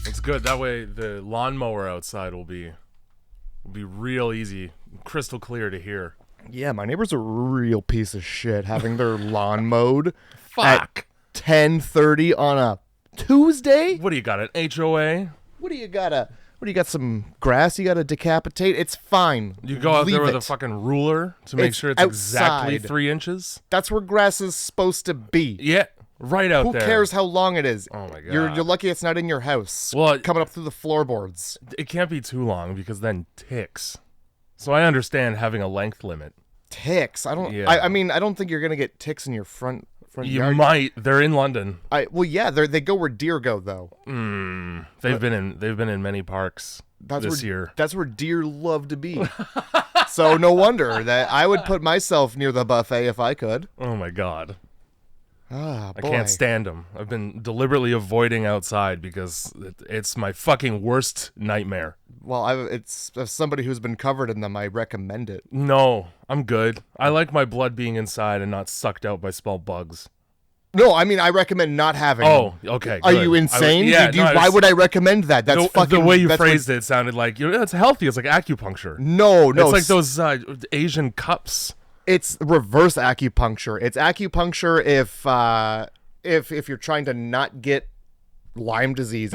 It's good. That way the lawnmower outside will be real easy, crystal clear to hear. Yeah, my neighbor's a real piece of shit having their lawn mowed Fuck. at 10:30 on a Tuesday. What do you got, an HOA? What do you got, some grass you gotta decapitate? It's fine. You go out there Leave with it. a fucking ruler to make It's sure it's exactly outside. 3 inches? That's where grass is supposed to be. Yeah, right out Who there. cares how long it is? Oh my God. You're lucky it's not in your house. Well, coming up through the floorboards. It can't be too long because then ticks. So I understand having a length limit. Ticks. I don't. Yeah. I mean, I don't think you're gonna get ticks in your front You yard. might. They're in London. Well, yeah, they go where deer go though. They've been in many parks this year. That's where deer love to be. So no wonder that I would put myself near the buffet if I could. Oh my God. Ah, boy. I can't stand them. I've been deliberately avoiding outside because it's my fucking worst nightmare. Well, it's as somebody who's been covered in them. I recommend it. No, I'm good. I like my blood being inside and not sucked out by small bugs. No, I mean I recommend not having. Oh, okay. Are good. you insane? No, Why would I recommend that? That's fucking. The way you that's phrased it sounded like it's healthy. It's like acupuncture. No. It's like those Asian cups. It's reverse acupuncture. It's acupuncture if you're trying to not get Lyme disease,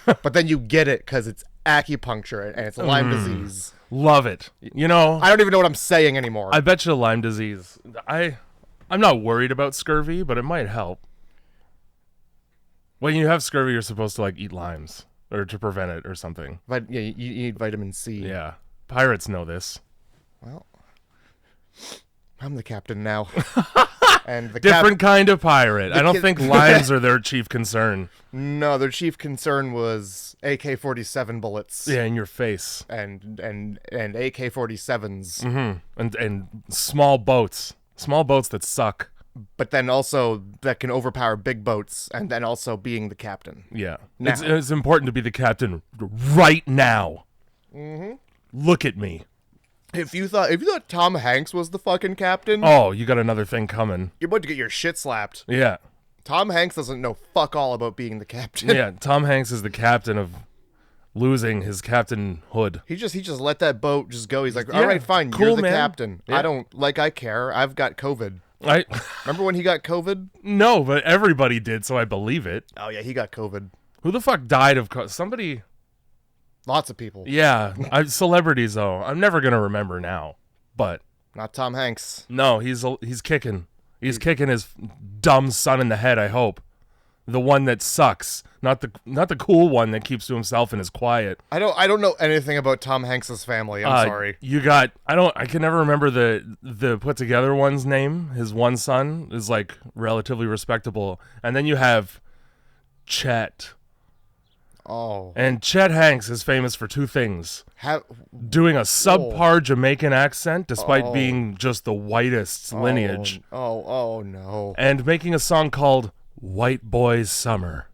but then you get it because it's acupuncture and it's Lyme disease. Love it. You know, I don't even know what I'm saying anymore. I bet you Lyme disease. I'm not worried about scurvy, but it might help. When you have scurvy, you're supposed to like eat limes or to prevent it or something. But yeah, you need vitamin C. Yeah, pirates know this. Well, I'm the captain now. And the Different kind of pirate. I don't think limes are their chief concern. No, their chief concern was AK-47 bullets. Yeah, in your face. And AK-47s. And small boats that suck. But then also that can overpower big boats, and then also being the captain. Yeah, Now. it's important to be the captain right now. Look at me. If you thought Tom Hanks was the fucking captain, Oh, you got another thing coming. you're about to get your shit slapped. Yeah. Tom Hanks doesn't know fuck all about being the captain. Yeah, Tom Hanks is the captain of losing his captainhood. He just let that boat just go. He's like, all Yeah, right, fine, cool, you're the man. captain. Yeah. I care. I've got COVID. Remember when he got COVID? No, but everybody did, so I believe it. Oh yeah, he got COVID. Who the fuck died of somebody? Lots of people. Yeah, celebrities though. I'm never gonna remember now. But Not Tom Hanks. no, he's kicking. He's kicking his dumb son in the head. I hope. The one that sucks, not the cool one that keeps to himself and is quiet. I don't know anything about Tom Hanks's family. I'm sorry. I can never remember the put together one's name. His one son is like relatively respectable. And then you have Chet. Oh. And Chet Hanks is famous for two things. Doing a subpar Jamaican accent despite being just the whitest lineage. Oh no. And making a song called White Boy's Summer.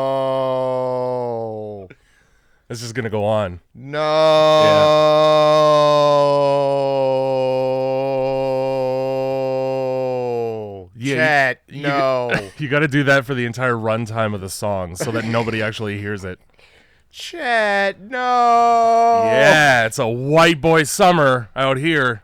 No. This is going to go on. No. Yeah, Chet, no. You got to do that for the entire runtime of the song so that nobody actually hears it. Chet, no. Yeah, it's a white boy summer out here.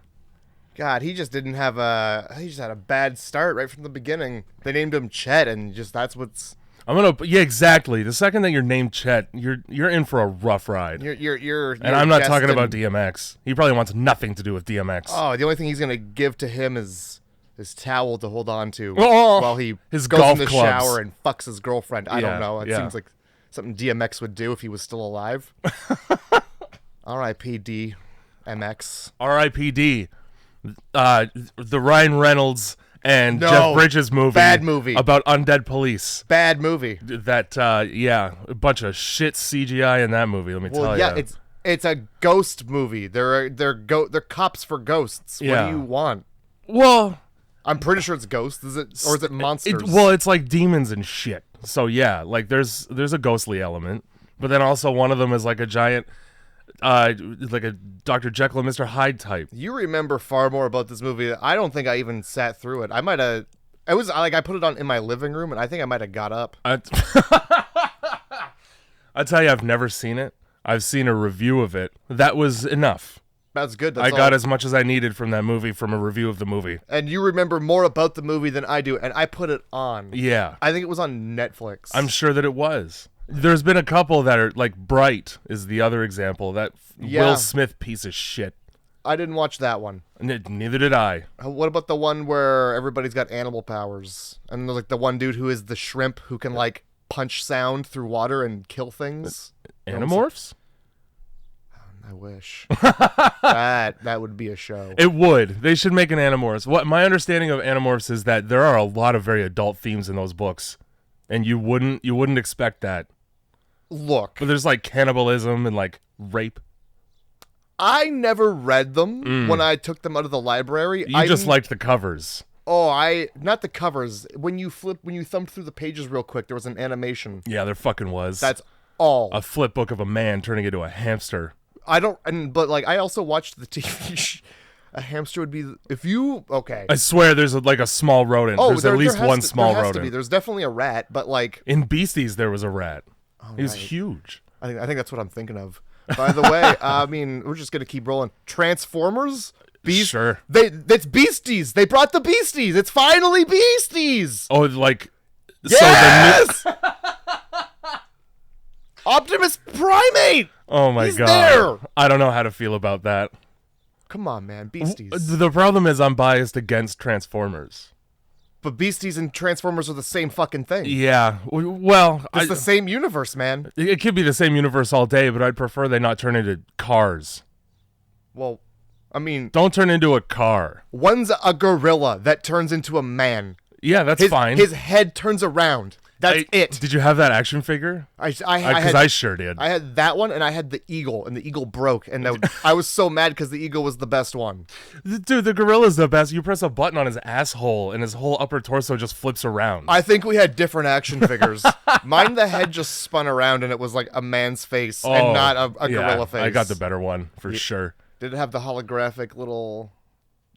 God, he just had a bad start right from the beginning. They named him Chet, and Yeah, exactly. The second that you're named Chet, you're in for a rough ride. you're And I'm not talking destined. about DMX. He probably wants nothing to do with DMX. Oh, the only thing he's gonna give to him is his towel to hold on to Oh, while he his goes golf in the clubs. shower and fucks his girlfriend. I don't know. It yeah. seems like something DMX would do if he was still alive. R.I.P. DMX. R.I.P.D. The Ryan Reynolds and Jeff Bridges movie. Bad movie. About undead police. Bad movie. That, a bunch of shit CGI in that movie, let me tell you. Yeah, it's a ghost movie. They're cops for ghosts. Yeah. What do you want? Well, I'm pretty sure it's ghosts. Is it, or is it monsters? It's like demons and shit. So yeah, like there's a ghostly element, but then also one of them is like a giant. like a Dr. Jekyll and Mr. Hyde type. You remember far more about this movie. I don't think I even sat through it. I might have. It was like I put it on in my living room, and I think I might have got up. I tell you, I've never seen it. I've seen a review of it. That was enough. That's good. I got as much as I needed from that movie from a review of the movie. And you remember more about the movie than I do, and I put it on. Yeah. I think it was on Netflix. I'm sure that it was. There's been a couple that are, like, Bright is the other example. That Will Smith piece of shit. I didn't watch that one. Neither did I. What about the one where everybody's got animal powers? And there's, like, the one dude who is the shrimp who can, like, punch sound through water and kill things? Animorphs? I wish. that would be a show. It would. They should make an Animorphs. What my understanding of Animorphs is that there are a lot of very adult themes in those books, and you wouldn't expect that. Look, but there's like cannibalism and like rape. I never read them when I took them out of the library. You just liked the covers. Oh, not the covers. When you thumbed through the pages real quick, there was an animation. Yeah, there fucking was. That's all. A flip book of a man turning into a hamster. But like I also watched the TV. A hamster would be okay. I swear, there's a small rodent. There's at least one small rodent. There's definitely a rat, but like in Beasties, there was a rat. He was huge. I think that's what I'm thinking of. By the way, I mean we're just gonna keep rolling. Transformers. Sure. It's Beasties. They brought the Beasties. It's finally Beasties. Oh, like yes. So Optimus Primate. Oh my God. There. I don't know how to feel about that. Come on, man. Beasties. The problem is I'm biased against Transformers. But Beasties and Transformers are the same fucking thing. Yeah. Well, it's the same universe, man. It could be the same universe all day, but I'd prefer they not turn into cars. Well, I mean... Don't turn into a car. One's a gorilla that turns into a man. Yeah, that's fine. His head turns around. That's it. Did you have that action figure? Because I sure did. I had that one, and I had the eagle, and the eagle broke, and I was so mad because the eagle was the best one. Dude, the gorilla's the best. You press a button on his asshole, and his whole upper torso just flips around. I think we had different action figures. Mine, the head just spun around, and it was like a man's face, and not a gorilla face. I got the better one, for sure. Did it have the holographic little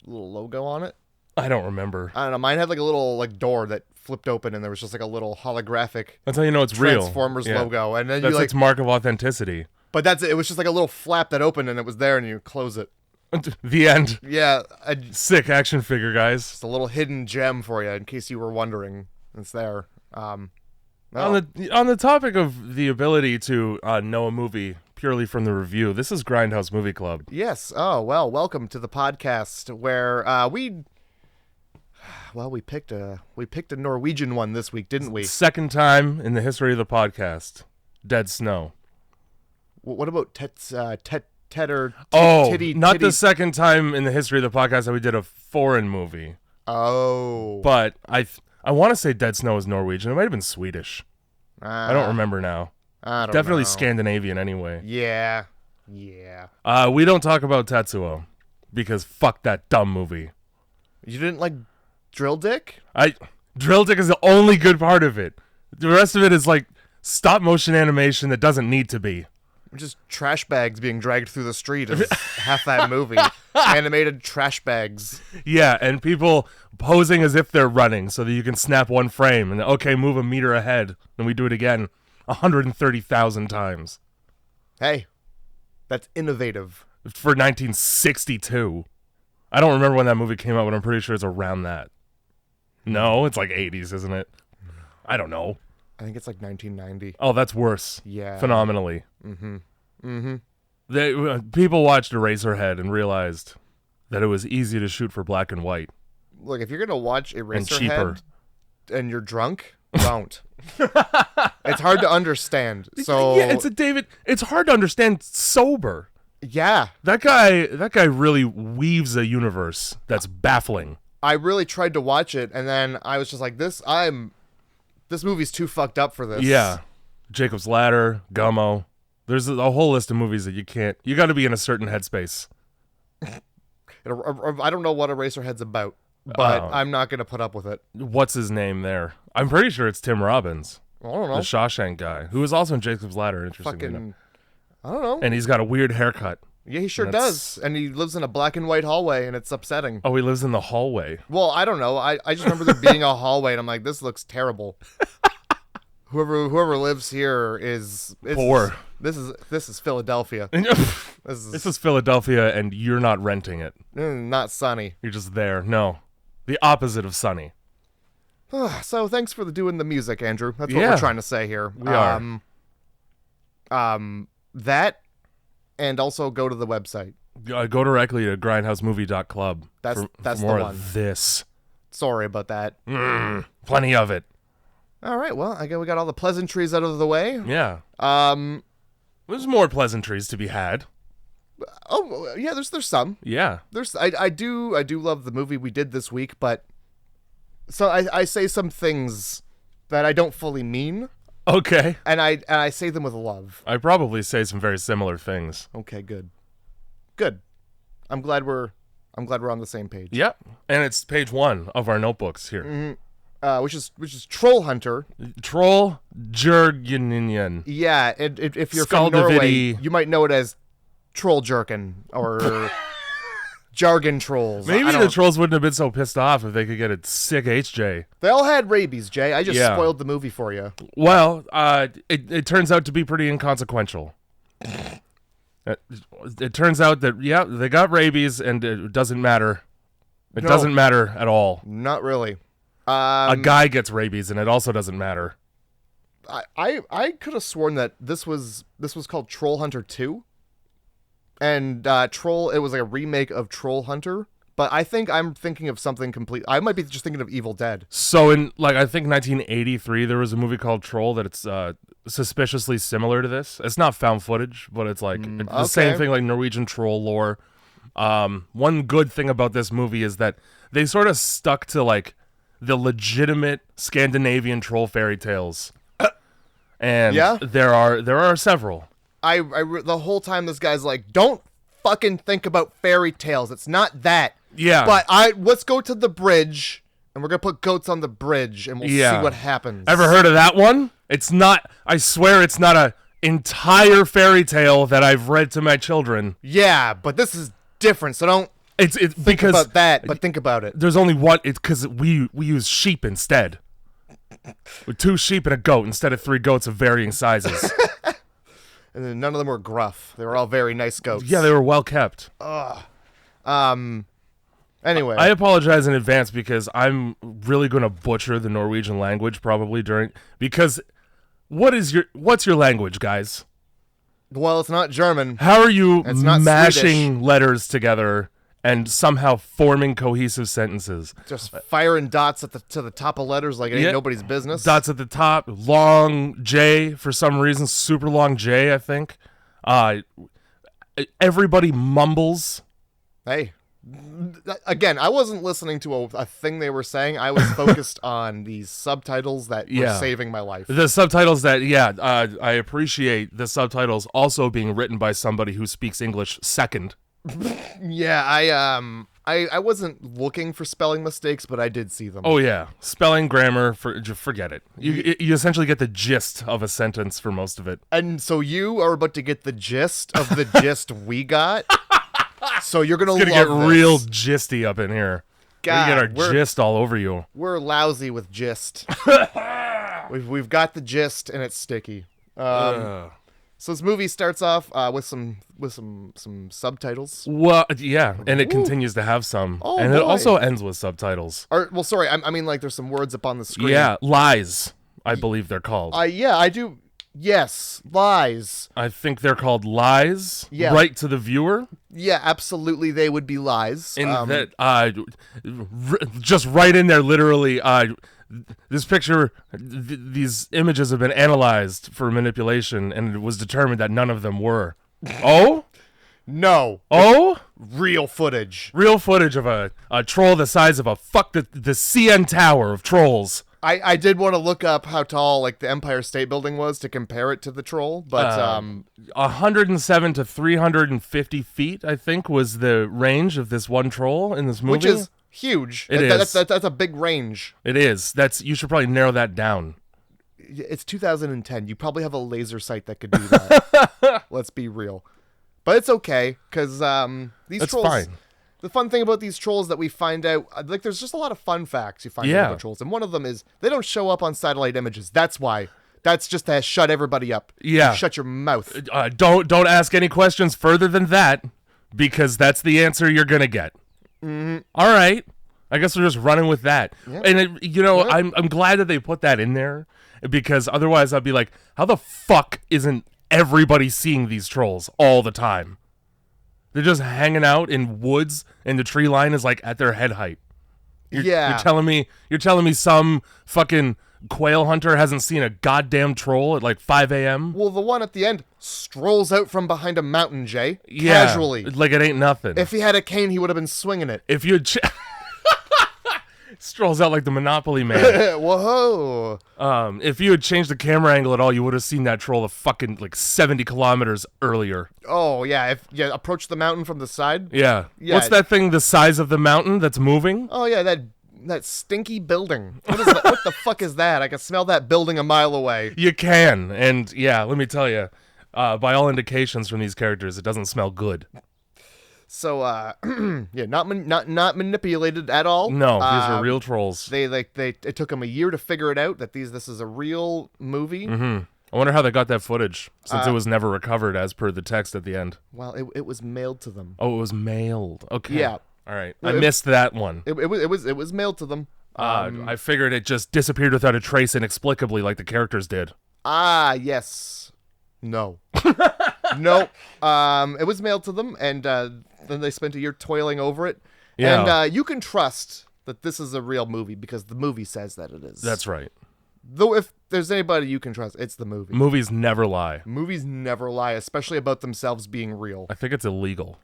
logo on it? I don't remember. I don't know. Mine had like a little door that flipped open, and there was just like a little holographic. That's how you know it's real. Transformers logo, and then that's its mark of authenticity. But that's it. It was just like a little flap that opened, and it was there, and you close it. The end. Yeah. Sick action figure, guys. Just a little hidden gem for you, in case you were wondering. It's there. On the topic of the ability to know a movie purely from the review, this is Grindhouse Movie Club. Yes. Oh well, welcome to the podcast where we picked a Norwegian one this week, didn't we? Second time in the history of the podcast. Dead Snow. What about not the second time in the history of the podcast that we did a foreign movie. Oh. But I want to say Dead Snow is Norwegian. It might have been Swedish. I don't remember now. I don't Definitely know. Scandinavian anyway. Yeah. We don't talk about Tetsuo because fuck that dumb movie. You didn't like Drill Dick? Drill Dick is the only good part of it. The rest of it is like stop motion animation that doesn't need to be. Just trash bags being dragged through the street is half that movie. Animated trash bags. Yeah, and people posing as if they're running so that you can snap one frame and okay, move a meter ahead. And we do it again 130,000 times. Hey, that's innovative. For 1962. I don't remember when that movie came out, but I'm pretty sure it's around that. No, it's like 80s, isn't it? I don't know. I think it's like 1990. Oh, that's worse. Yeah. Phenomenally. People watched Eraserhead and realized that it was easy to shoot for black and white. Look, if you're going to watch Eraserhead and cheaper and you're drunk, don't. It's hard to understand. So yeah, it's hard to understand sober. Yeah. That guy really weaves a universe that's baffling. I really tried to watch it, and then I was just like, this movie's too fucked up for this. Yeah. Jacob's Ladder, Gummo. There's a whole list of movies that you got to be in a certain headspace. I don't know what Eraserhead's about, but I'm not going to put up with it. What's his name there? I'm pretty sure it's Tim Robbins. I don't know. The Shawshank guy, who was also in Jacob's Ladder, interestingly enough. I don't know. And he's got a weird haircut. Yeah, he sure does. And he lives in a black and white hallway, and it's upsetting. Oh, he lives in the hallway. Well, I don't know. I just remember there being a hallway, and I'm like, this looks terrible. Whoever lives here is poor. This is Philadelphia. This is Philadelphia, and you're not renting it. Not sunny. You're just there. No, the opposite of sunny. So thanks for doing the music, Andrew. That's what we're trying to say here. We are. That, and also go to the website. Go directly to grindhousemovie.club. That's for the more one. of this. Sorry about that. Plenty of it. All right. Well, I guess we got all the pleasantries out of the way. Yeah. There's more pleasantries to be had. Oh yeah, there's some. Yeah. I do love the movie we did this week, but so I say some things that I don't fully mean. Okay. And I say them with love. I probably say some very similar things. Okay, good. Good. I'm glad we're on the same page. Yep. And it's page 1 of our notebooks here. Which is Troll Hunter. Trolljegeren. Yeah, if you're from Norway, you might know it as Troll Jerkin or Jargon Trolls. Maybe the trolls wouldn't have been so pissed off if they could get a sick HJ. They all had rabies, Jay. I just spoiled the movie for you. Well, it turns out to be pretty inconsequential. It turns out that, they got rabies, and it doesn't matter. It doesn't matter at all. Not really. A guy gets rabies, and it also doesn't matter. I could have sworn that this was called Troll Hunter 2. And it was like a remake of Troll Hunter. But I think I'm thinking of something complete. I might be just thinking of Evil Dead. So in, I think 1983, there was a movie called Troll that it's suspiciously similar to this. It's not found footage, but it's the same thing, like Norwegian troll lore. One good thing about this movie is that they sort of stuck to, the legitimate Scandinavian troll fairy tales. And there are several. The whole time this guy's like, don't fucking think about fairy tales. It's not that. Yeah. But let's go to the bridge, and we're going to put goats on the bridge, and we'll see what happens. Ever heard of that one? It's not, I swear it's not a entire fairy tale that I've read to my children. Yeah, but this is different, so don't think because about that, but think about it. There's only one, it's because we use sheep instead. With 2 sheep and a goat instead of 3 goats of varying sizes. And then none of them were gruff. They were all very nice goats. Yeah, they were well kept. Anyway. I apologize in advance because I'm really going to butcher the Norwegian language probably because what's your language, guys? Well, it's not German. How are you it's not mashing Swedish. Letters together and somehow forming cohesive sentences? Just firing dots to the top of letters like it ain't nobody's business. Dots at the top, long J for some reason, super long J, I think. Everybody mumbles. Hey. Again, I wasn't listening to a thing they were saying. I was focused on these subtitles that were saving my life. The subtitles that, I appreciate the subtitles also being written by somebody who speaks English second. Yeah, I wasn't looking for spelling mistakes, but I did see them. Oh yeah, spelling, grammar, forget it. You essentially get the gist of a sentence for most of it. And so you are about to get the gist of the gist we got. So you're gonna get real gisty up in here. God, we get our gist all over you. We're lousy with gist. We've got the gist and it's sticky. So this movie starts off with some subtitles. Well, yeah, and it continues to have some, and it also ends with subtitles. Sorry, I mean there's some words up on the screen. Yeah, lies, I believe they're called. Yeah, I do. Yes, lies. I think they're called lies. Yeah. Right to the viewer. Yeah, absolutely, they would be lies. In that, just right in there, literally. This picture, these images have been analyzed for manipulation, and it was determined that none of them were. Oh? No. Oh? Real footage. Real footage of a troll the size of the CN Tower of trolls. I did want to look up how tall the Empire State Building was to compare it to the troll, but 107 to 350 feet, I think, was the range of this one troll in this movie. Which is huge. It is. That's a big range. It is. You should probably narrow that down. It's 2010. You probably have a laser sight that could do that. Let's be real. But it's okay, because these That's trolls... fine. The fun thing about these trolls that we find out... Like, there's just a lot of fun facts you find out about trolls. And one of them is they don't show up on satellite images. That's why. That's just to shut everybody up. Yeah. Shut your mouth. Don't ask any questions further than that, because that's the answer you're going to get. Mm-hmm. All right. I guess we're just running with that. Yeah. And, I'm glad that they put that in there, because otherwise I'd be like, how the fuck isn't everybody seeing these trolls all the time? They're just hanging out in woods, and the tree line is like at their head height. You're telling me some fucking quail hunter hasn't seen a goddamn troll at like 5 a.m.? Well, the one at the end strolls out from behind a mountain, Jay. Yeah, casually. Like it ain't nothing. If he had a cane, he would have been swinging it. If you strolls out like the Monopoly man. Whoa. If you had changed the camera angle at all, you would have seen that troll a fucking like 70 kilometers earlier. Oh, yeah. If you approach the mountain from the side. Yeah. What's that thing the size of the mountain that's moving? Oh, yeah, that stinky building. What the fuck is that? I can smell that building a mile away. You can. And yeah, let me tell you, by all indications from these characters, it doesn't smell good. So, yeah, not manipulated at all. No, these are real trolls. It took them a year to figure it out that this is a real movie. Mm-hmm. I wonder how they got that footage, since it was never recovered as per the text at the end. Well, it was mailed to them. Oh, it was mailed. Okay. Yeah. All right. I missed that one. It was mailed to them. I figured it just disappeared without a trace inexplicably, like the characters did. Yes. No. No. It was mailed to them, and then they spent a year toiling over it. Yeah. And you can trust that this is a real movie because the movie says that it is. That's right. Though if there's anybody you can trust, it's the movie. Movies never lie. Movies never lie, especially about themselves being real. I think it's illegal.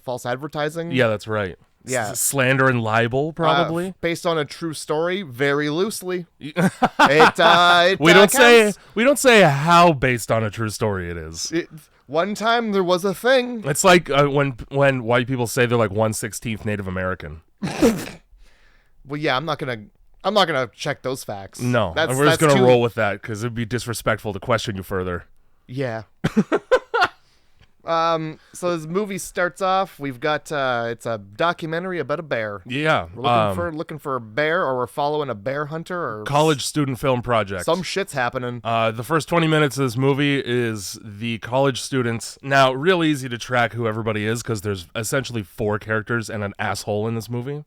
False advertising. Yeah, that's right. Yeah, slander and libel, probably based on a true story, very loosely. We don't say how based on a true story it is. One time there was a thing. It's like when white people say they're like 1/16 Native American. Well, yeah, I'm not gonna check those facts. No, we're just gonna roll with that because it'd be disrespectful to question you further. Yeah. So this movie starts off. We've got it's a documentary about a bear. Yeah, we're looking for a bear, or we're following a bear hunter, or college student film project. Some shit's happening. The first 20 minutes of this movie is the college students. Now, real easy to track who everybody is because there's essentially 4 characters and an asshole in this movie.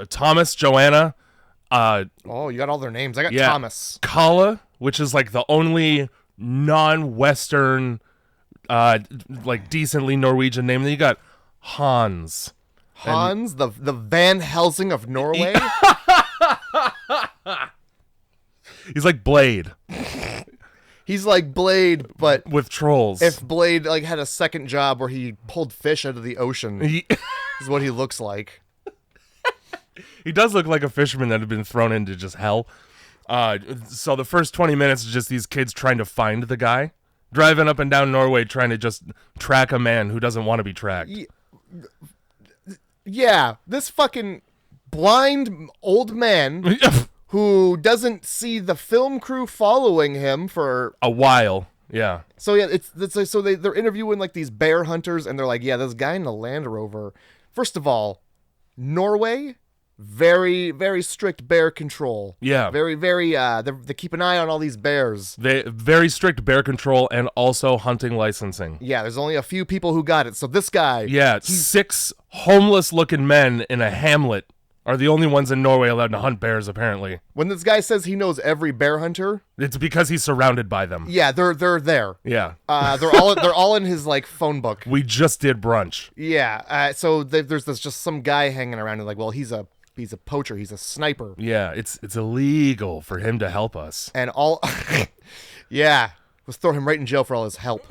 Thomas, Johanna. Oh, you got all their names. I got Thomas. Kalle, which is like the only non-Western. Like decently Norwegian name. Then you got Hans. Hans, the Van Helsing of Norway. He's like Blade. He's like Blade, but with trolls. If Blade had a second job where he pulled fish out of the ocean, is what he looks like. He does look like a fisherman that had been thrown into just hell. So the first 20 minutes is just these kids trying to find the guy. Driving up and down Norway trying to just track a man who doesn't want to be tracked. Yeah, this fucking blind old man who doesn't see the film crew following him for a while. Yeah. So yeah, they're interviewing like these bear hunters, and they're like, yeah, this guy in a Land Rover. First of all, Norway. Very, very strict bear control. Yeah. Very, very, they keep an eye on all these bears. Very strict bear control and also hunting licensing. Yeah, there's only a few people who got it. So this guy. Yeah, 6 homeless-looking men in a hamlet are the only ones in Norway allowed to hunt bears, apparently. When this guy says he knows every bear hunter. It's because he's surrounded by them. Yeah, they're there. Yeah. They're all in his, like, phone book. We just did brunch. Yeah, so there's just some guy hanging around and like, well, he's a poacher. He's a sniper. Yeah, it's illegal for him to help us. And yeah, let's throw him right in jail for all his help.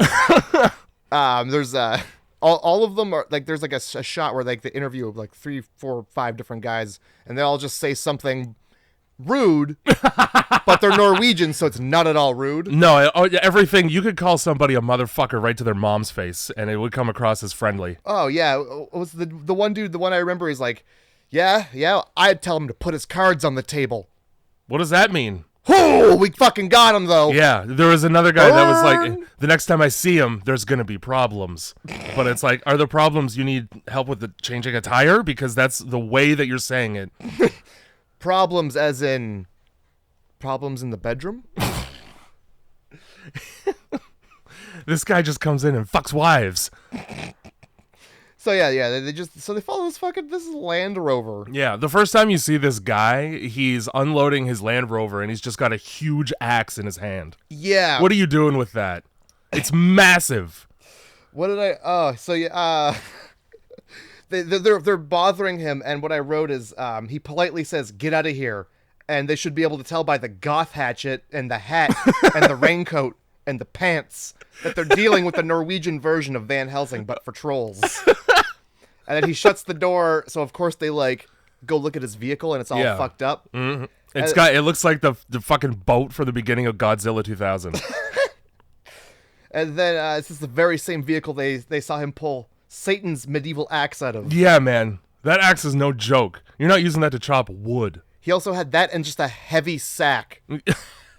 There's all of them are like, there's like a shot where like the interview of like 3, 4, 5 different guys, and they all just say something rude, but they're Norwegian, so it's not at all rude. No, everything, you could call somebody a motherfucker right to their mom's face, and it would come across as friendly. Oh yeah, it was the one dude. The one I remember is like, Yeah, I'd tell him to put his cards on the table. What does that mean? Oh, we fucking got him, though. Yeah, there was another guy that was like, the next time I see him, there's going to be problems. But it's like, are the problems you need help with changing a tire? Because that's the way that you're saying it. Problems as in problems in the bedroom? This guy just comes in and fucks wives. So yeah, they follow this Land Rover. Yeah, the first time you see this guy, he's unloading his Land Rover and he's just got a huge axe in his hand. Yeah. What are you doing with that? It's massive. What did I? Oh, so yeah. They're bothering him, and what I wrote is he politely says, "Get out of here," and they should be able to tell by the goth hatchet and the hat and the raincoat and the pants that they're dealing with the Norwegian version of Van Helsing, but for trolls. And then he shuts the door, so of course they go look at his vehicle, and it's all fucked up. Mm-hmm. It looks like the fucking boat for the beginning of Godzilla 2000. And then this is the very same vehicle they saw him pull Satan's medieval axe out of. Yeah, man, that axe is no joke. You're not using that to chop wood. He also had that and just a heavy sack.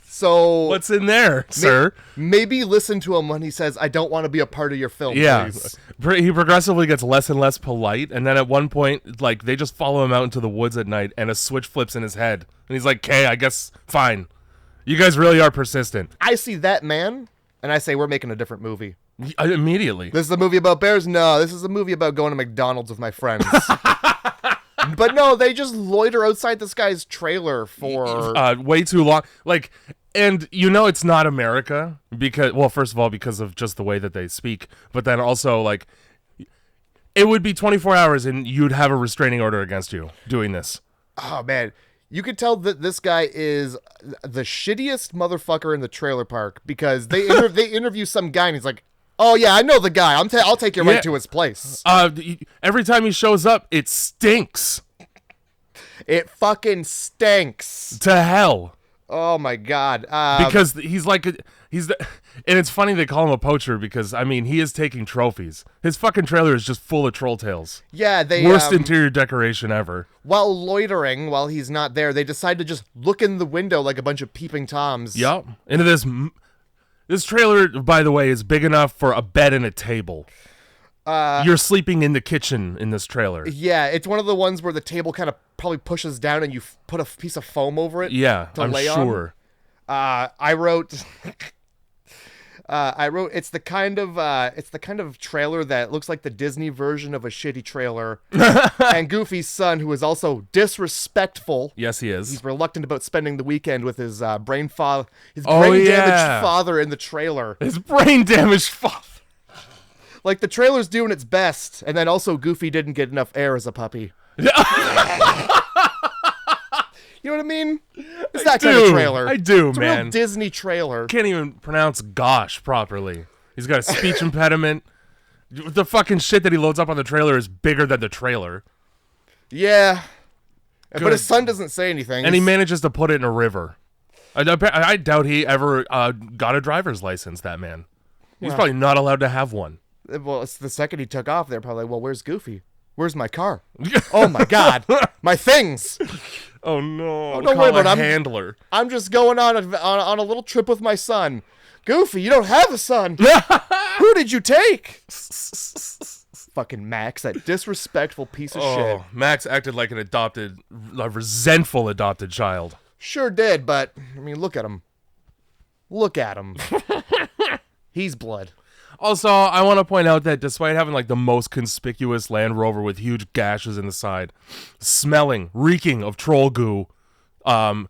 So what's in there, sir? Maybe listen to him when he says, "I don't want to be a part of your film." Yeah, please. He progressively gets less and less polite, and then at one point, they just follow him out into the woods at night, and a switch flips in his head, and he's like, "Okay, I guess fine. You guys really are persistent." I see that man, and I say, "We're making a different movie." Immediately. This is a movie about bears? No, this is a movie about going to McDonald's with my friends. But no, they just loiter outside this guy's trailer for way too long. And it's not America because, well, first of all, because of just the way that they speak, but then also it would be 24 hours and you'd have a restraining order against you doing this. Oh man, you could tell that this guy is the shittiest motherfucker in the trailer park because they interview some guy and he's like, "Oh yeah, I know the guy. I'll take you right to his place." Every time he shows up, it stinks. It fucking stinks to hell. Oh my god! Because and it's funny they call him a poacher because he is taking trophies. His fucking trailer is just full of troll tails. Yeah, worst interior decoration ever. While loitering, while he's not there, they decide to just look in the window like a bunch of peeping toms. Yup. Into this. This trailer, by the way, is big enough for a bed and a table. You're sleeping in the kitchen in this trailer. Yeah, it's one of the ones where the table kind of probably pushes down and you put a piece of foam over it. Yeah, I'm sure. I wrote it's the kind of trailer that looks like the Disney version of a shitty trailer. And Goofy's son, who is also disrespectful. Yes, he is. He's reluctant about spending the weekend with his brain damaged father in the trailer. His brain damaged father. The trailer's doing its best, and then also Goofy didn't get enough air as a puppy. You know what I mean? It's that kind of trailer. I do, it's man. A real Disney trailer. Can't even pronounce gosh properly. He's got a speech impediment. The fucking shit that he loads up on the trailer is bigger than the trailer. Yeah. Good. But his son doesn't say anything. And he manages to put it in a river. I doubt he ever got a driver's license, that man. He's probably not allowed to have one. Well, it's the second he took off, they're probably like, "Well, where's Goofy? Where's my car? Oh my god, my things! Oh no! Oh, don't worry about it. Handler. I'm just going on a little trip with my son. Goofy, you don't have a son. Who did you take? Fucking Max, that disrespectful piece of shit. Max acted like a resentful adopted child. Sure did, but look at him. Look at him. He's blood. Also, I want to point out that despite having the most conspicuous Land Rover with huge gashes in the side, smelling, reeking of troll goo, and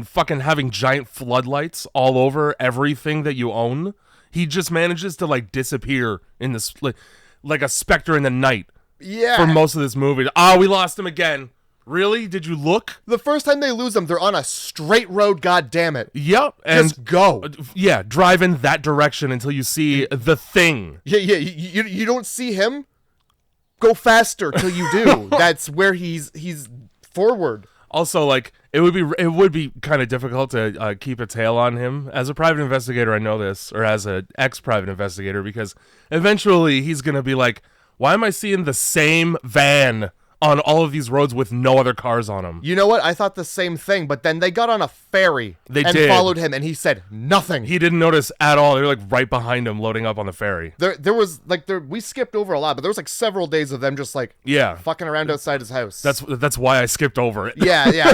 fucking having giant floodlights all over everything that you own, he just manages to disappear in this like a specter in the night. Yeah. For most of this movie. We lost him again. Really? Did you look? The first time they lose him, they're on a straight road, goddammit. Yep. And just go. Yeah, drive in that direction until you see the thing. Yeah, you don't see him? Go faster till you do. That's where he's forward. Also, it would be kind of difficult to keep a tail on him. As a private investigator, I know this, or as an ex-private investigator, because eventually he's going to be like, why am I seeing the same van on all of these roads with no other cars on them. You know what? I thought the same thing, but then they got on a ferry and followed him, and he said nothing. He didn't notice at all. They were like right behind him, loading up on the ferry. There was like we skipped over a lot, but there was like several days of them just like fucking around outside his house. That's why I skipped over it. Yeah.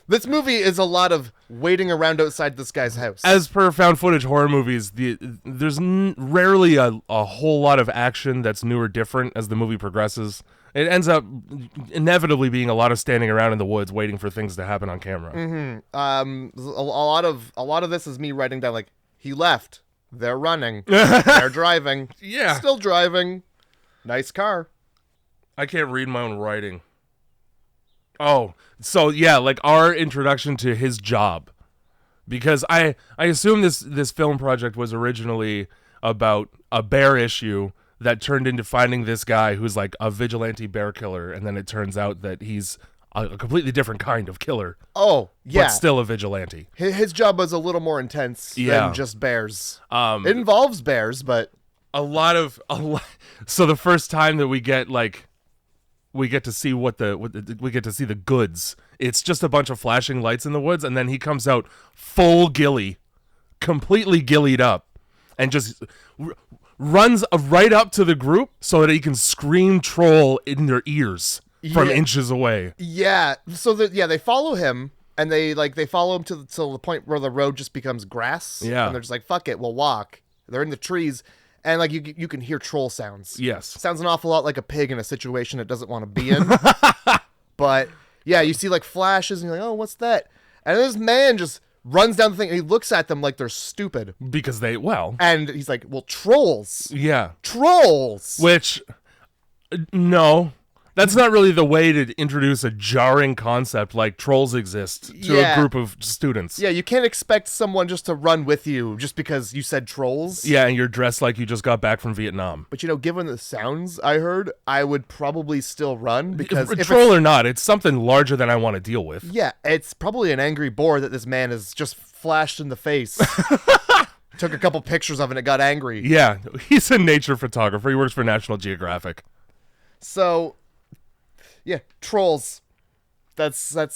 This movie is a lot of waiting around outside this guy's house. As per found footage horror movies, there's rarely a whole lot of action that's new or different as the movie progresses. It ends up inevitably being a lot of standing around in the woods waiting for things to happen on camera. Mm-hmm. A lot of this is me writing down like he left, they're running, they're driving, still driving, nice car. I can't read my own writing. Oh, so yeah, like our introduction to his job, because I assume this film project was originally about a bear issue that turned into finding this guy who's like a vigilante bear killer, and then it turns out that he's a completely different kind of killer. Oh, yeah. But still a vigilante. His job was a little more intense than just bears. It involves bears, but so the first time that we get to see we get to see the goods. It's just a bunch of flashing lights in the woods, and then he comes out full ghillie, completely ghillied up, and just runs right up to the group so that he can scream troll in their ears from inches away. Yeah. So they follow him, and they follow him to the point where the road just becomes grass. Yeah. And they're just like, fuck it, we'll walk. They're in the trees, and like you can hear troll sounds. Yes. Sounds an awful lot like a pig in a situation it doesn't want to be in. But yeah, you see like flashes, and you're like, oh, what's that? And this man just runs down the thing, and he looks at them like they're stupid. Because and he's like, well, trolls. Yeah. Trolls. Which, no. That's not really the way to introduce a jarring concept like trolls exist to a group of students. Yeah, you can't expect someone just to run with you just because you said trolls. Yeah, and you're dressed like you just got back from Vietnam. But given the sounds I heard, I would probably still run because if troll or not, it's something larger than I want to deal with. Yeah, it's probably an angry boar that this man has just flashed in the face. Took a couple pictures of it and it got angry. Yeah, he's a nature photographer. He works for National Geographic. So, yeah, trolls. That's what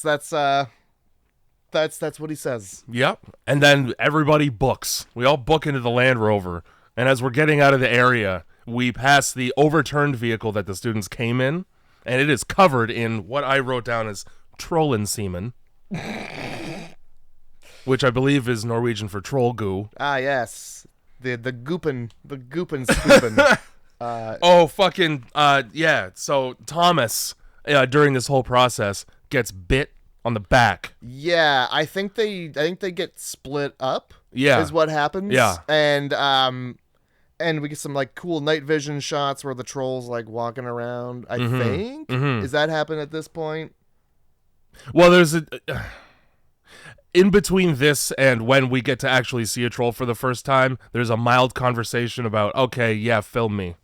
he says. Yep. And then everybody books. We all book into the Land Rover. And as we're getting out of the area, we pass the overturned vehicle that the students came in, and it is covered in what I wrote down as trollin semen, which I believe is Norwegian for troll goo. Ah, yes. The goopin scoopin. Yeah. So Thomas, during this whole process, gets bit on the back. Yeah, I think they get split up. Yeah, is what happens. Yeah, and we get some like cool night vision shots where the troll's like walking around. I think Does that happen at this point? Well, there's in between this and when we get to actually see a troll for the first time, there's a mild conversation about, okay, yeah, film me.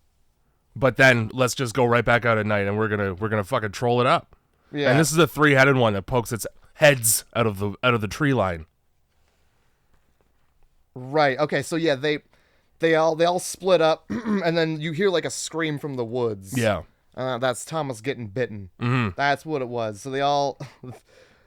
But then let's just go right back out at night, and we're gonna fucking troll it up. Yeah. And this is a 3-headed one that pokes its heads out of the tree line. Right. Okay. So yeah, they all split up, and then you hear like a scream from the woods. Yeah. That's Thomas getting bitten. Mm-hmm. That's what it was. So I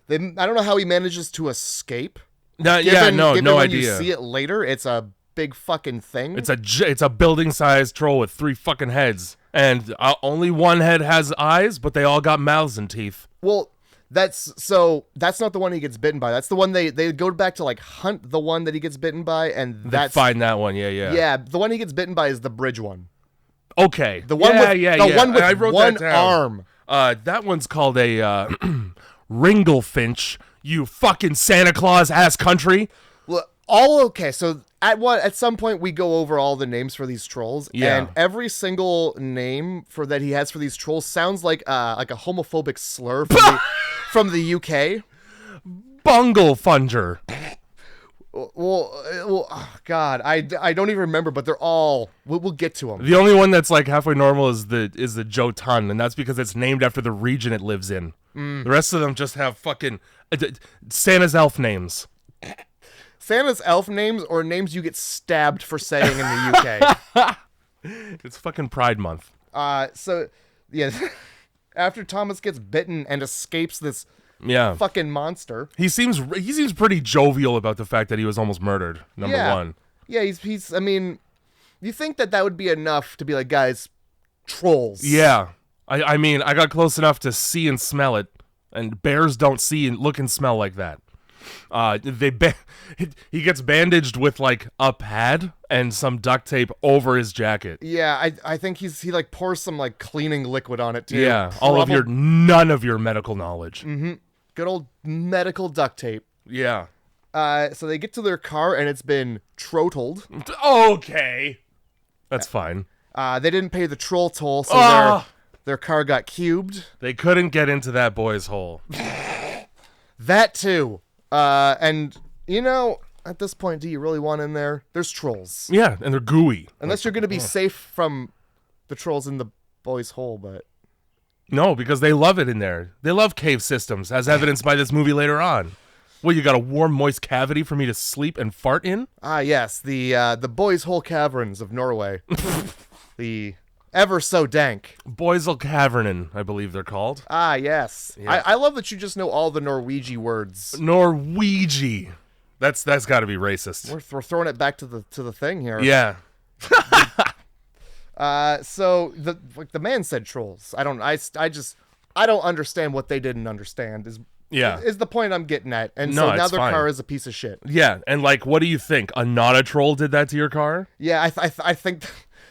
don't know how he manages to escape. No when idea. You see it later, it's a big fucking thing. It's a building-sized troll with 3 fucking heads, and only one head has eyes, but they all got mouths and teeth. Well, that's not the one he gets bitten by. That's the one they go back to like hunt the one that he gets bitten by, and they find that one. Yeah. The one he gets bitten by is the bridge one. Okay. The one with I wrote one that down. arm. That one's called a Ringlefinch. You fucking Santa Claus ass country. Well, all okay. So at some point we go over all the names for these trolls, and every single name that he has for these trolls sounds like a homophobic slur from the UK. Bunglefunger. Well, oh God, I don't even remember, but they're all. We'll get to them. The only one that's like halfway normal is the Jotun, and that's because it's named after the region it lives in. The rest of them just have fucking Santa's elf names. Santa's elf names or names you get stabbed for saying in the UK. It's fucking Pride Month. So yeah. after Thomas gets bitten and escapes this Yeah. fucking monster. He seems pretty jovial about the fact that he was almost murdered. Number one. Yeah, he's. I mean, you think that would be enough to be like, guys, trolls. Yeah. I mean, I got close enough to see and smell it, and bears don't see and look and smell like that. He gets bandaged with like a pad and some duct tape over his jacket. Yeah, I think he like pours some like cleaning liquid on it too. Yeah, none of your medical knowledge. Mm-hmm. Good old medical duct tape. Yeah. So they get to their car and it's been trottled. Okay. That's fine. They didn't pay the troll toll, so their car got cubed. They couldn't get into that boy's hole. That too. And you know, at this point, do you really want in there? There's trolls. Yeah, and they're gooey. Unless you're going to be safe from the trolls in the boy's hole, but... No, because they love it in there. They love cave systems, as evidenced by this movie later on. Well, you got a warm, moist cavity for me to sleep and fart in? Ah, yes, the boy's hole caverns of Norway. The ever so dank Boysel Cavernen, I believe they're called. Ah, yes. Yeah. I love that you just know all the Norwegian words. Norwegian. That's got to be racist. We're throwing it back to the thing here. Yeah. So the man said trolls. I don't understand what they didn't understand. Is the point I'm getting at. And so now their car is a piece of shit. Yeah, and like, what do you think? Not a troll did that to your car? Yeah, I think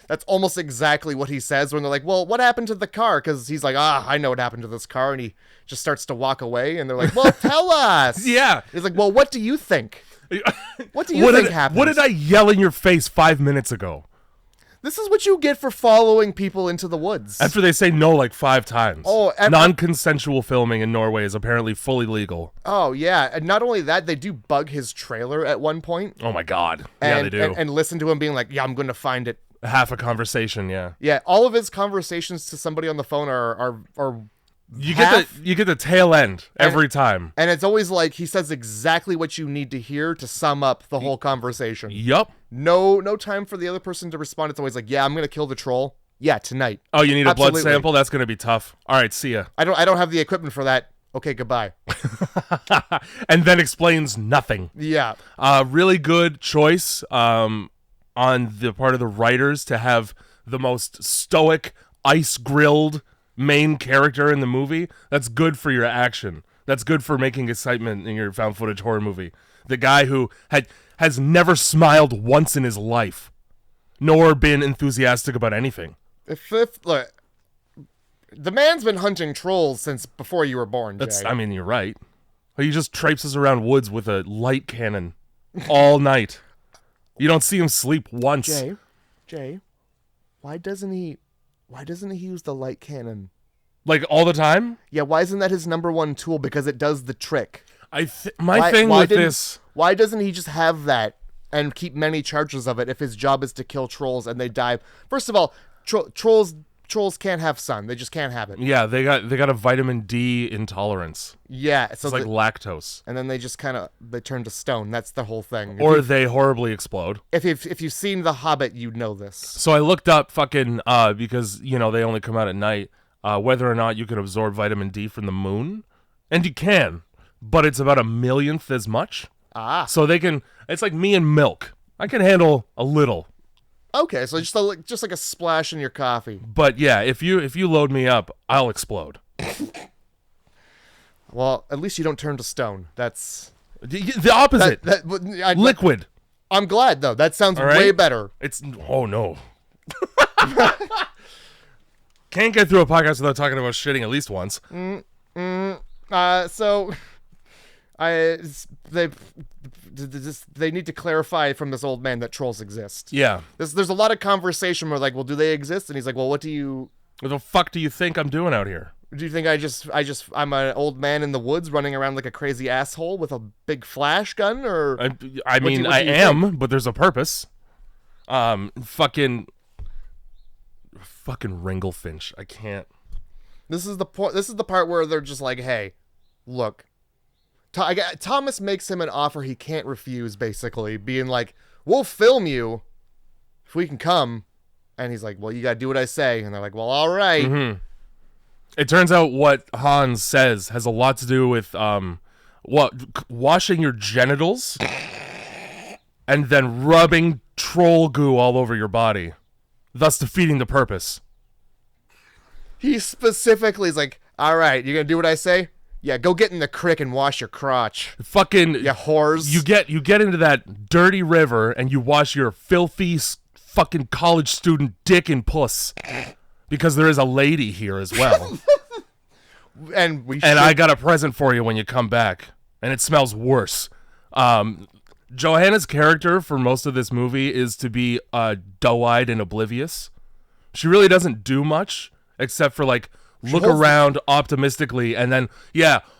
that's almost exactly what he says when they're like, well, what happened to the car? Because he's like, I know what happened to this car. And he just starts to walk away. And they're like, well, tell us. Yeah. He's like, well, what do you think? What do you think happened? What did I yell in your face 5 minutes ago? This is what you get for following people into the woods. After they say no like 5 times. Oh, non-consensual filming in Norway is apparently fully legal. Oh, yeah. And not only that, they do bug his trailer at one point. Oh, my God. Yeah, they do. And listen to him being like, yeah, I'm going to find it. Half a conversation, yeah. Yeah, all of his conversations to somebody on the phone are you get the tail end every time. And it's always like he says exactly what you need to hear to sum up the whole conversation. Yup. No time for the other person to respond. It's always like, yeah, I'm going to kill the troll. Yeah, tonight. Oh, you need a blood sample? That's going to be tough. All right, see ya. I don't have the equipment for that. Okay, goodbye. And then explains nothing. Yeah. Really good choice on the part of the writers to have the most stoic, ice-grilled main character in the movie. That's good for your action. That's good for making excitement in your found footage horror movie. The guy who has never smiled once in his life, nor been enthusiastic about anything. Look, the man's been hunting trolls since before you were born, Jay. I mean, you're right. He just traipses around woods with a light cannon all night. You don't see him sleep once. Jay, why doesn't he use the light cannon? Like all the time? Yeah, why isn't that his number one tool? Because it does the trick. Why doesn't he just have that and keep many charges of it if his job is to kill trolls and they die? First of all, trolls can't have sun. They just can't have it. Yeah, they got a vitamin D intolerance. Yeah, so it's like lactose. And then they just they turn to stone. That's the whole thing. Or they horribly explode. If you've seen The Hobbit, you'd know this. So I looked up fucking because they only come out at night, whether or not you can absorb vitamin D from the moon, and you can, but it's about 1/1,000,000th as much. So they can. It's like me and milk. I can handle a little. Okay, so just like a splash in your coffee. But yeah, if you load me up, I'll explode. Well, at least you don't turn to stone. That's the opposite. Liquid. I'm glad though. That sounds way better. Oh no. Can't get through a podcast without talking about shitting at least once. So they need to clarify from this old man that trolls exist. Yeah. There's a lot of conversation where like, well, do they exist? And he's like, well, what the fuck do you think I'm doing out here? Do you think I'm an old man in the woods running around like a crazy asshole with a big flash gun? Or I am, but there's a purpose. Fucking Ringlefinch. I can't. This is the part where they're just like, hey, look. Thomas makes him an offer he can't refuse, basically, being like, we'll film you if we can come. And he's like, well, you gotta do what I say. And they're like, well, all right. Mm-hmm. It turns out what Hans says has a lot to do with washing your genitals and then rubbing troll goo all over your body, thus defeating the purpose. He specifically is like, all right, you gonna do what I say? Yeah, go get in the creek and wash your crotch. Fucking you whores. You get into that dirty river and you wash your filthy fucking college student dick and puss, because there is a lady here as well. and I got a present for you when you come back, and it smells worse. Johanna's character for most of this movie is to be doe-eyed and oblivious. She really doesn't do much except for like look around optimistically and then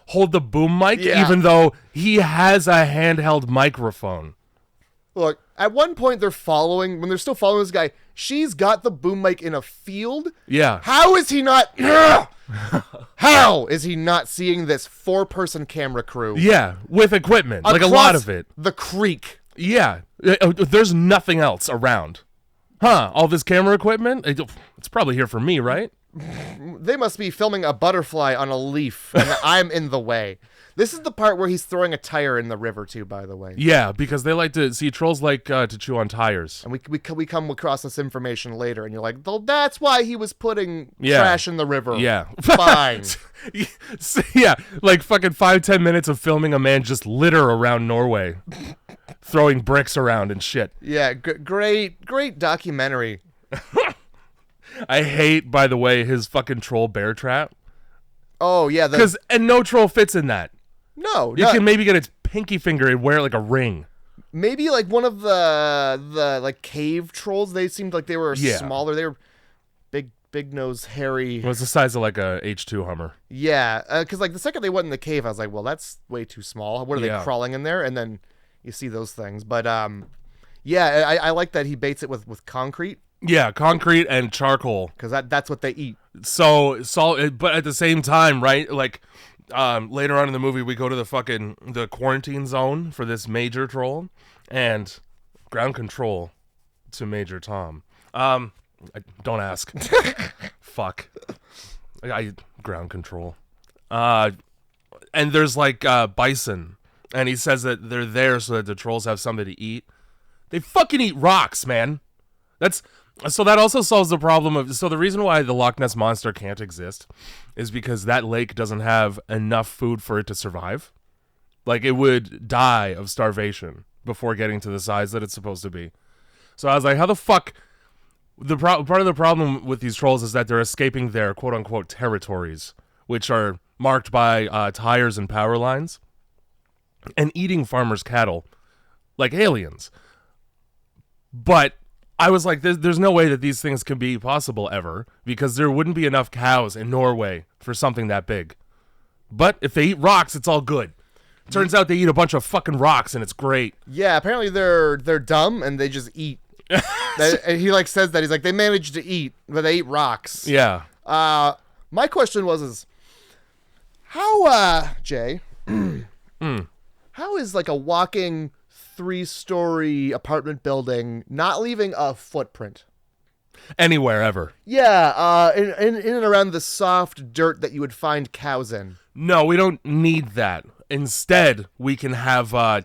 hold the boom mic, even though he has a handheld microphone. Look, at one point when they're still following this guy, she's got the boom mic in a field. Yeah. How is he not seeing this 4-person camera crew? Yeah, with equipment, like a lot of it. The creek. Yeah, there's nothing else around. Huh, all this camera equipment? It's probably here for me, right? They must be filming a butterfly on a leaf, and I'm in the way. This is the part where he's throwing a tire in the river, too, by the way. Yeah, because they like to... See, trolls like to chew on tires. And we come across this information later, and you're like, well, that's why he was putting trash in the river. Yeah. Fine. Yeah, like fucking 5-10 minutes of filming a man just litter around Norway. Throwing bricks around and shit. Yeah, great documentary. I hate, by the way, his fucking troll bear trap. Oh, yeah. And no troll fits in that. No. You can maybe get its pinky finger and wear it like a ring. Maybe like one of the like cave trolls. They seemed like they were smaller. They were big nose, hairy. It was the size of like a H2 Hummer. Yeah, because like the second they went in the cave, I was like, well, that's way too small. What are they crawling in there? And then you see those things. But I like that he baits it with concrete. Yeah, concrete and charcoal. Because that's what they eat. So, but at the same time, right? Like, later on in the movie, we go to the quarantine zone for this major troll, and ground control to Major Tom. Don't ask. Fuck. I ground control. And there's like bison, and he says that they're there so that the trolls have something to eat. They fucking eat rocks, man. So that also solves the problem of... So the reason why the Loch Ness Monster can't exist is because that lake doesn't have enough food for it to survive. Like, it would die of starvation before getting to the size that it's supposed to be. So I was like, how the fuck... Part of the problem with these trolls is that they're escaping their quote-unquote territories, which are marked by tires and power lines, and eating farmers' cattle like aliens. But... I was like, there's no way that these things can be possible ever, because there wouldn't be enough cows in Norway for something that big. But if they eat rocks, it's all good. Turns out they eat a bunch of fucking rocks, and it's great. Yeah, apparently they're dumb, and they just eat. And he like says that. He's like, they manage to eat, but they eat rocks. Yeah. My question is how, Jay, how is like a walking... 3-story apartment building not leaving a footprint anywhere ever? Yeah, in and around the soft dirt that you would find cows in. No, we don't need that. Instead, we can have a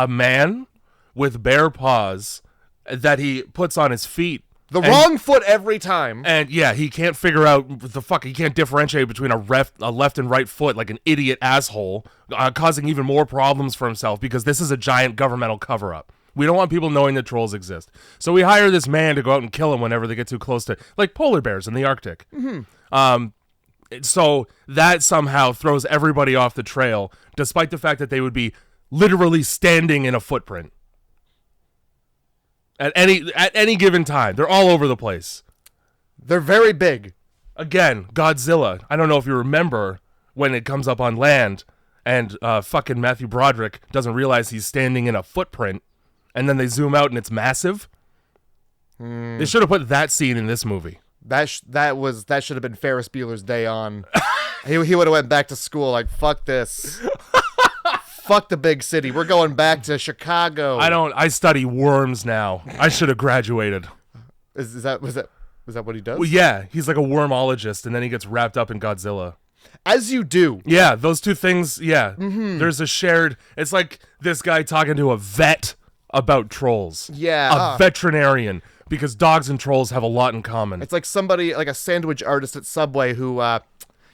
man with bare paws that he puts on his feet. Wrong foot every time. And yeah, he can't figure out he can't differentiate between a left and right foot like an idiot asshole, causing even more problems for himself because this is a giant governmental cover-up. We don't want people knowing that trolls exist. So we hire this man to go out and kill them whenever they get too close to, like polar bears in the Arctic. Mm-hmm. So that somehow throws everybody off the trail, despite the fact that they would be literally standing in a footprint. At any given time. They're all over the place. They're very big. Again, Godzilla. I don't know if you remember when it comes up on land and fucking Matthew Broderick doesn't realize he's standing in a footprint and then they zoom out and it's massive. They should have put that scene in this movie. That should have been Ferris Bueller's Day On. he would have went back to school like, fuck this. Fuck the big city. We're going back to Chicago. I study worms now. I should have graduated. Was that Is that what he does? Well, yeah, he's like a wormologist, and then he gets wrapped up in Godzilla. As you do. Yeah, those two things, yeah. Mm-hmm. There's a shared... It's like this guy talking to a vet about trolls. Yeah. A veterinarian, because dogs and trolls have a lot in common. It's like somebody, like a sandwich artist at Subway who,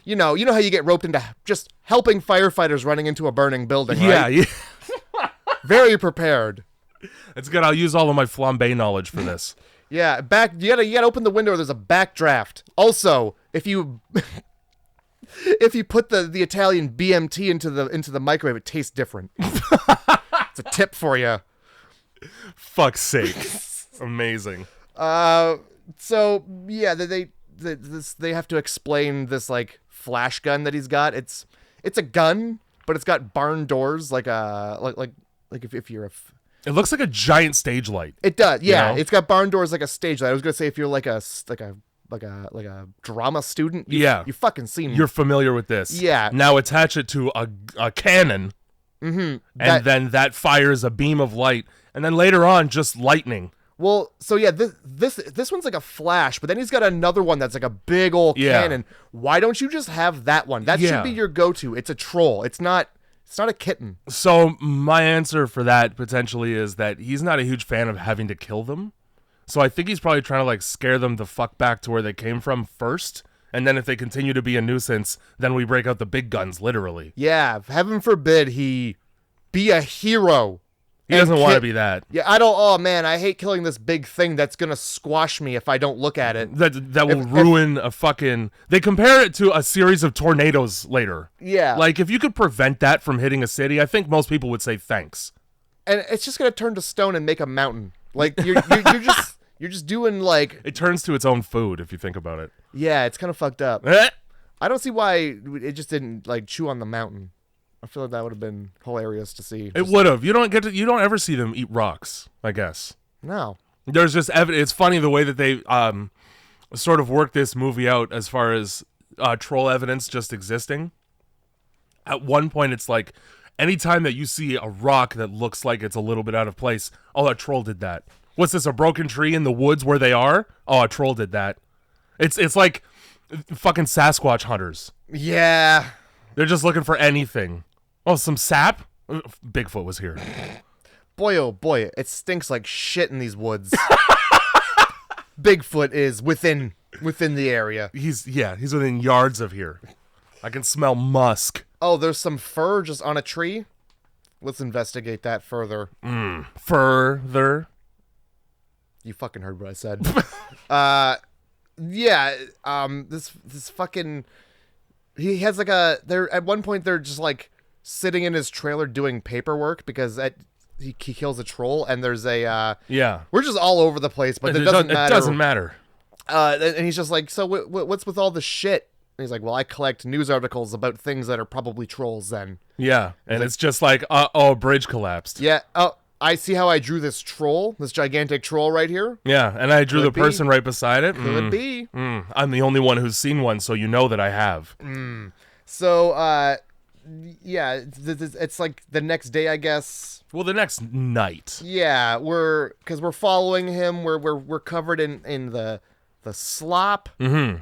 you know how you get roped into just helping firefighters running into a burning building, right? Yeah. Very prepared. It's good. I'll use all of my flambe knowledge for this. Yeah, you gotta open the window. There's a backdraft. Also, if you put the Italian BMT into the microwave, it tastes different. It's a tip for you. Fuck's sake. Amazing. So yeah, they have to explain this like flash gun that he's got. It's a gun, but it's got barn doors like if you're a it looks like a giant stage light. It does, yeah. You know? It's got barn doors like a stage light. I was gonna say if you're like a drama student, you fucking seen. You're familiar with this. Yeah. Now attach it to a cannon, and then that fires a beam of light, and then later on just lightning. Well, so yeah, this one's like a flash, but then he's got another one that's like a big old cannon. Why don't you just have that one? That should be your go-to. It's a troll. It's not a kitten. So my answer for that potentially is that he's not a huge fan of having to kill them. So I think he's probably trying to like scare them the fuck back to where they came from first. And then if they continue to be a nuisance, then we break out the big guns, literally. Yeah, heaven forbid he be a hero. He doesn't want to be that. Yeah, oh man, I hate killing this big thing that's going to squash me if I don't look at it. That will ruin a fucking... They compare it to a series of tornadoes later. Yeah. Like, if you could prevent that from hitting a city, I think most people would say thanks. And it's just going to turn to stone and make a mountain. Like, you're just doing, like... It turns to its own food, if you think about it. Yeah, it's kind of fucked up. I don't see why it just didn't, like, chew on the mountain. I feel like that would have been hilarious to see. It would have. You don't ever see them eat rocks, I guess. No. There's just evidence. It's funny the way that they sort of work this movie out as far as troll evidence just existing. At one point, it's like anytime that you see a rock that looks like it's a little bit out of place, oh, a troll did that. What's this, a broken tree in the woods where they are? Oh, a troll did that. It's like fucking Sasquatch hunters. Yeah. They're just looking for anything. Oh, some sap? Bigfoot was here. Boy, oh boy, it stinks like shit in these woods. Bigfoot is within the area. He's within yards of here. I can smell musk. Oh, there's some fur just on a tree? Let's investigate that further. Further? You fucking heard what I said. This fucking... He has like at one point they're just like sitting in his trailer doing paperwork because he kills a troll and there's a we're just all over the place, but it doesn't matter. It doesn't matter. And he's just like, so what's with all the shit? And he's like, well, I collect news articles about things that are probably trolls then. Yeah, and it's just like, a bridge collapsed. Yeah, I see how I drew this troll, this gigantic troll right here. Yeah, and I drew the person right beside it. Could be. I'm the only one who's seen one, so you know that I have. So, yeah, it's like the next day, I guess. Well, the next night. Yeah, we're following him. We're covered in the slop. Mm-hmm.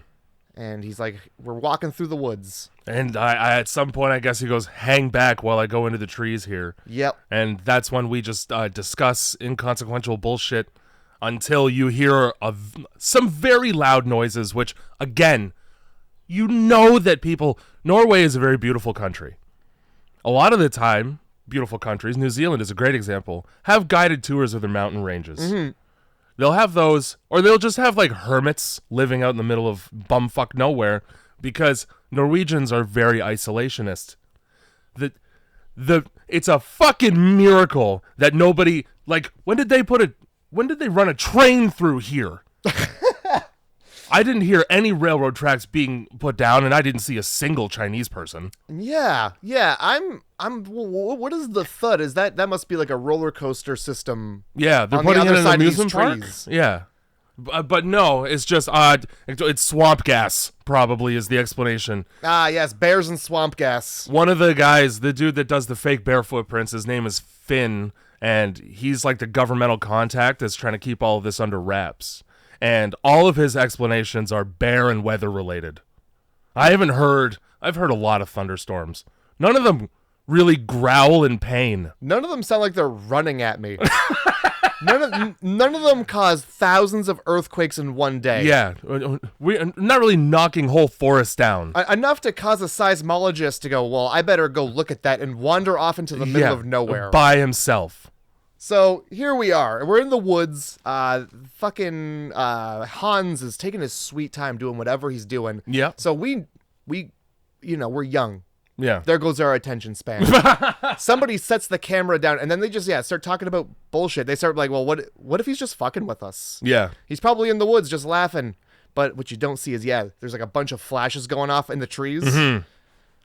And he's like, we're walking through the woods. And I at some point, I guess he goes, hang back while I go into the trees here. Yep. And that's when we just discuss inconsequential bullshit until you hear some very loud noises, which, again, you know that Norway is a very beautiful country. A lot of the time, beautiful countries, New Zealand is a great example, have guided tours of their mountain ranges. Mm-hmm. They'll have those, or they'll just have like hermits living out in the middle of bumfuck nowhere, because Norwegians are very isolationist. It's a fucking miracle that nobody, like, when did they run a train through here? I didn't hear any railroad tracks being put down, and I didn't see a single Chinese person. Yeah. What is the thud? Is that must be like a roller coaster system? Yeah, they're putting it in an amusement park. Yeah, but no, it's just odd. It's swamp gas, probably, is the explanation. Ah, yes, bears and swamp gas. One of the guys, the dude that does the fake bear footprints, his name is Finn, and he's like the governmental contact that's trying to keep all of this under wraps. and all of his explanations are bear and weather related. I've heard a lot of thunderstorms. None of them really growl in pain. None of them sound like they're running at me. None of them cause thousands of earthquakes in one day. Yeah, we're not really knocking whole forests down. Enough to cause a seismologist to go, well, I better go look at that and wander off into the middle of nowhere. By himself. So here we are. We're in the woods. Fucking Hans is taking his sweet time doing whatever he's doing. Yeah. So we're young. Yeah. There goes our attention span. Somebody sets the camera down, and then they just start talking about bullshit. They start like, well, what if he's just fucking with us? Yeah. He's probably in the woods just laughing. But what you don't see is, there's like a bunch of flashes going off in the trees. Mm-hmm.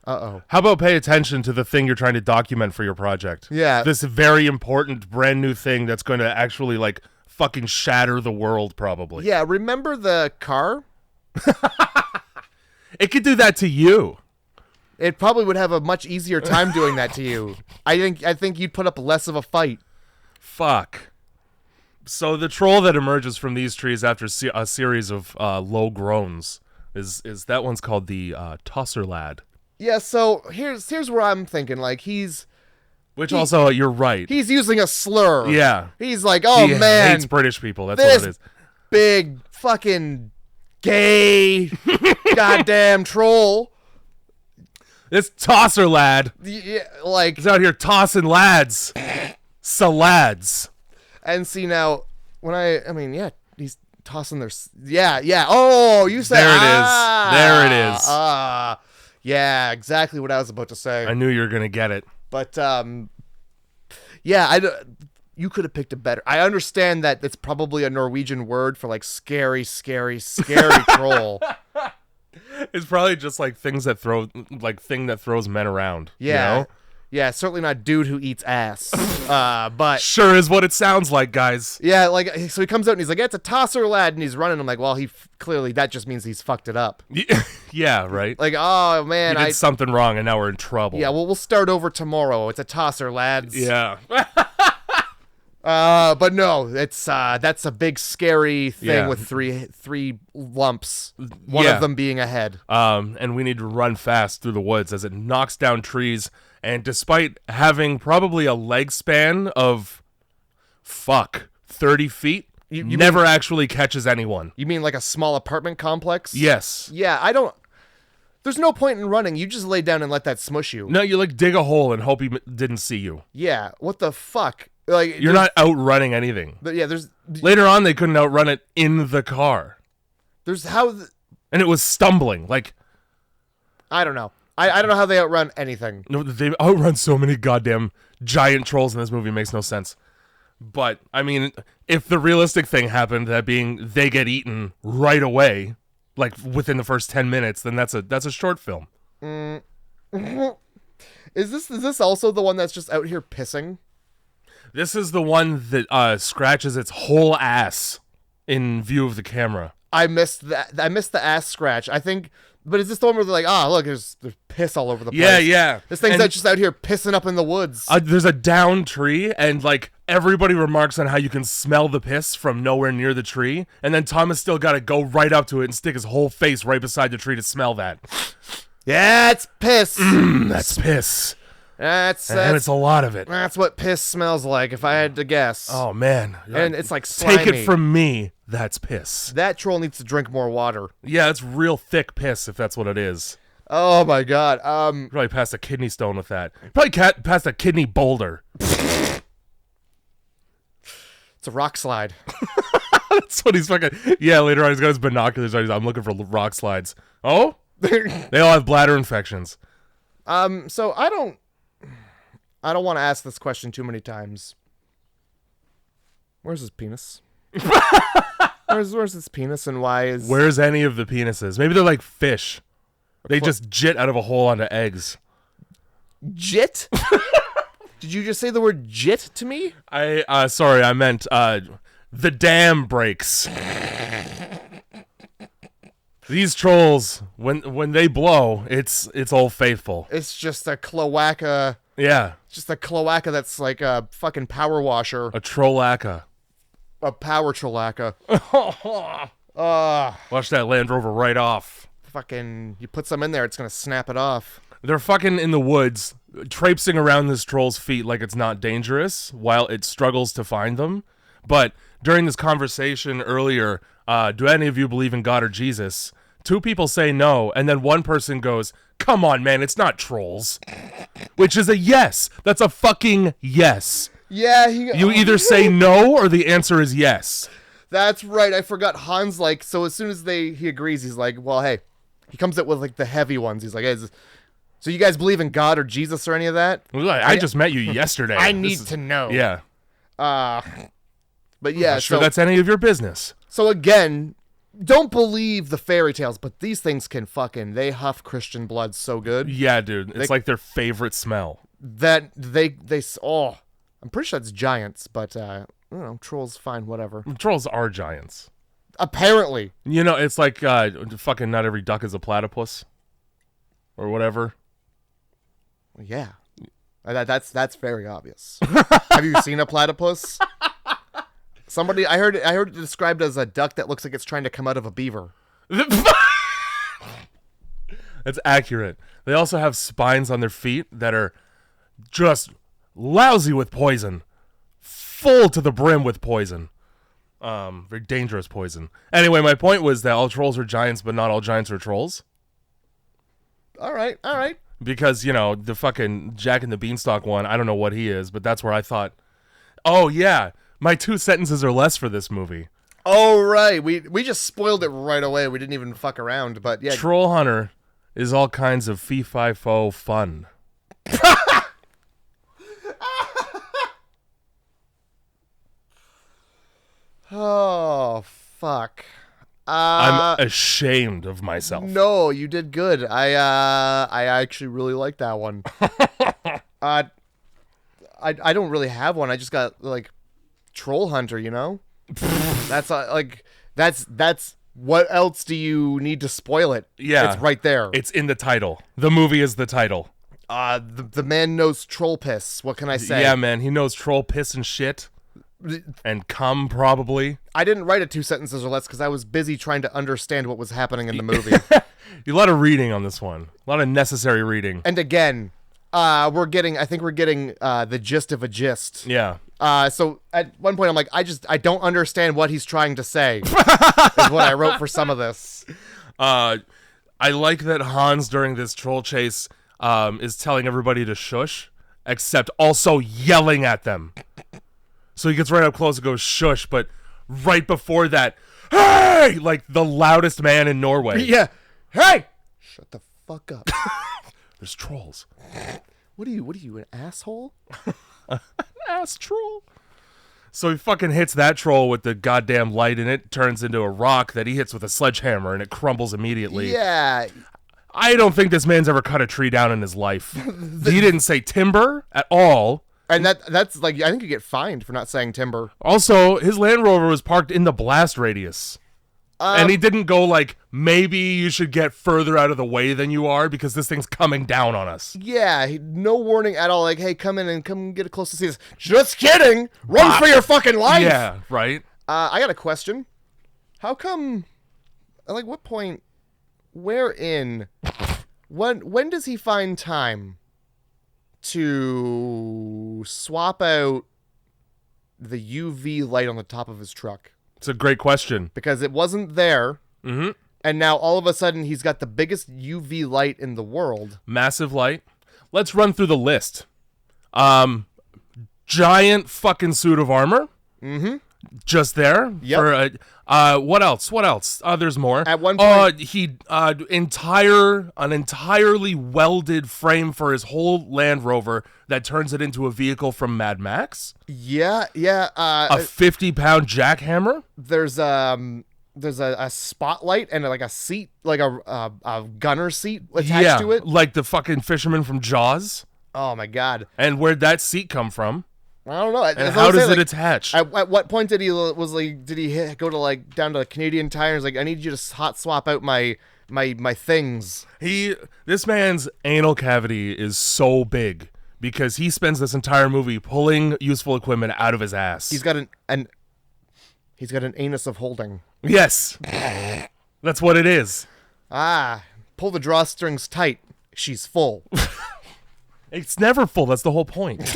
Uh-oh. How about pay attention to the thing you're trying to document for your project? Yeah. This very important, brand new thing that's going to actually, like, fucking shatter the world, probably. Yeah, remember the car? It could do that to you. It probably would have a much easier time doing that to you. I think you'd put up less of a fight. Fuck. So the troll that emerges from these trees after a series of low groans is that one's called the Tosterud. Yeah, so here's where I'm thinking, like, also, you're right. He's using a slur. Yeah. He's like, he man. hates British people. That's what it is. Big fucking gay goddamn troll. This tosser lad. Yeah, like, he's out here tossing lads. Salads. And see now, he's tossing their, oh, you said, there it is. Yeah, exactly what I was about to say. I knew you were going to get it. But, you could have picked a better, I understand that it's probably a Norwegian word for, like, scary, scary, scary troll. It's probably just like thing that throws men around. Yeah. You know? Yeah, certainly not dude who eats ass. But sure is what it sounds like, guys. Yeah, like, so he comes out and he's like, it's a tosser lad, and he's running. I'm like, well, clearly that just means he's fucked it up. Yeah, right. Like, oh man, he did something wrong and now we're in trouble. Yeah, well, we'll start over tomorrow. It's a tosser, lads. Yeah. But no, it's that's a big scary thing with three lumps, one of them being a head. And we need to run fast through the woods as it knocks down trees, and despite having probably a leg span of 30 feet, you never actually catches anyone. You mean like a small apartment complex? Yes. Yeah, there's no point in running. You just lay down and let that smush you. No, you like dig a hole and hope he didn't see you. Yeah, what the fuck? Like, you're not outrunning anything. Later on, they couldn't outrun it in the car. And it was stumbling. Like, I don't know. I don't know how they outrun anything. No, they outrun so many goddamn giant trolls in this movie. It makes no sense. But I mean, if the realistic thing happened, that being they get eaten right away, like within the first 10 minutes, then that's a short film. Is this also the one that's just out here pissing? This is the one that scratches its whole ass in view of the camera. I missed that. I missed the ass scratch. I think, but is this the one where they're like, look, there's piss all over the place? Yeah. This thing's just out here pissing up in the woods. There's a down tree, and like everybody remarks on how you can smell the piss from nowhere near the tree, and then Thomas still got to go right up to it and stick his whole face right beside the tree to smell that. Yeah, it's piss. That's piss. And it's a lot of it. That's what piss smells like, if I had to guess. Oh, man. And it's like slimy. Take it from me, that's piss. That troll needs to drink more water. Yeah, it's real thick piss, if that's what it is. Oh, my God. Probably passed a kidney stone with that. Probably passed a kidney boulder. It's a rock slide. That's what he's fucking... Yeah, later on, he's got his binoculars on. I'm looking for rock slides. Oh? They all have bladder infections. So I don't want to ask this question too many times. Where's his penis? Where's his penis, and why is... Where's any of the penises? Maybe they're like fish. They just jit out of a hole onto eggs. Jit? Did you just say the word jit to me? Sorry, I meant, the dam breaks. These trolls, when they blow, it's Old Faithful. It's just a cloaca. Yeah. Just a cloaca that's like a fucking power washer. A trollaca. a power Trollaka. Watch that Land Rover right off. Fucking, you put some in there, it's gonna snap it off. They're fucking in the woods, traipsing around this troll's feet like it's not dangerous, while it struggles to find them. But during this conversation earlier, do any of you believe in God or Jesus? Two people say no, and then one person goes, come on, man, it's not trolls. Which is a yes. That's a fucking yes. Yeah. You either say no, or the answer is yes. That's right. I forgot Hans, like, so as soon as he agrees, he's like, well, hey, he comes up with, like, the heavy ones. He's like, hey, so you guys believe in God or Jesus or any of that? I just met you yesterday. I need to know. Yeah. But yeah. Not sure that's any of your business. So again, don't believe the fairy tales, but these things can they huff Christian blood so good. Yeah, dude. It's like their favorite smell. That I'm pretty sure it's giants, but, I don't know, trolls, fine, whatever. Trolls are giants. Apparently. You know, it's like fucking not every duck is a platypus. Or whatever. Yeah. That's very obvious. Have you seen a platypus? I heard it described as a duck that looks like it's trying to come out of a beaver. That's accurate. They also have spines on their feet that are just lousy with poison. Full to the brim with poison. Very dangerous poison. Anyway, my point was that all trolls are giants, but not all giants are trolls. All right. Because, you know, the fucking Jack and the Beanstalk one, I don't know what he is, but that's where I thought, oh, yeah, my 2 sentences or less for this movie. Oh, right. We just spoiled it right away. We didn't even fuck around, but yeah. Troll Hunter is all kinds of fee-fi-fo fun. Oh, fuck. I'm ashamed of myself. No, you did good. I actually really like that one. I don't really have one. I just got like Troll Hunter, you know? That's what else do you need to spoil it? Yeah. It's right there. It's in the title. The movie is the title. The man knows troll piss. What can I say? Yeah, man, he knows troll piss and shit. And cum, probably. I didn't write it 2 sentences or less because I was busy trying to understand what was happening in the movie. A lot of reading on this one. A lot of necessary reading. And again, we're getting the gist of a gist. Yeah. So at one point I'm like, I don't understand what he's trying to say. Is what I wrote for some of this. I like that Hans during this troll chase is telling everybody to shush, except also yelling at them. So he gets right up close and goes shush, but right before that, hey! Like the loudest man in Norway. Yeah. Hey! Shut the fuck up. There's trolls. What are you, an asshole? Ass troll. So he fucking hits that troll with the goddamn light, and it turns into a rock that he hits with a sledgehammer, and it crumbles immediately. Yeah. I don't think this man's ever cut a tree down in his life. He didn't say timber at all. And that's like, I think you get fined for not saying timber. Also, his Land Rover was parked in the blast radius. And he didn't go like, maybe you should get further out of the way than you are because this thing's coming down on us. Yeah, no warning at all. Like, hey, come in and come get close to see this. Just kidding. Run for your fucking life. Yeah, right. I got a question. How come, like, what point, when does he find time to swap out the UV light on the top of his truck? It's a great question. Because it wasn't there. Mm-hmm. And now all of a sudden he's got the biggest UV light in the world. Massive light. Let's run through the list. Giant fucking suit of armor. Mm-hmm. Just there. Yep. What else? There's more. At one point, he an entirely welded frame for his whole Land Rover that turns it into a vehicle from Mad Max. Yeah. A 50-pound jackhammer. There's a spotlight and like a seat, like a gunner seat attached to it, like the fucking fisherman from Jaws. Oh my god! And where'd that seat come from? I don't know. And how does it attach? At what point did he go to like down to the Canadian Tire? Like, I need you to hot swap out my things. This man's anal cavity is so big because he spends this entire movie pulling useful equipment out of his ass. He's got an He's got an anus of holding. Yes. That's what it is. Pull the drawstrings tight. She's full. It's never full. That's the whole point.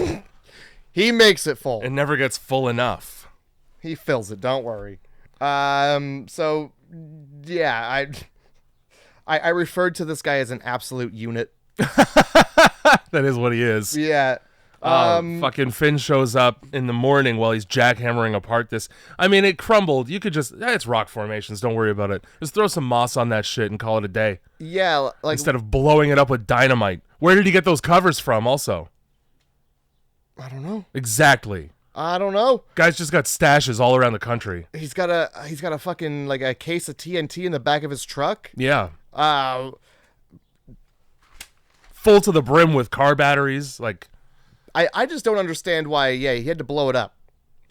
He makes it full. It never gets full enough. He fills it. Don't worry. So, yeah, I referred to this guy as an absolute unit. That is what he is. Yeah. Fucking Finn shows up in the morning while he's jackhammering apart this. I mean, it crumbled. You could just, it's rock formations. Don't worry about it. Just throw some moss on that shit and call it a day. Yeah, like instead of blowing it up with dynamite. Where did he get those covers from? Also, I don't know. Exactly. I don't know. Guy's just got stashes all around the country. He's got a fucking like a case of TNT in the back of his truck. Yeah. Full to the brim with car batteries. Like, I just don't understand why. Yeah, he had to blow it up,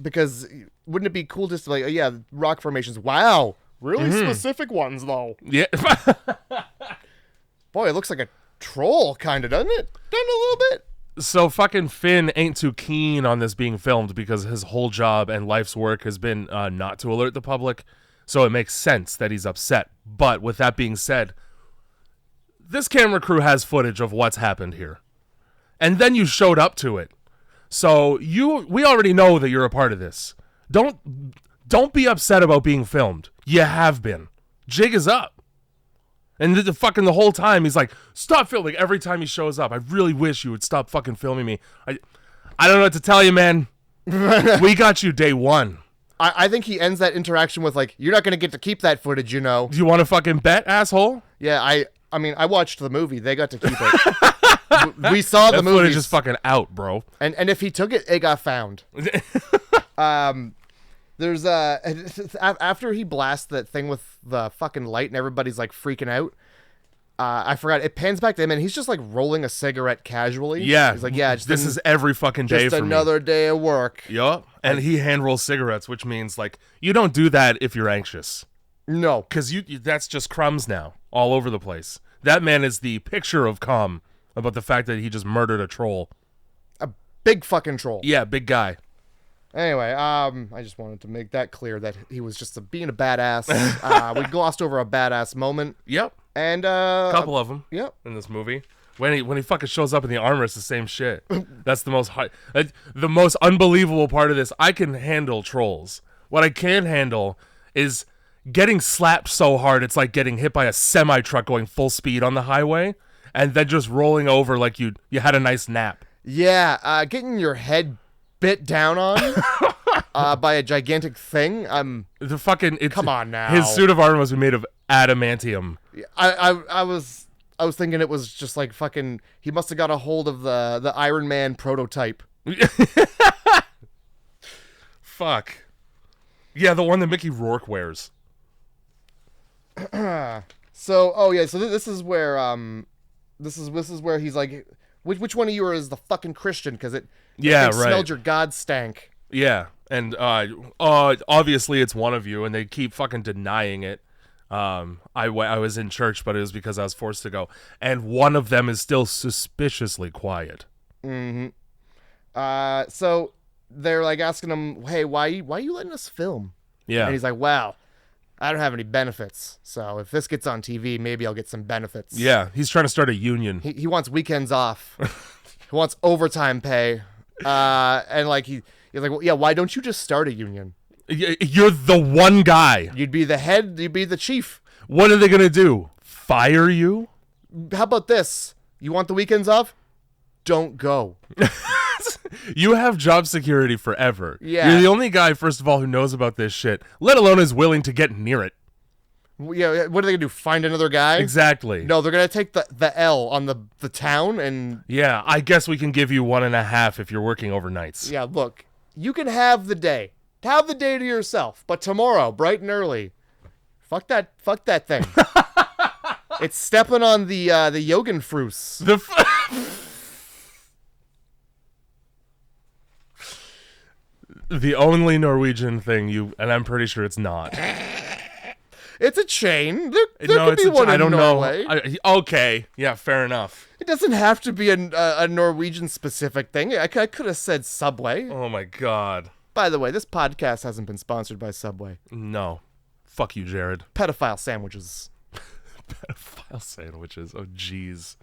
because wouldn't it be cool just to like, rock formations? Wow, really specific ones though. Yeah. Boy, it looks like a troll, kind of, doesn't it? Doesn't a little bit. So fucking Finn ain't too keen on this being filmed because his whole job and life's work has been not to alert the public. So it makes sense that he's upset. But with that being said, this camera crew has footage of what's happened here. And then you showed up to it. So we already know that you're a part of this. Don't be upset about being filmed. You have been. Jig is up. And the whole time he's like, stop filming. Every time he shows up, I really wish you would stop fucking filming me. I don't know what to tell you, man. We got you day one. I think he ends that interaction with like, you're not going to get to keep that footage, you know. Do you want to fucking bet, asshole? Yeah, I mean, I watched the movie. They got to keep it. We saw the movie. That footage is fucking out, bro. And if he took it, it got found. There's after he blasts that thing with the fucking light and everybody's like freaking out. I forgot. It pans back to him and he's just like rolling a cigarette casually. Yeah. He's like, yeah, this is every fucking day for me. Just another day of work. Yup. And he hand rolls cigarettes, which means like you don't do that if you're anxious. No, because that's just crumbs now all over the place. That man is the picture of calm about the fact that he just murdered a troll. A big fucking troll. Yeah, big guy. Anyway, I just wanted to make that clear that he was just being a badass. We glossed over a badass moment. Yep. And a couple of them. Yep. In this movie, when he fucking shows up in the armor, it's the same shit. That's the most unbelievable part of this. I can handle trolls. What I can't handle is getting slapped so hard it's like getting hit by a semi truck going full speed on the highway, and then just rolling over like you had a nice nap. Yeah, getting your head bit down on by a gigantic thing. Come on now. His suit of armor was made of adamantium. I was thinking it was just like fucking. He must have got a hold of the Iron Man prototype. Fuck. Yeah, the one that Mickey Rourke wears. So this is where this is where he's like, which one of you is the fucking Christian? Because it smelled your God stank. Yeah, and obviously it's one of you, and they keep fucking denying it. I was in church, but it was because I was forced to go, and one of them is still suspiciously quiet. Mm-hmm. So they're like asking him, "Hey, why are you letting us film?" Yeah, and he's like, "Well, I don't have any benefits, so if this gets on TV, maybe I'll get some benefits." Yeah, he's trying to start a union. He wants weekends off. He wants overtime pay. And like he's like, well, yeah, why don't you just start a union? You're the one guy. You'd be the head. You'd be the chief. What are they gonna do? Fire you? How about this? You want the weekends off? Don't go. You have job security forever. Yeah. You're the only guy, first of all, who knows about this shit, let alone is willing to get near it. Yeah, what are they gonna do? Find another guy? Exactly. No, they're gonna take the L on the town and. Yeah, I guess we can give you 1.5 if you're working overnights. Yeah, look, you can have the day. Have the day to yourself, but tomorrow, bright and early, fuck that thing. It's stepping on the Joganfrus. The only Norwegian thing and I'm pretty sure it's not. It's a chain. There could be one in Norway. Okay, yeah, fair enough. It doesn't have to be a Norwegian specific thing. I could have said Subway. Oh my god. By the way, this podcast hasn't been sponsored by Subway. No. Fuck you, Jared. Pedophile sandwiches. Pedophile sandwiches. Oh, jeez.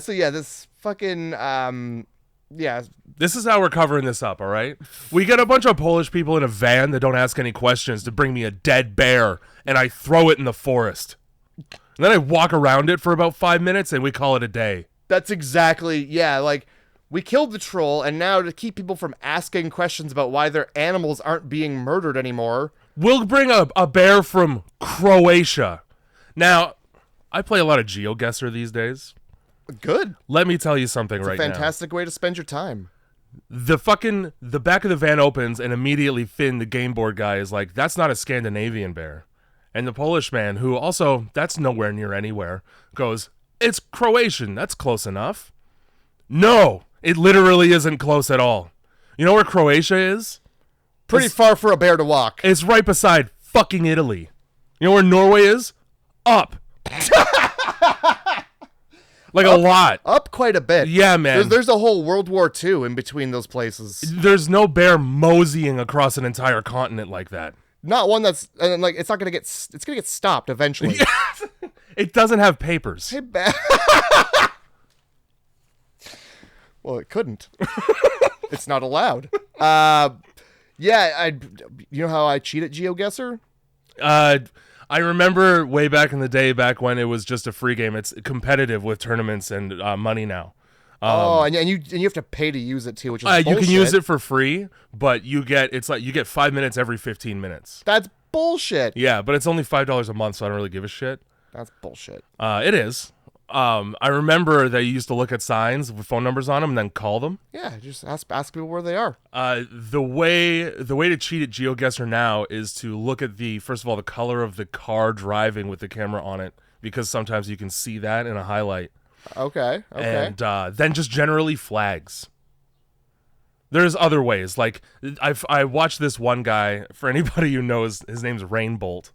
So yeah, this fucking yeah. This is how we're covering this up, all right? We get a bunch of Polish people in a van that don't ask any questions to bring me a dead bear, and I throw it in the forest. And then I walk around it for about 5 minutes, and we call it a day. That's exactly, yeah, like, we killed the troll, and now to keep people from asking questions about why their animals aren't being murdered anymore... We'll bring a bear from Croatia. Now, I play a lot of GeoGuessr these days. Good. Let me tell you something right now. It's a fantastic way to spend your time. The back of the van opens, and immediately Finn, the game board guy, is like, that's not a Scandinavian bear. And the Polish man, who also, that's nowhere near anywhere, goes, it's Croatian, that's close enough. No, it literally isn't close at all. You know where Croatia is? Pretty far for a bear to walk. It's right beside fucking Italy. You know where Norway is? Up. Like a lot. Up quite a bit. Yeah, man. There's a whole World War II in between those places. There's no bear moseying across an entire continent like that. Not one that's and like it's gonna get stopped eventually. It doesn't have papers. Hey, well, it couldn't. It's not allowed. Yeah, you know how I cheat at GeoGuessr? I remember way back in the day, back when it was just a free game. It's competitive with tournaments and money now. And you have to pay to use it too, which is bullshit. You can use it for free, but you get 5 minutes every 15 minutes. That's bullshit. Yeah, but it's only $5 a month, so I don't really give a shit. That's bullshit. It is. I remember that you used to look at signs with phone numbers on them and then call them. Yeah, just ask people where they are. The way to cheat at GeoGuessr now is to look at first of all, the color of the car driving with the camera on it, because sometimes you can see that in a highlight. Okay. And then just generally flags. There's other ways. Like, I watched this one guy, for anybody who knows, his name's Rainbolt,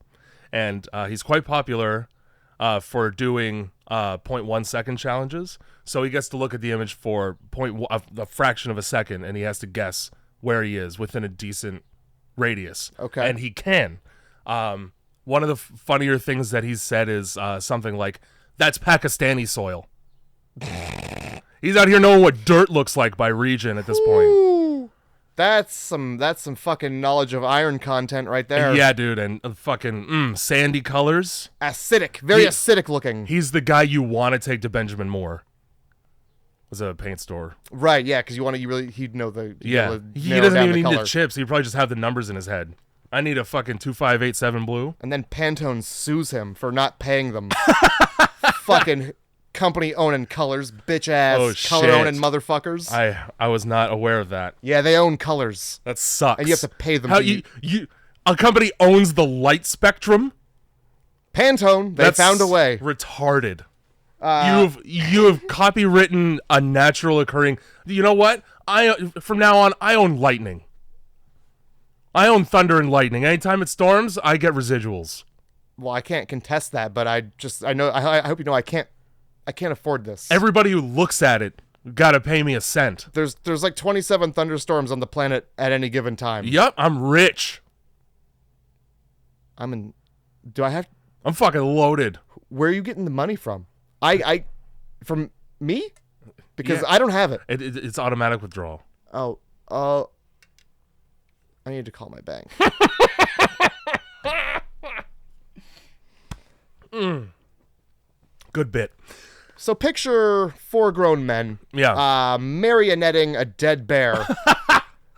and he's quite popular for doing 0.1 second challenges. So he gets to look at the image for a fraction of a second, and he has to guess where he is within a decent radius. Okay. And he can. One of the funnier things that he's said is something like, that's Pakistani soil. He's out here knowing what dirt looks like by region at this point. Ooh, that's some fucking knowledge of iron content right there. Yeah, dude, and fucking sandy colors. Acidic, very acidic looking. He's the guy you want to take to Benjamin Moore. It's a paint store. Right, yeah, because he'd know the... Yeah, he doesn't even need the chips. He'd probably just have the numbers in his head. I need a fucking 2587 blue. And then Pantone sues him for not paying them. Fucking... company owning colors, bitch ass color owning motherfuckers. I was not aware of that. Yeah, they own colors. That sucks. And you have to pay them. A company owns the light spectrum? Pantone, they found a way. Retarded. You have copywritten a natural occurring. You know what? From now on I own lightning. I own thunder and lightning. Anytime it storms, I get residuals. Well, I can't contest that, but I hope you know I can't afford this. Everybody who looks at it gotta pay me a cent. There's like 27 thunderstorms on the planet at any given time. Yup, I'm rich. I'm fucking loaded. Where are you getting the money from? From me? Because Yeah. I don't have it. It's automatic withdrawal. Oh, I need to call my bank. Good bit. So picture 4 grown men, marionetting a dead bear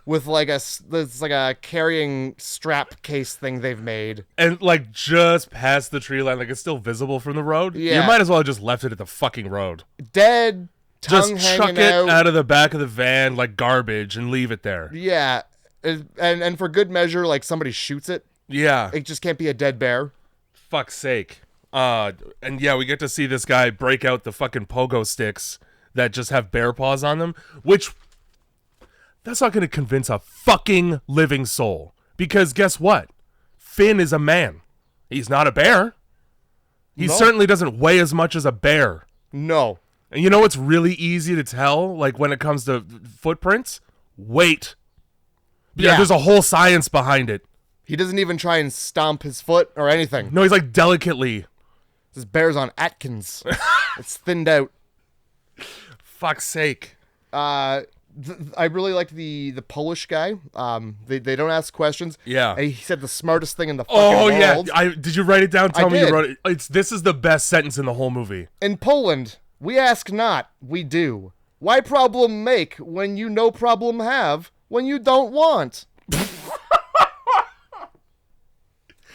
with like a carrying strap case thing they've made, and like just past the tree line, like it's still visible from the road. Yeah, you might as well have just left it at the fucking road. Dead, tongue just hanging chuck it out of the back of the van like garbage and leave it there. Yeah, and for good measure, like somebody shoots it. Yeah, it just can't be a dead bear. Fuck's sake. And yeah, we get to see this guy break out the fucking pogo sticks that just have bear paws on them, which that's not going to convince a fucking living soul. Because guess what? Finn is a man. He's not a bear. He certainly doesn't weigh as much as a bear. No. And you know what's really easy to tell, like when it comes to footprints? Weight. Yeah, there's a whole science behind it. He doesn't even try and stomp his foot or anything. No, he's like delicately. This bear's on Atkins. It's thinned out. Fuck's sake. I really liked the Polish guy. They don't ask questions. Yeah. He said the smartest thing in the fucking world. Yeah. Did you write it down? Tell me did. you wrote it. This is the best sentence in the whole movie. In Poland, we ask not, we do. Why problem make when you no problem have when you don't want?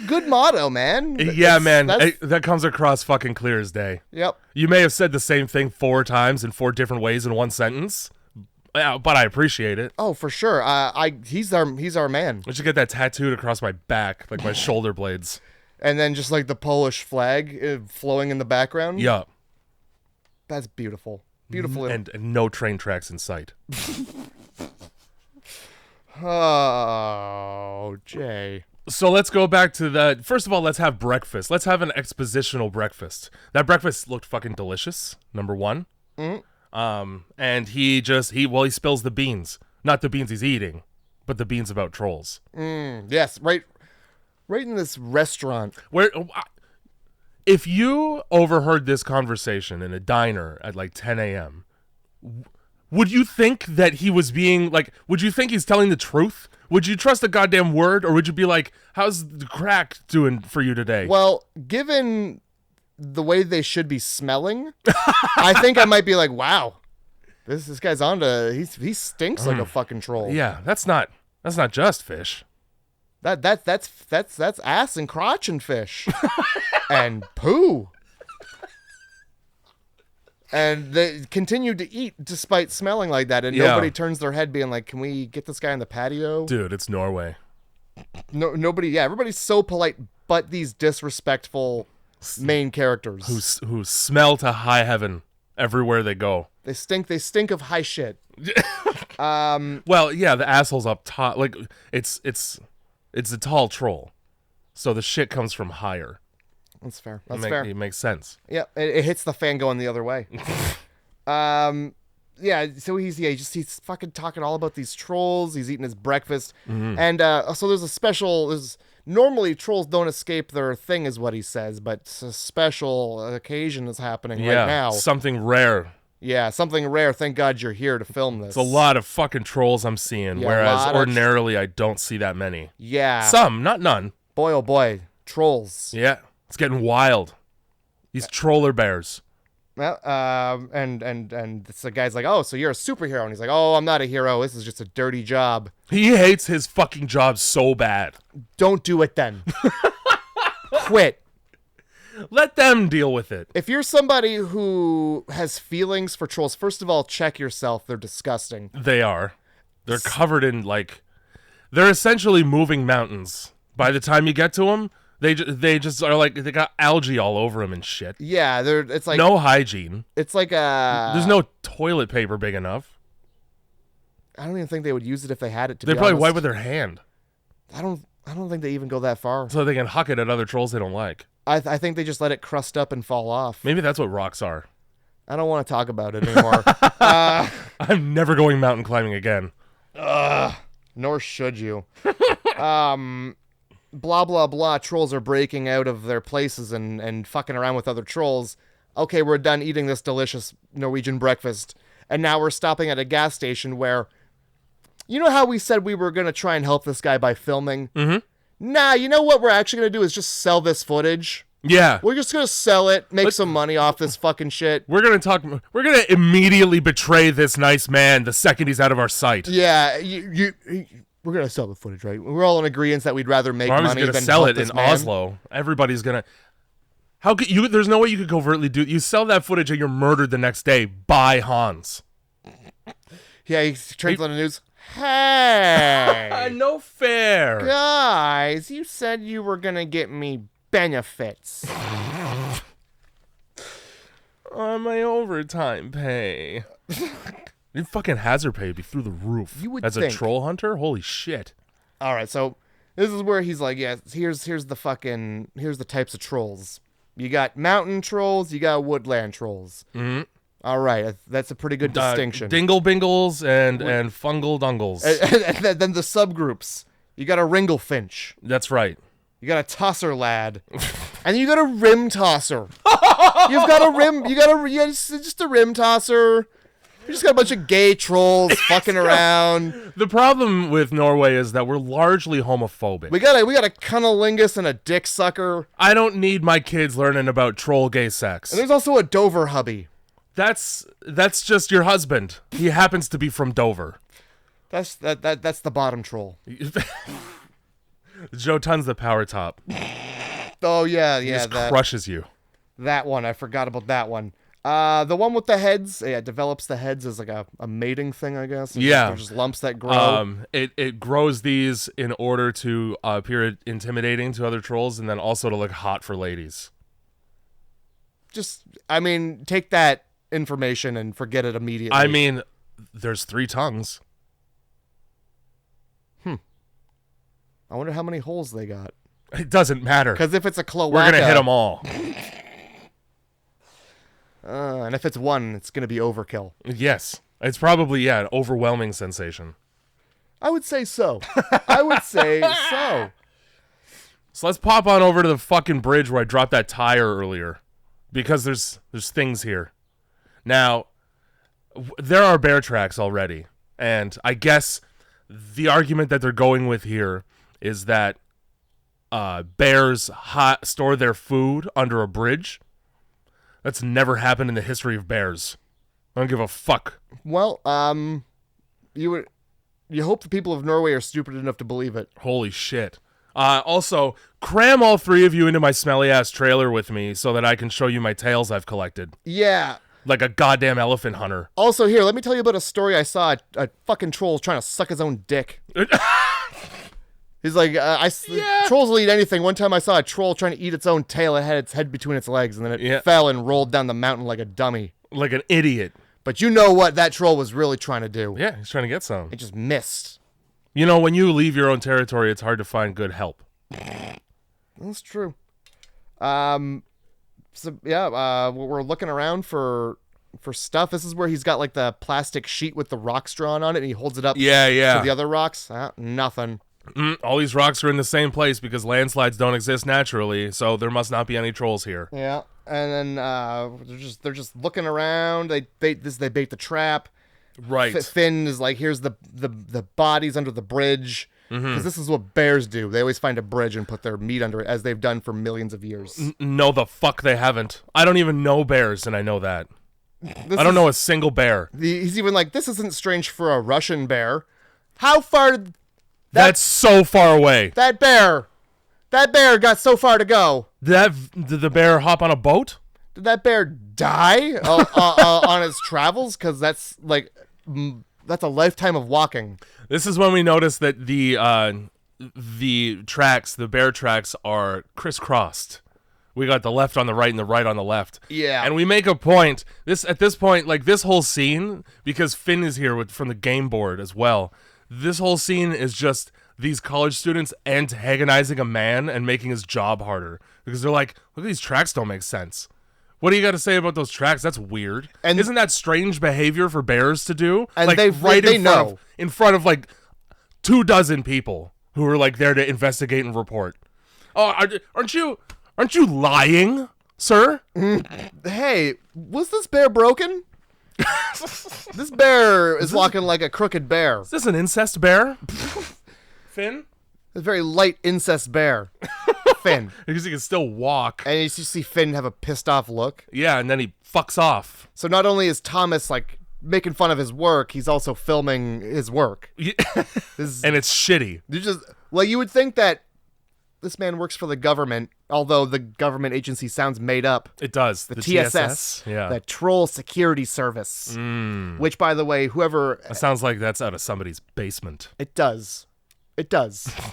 Good motto, man. Yeah, man. That comes across fucking clear as day. Yep. You may have said the same thing 4 times in 4 different ways in one sentence, but I appreciate it. Oh, for sure. He's our man. I should get that tattooed across my back, like my shoulder blades. And then just like the Polish flag flowing in the background. Yeah. That's beautiful. Beautiful. And no train tracks in sight. Oh, Jay. So let's go back to that. First of all, let's have breakfast. Let's have an expositional breakfast. That breakfast looked fucking delicious, number 1. And he spills the beans. Not the beans he's eating, but the beans about trolls. Yes, right in this restaurant. Where, if you overheard this conversation in a diner at like 10 a.m., would you think that he was being like, would you think he's telling the truth? Would you trust a goddamn word, or would you be like, how's the crack doing for you today? Well, given the way they should be smelling, I think I might be like, wow, this guy's he stinks like a fucking troll. Yeah, that's not just fish. That's ass and crotch and fish. And poo. And they continued to eat despite smelling like that, and nobody turns their head being like, can we get this guy on the patio? Dude, it's Norway. No, nobody, yeah, everybody's so polite, but these disrespectful main characters. Who smell to high heaven everywhere they go. They stink of high shit. Well, yeah, the asshole's up top. Like, it's a tall troll. So the shit comes from higher. That's fair. That's fair. It makes sense. Yeah, it hits the fan going the other way. Yeah, so he's fucking talking all about these trolls. He's eating his breakfast. And so there's normally trolls don't escape their thing is what he says, but a special occasion is happening right now. Something rare. Yeah, something rare. Thank God you're here to film this. It's a lot of fucking trolls I'm seeing, whereas ordinarily I don't see that many. Yeah. Some, not none. Boy, oh boy. Trolls. Yeah. It's getting wild. These troller bears. Well, and the guy's like, oh, so you're a superhero. And he's like, oh, I'm not a hero. This is just a dirty job. He hates his fucking job so bad. Don't do it then. Quit. Let them deal with it. If you're somebody who has feelings for trolls, first of all, check yourself. They're disgusting. They are. They're covered in, like... They're essentially moving mountains. By the time you get to them... They just are like, they got algae all over them and shit. Yeah, it's like... No hygiene. It's like a... There's no toilet paper big enough. I don't even think they would use it if they had it, They probably wipe with their hand. I don't think they even go that far. So they can huck it at other trolls they don't like. I think they just let it crust up and fall off. Maybe that's what rocks are. I don't want to talk about it anymore. I'm never going mountain climbing again. Nor should you. Blah, blah, blah, trolls are breaking out of their places and fucking around with other trolls. Okay, we're done eating this delicious Norwegian breakfast. And now we're stopping at a gas station where... You know how we said we were going to try and help this guy by filming? Mm-hmm. Nah, you know what we're actually going to do is just sell this footage. Yeah. We're just going to sell it, make some money off this fucking shit. We're going to immediately betray this nice man the second he's out of our sight. Yeah, we're going to sell the footage, right? We're all in agreement that we'd rather make money than sell it in man. Oslo. Everybody's going to... How could you? There's no way you could covertly do... You sell that footage and you're murdered the next day by Hans. Yeah, he turns on the news. Hey! No fair. Guys, you said you were going to get me benefits. On my overtime pay. Your fucking hazard pay would be through the roof. You would As think. A troll hunter? Holy shit. All right, so this is where he's like, yeah, here's the types of trolls. You got mountain trolls, you got woodland trolls. Mm-hmm. All right, that's a pretty good distinction. Dingle bingles and fungal dungles. And then the subgroups. You got a ringle finch. That's right. You got a tosser lad. And you got a rim tosser. You've got a rim. Just a rim tosser. You just got a bunch of gay trolls fucking around. The problem with Norway is that we're largely homophobic. We got a cunnilingus and a dick sucker. I don't need my kids learning about troll gay sex. And there's also a Dover hubby. That's just your husband. He happens to be from Dover. That's the bottom troll. Joe Tun's the power top. Oh yeah, He just crushes you. That one, I forgot about that one. The one with the heads, develops the heads as like a mating thing, I guess. There's just lumps that grow. It grows these in order to appear intimidating to other trolls, and then also to look hot for ladies. Take that information and forget it immediately. I mean, there's 3 tongues. I wonder how many holes they got. It doesn't matter. Because if it's a cloaca, we're gonna hit them all. And if it's one, it's gonna be overkill. Yes, it's probably an overwhelming sensation. I would say so. I would say so. So let's pop on over to the fucking bridge where I dropped that tire earlier, because there's things here. Now, there are bear tracks already, and I guess the argument that they're going with here is that bears store their food under a bridge. That's never happened in the history of bears. I don't give a fuck. Well, you hope the people of Norway are stupid enough to believe it. Holy shit. Also, cram all 3 of you into my smelly-ass trailer with me so that I can show you my tails I've collected. Yeah. Like a goddamn elephant hunter. Also, here, let me tell you about a story I saw. A fucking troll trying to suck his own dick. He's like, trolls will eat anything. One time I saw a troll trying to eat its own tail. It had its head between its legs, and then it fell and rolled down the mountain like a dummy. Like an idiot. But you know what that troll was really trying to do. Yeah, he's trying to get some. It just missed. You know, when you leave your own territory, it's hard to find good help. That's true. We're looking around for stuff. This is where he's got like the plastic sheet with the rocks drawn on it, and he holds it up to the other rocks. Nothing. All these rocks are in the same place because landslides don't exist naturally, so there must not be any trolls here. Yeah, and then they're just looking around. They bait the trap. Right. Finn is like, here's the bodies under the bridge, because this is what bears do. They always find a bridge and put their meat under it, as they've done for millions of years. No, the fuck they haven't. I don't even know bears, and I know that. I don't know a single bear. He's even like, this isn't strange for a Russian bear. How far? That's so far away. That bear got so far to go. Did the bear hop on a boat? Did that bear die on its travels? Because that's a lifetime of walking. This is when we notice that the bear tracks are crisscrossed. We got the left on the right and the right on the left. Yeah. And we make a point. At this point, like this whole scene, because Finn is here from the game board as well. This whole scene is just these college students antagonizing a man and making his job harder. Because they're like, look, these tracks don't make sense. What do you got to say about those tracks? That's weird. And isn't that strange behavior for bears to do? And like, they know. In front of like 24 people who are like there to investigate and report. Oh, aren't you lying, sir? Hey, was this bear broken? This bear is walking like a crooked bear. Is this an incest bear? Finn? A very light incest bear. Finn. Because he can still walk. And you see Finn have a pissed off look. Yeah, and then he fucks off. So not only is Thomas like making fun of his work, he's also filming his work. Yeah. And it's shitty. You would think that this man works for the government, although the government agency sounds made up. It does. The TSS. Yeah. The Troll Security Service. Which, by the way, It sounds like that's out of somebody's basement. It does.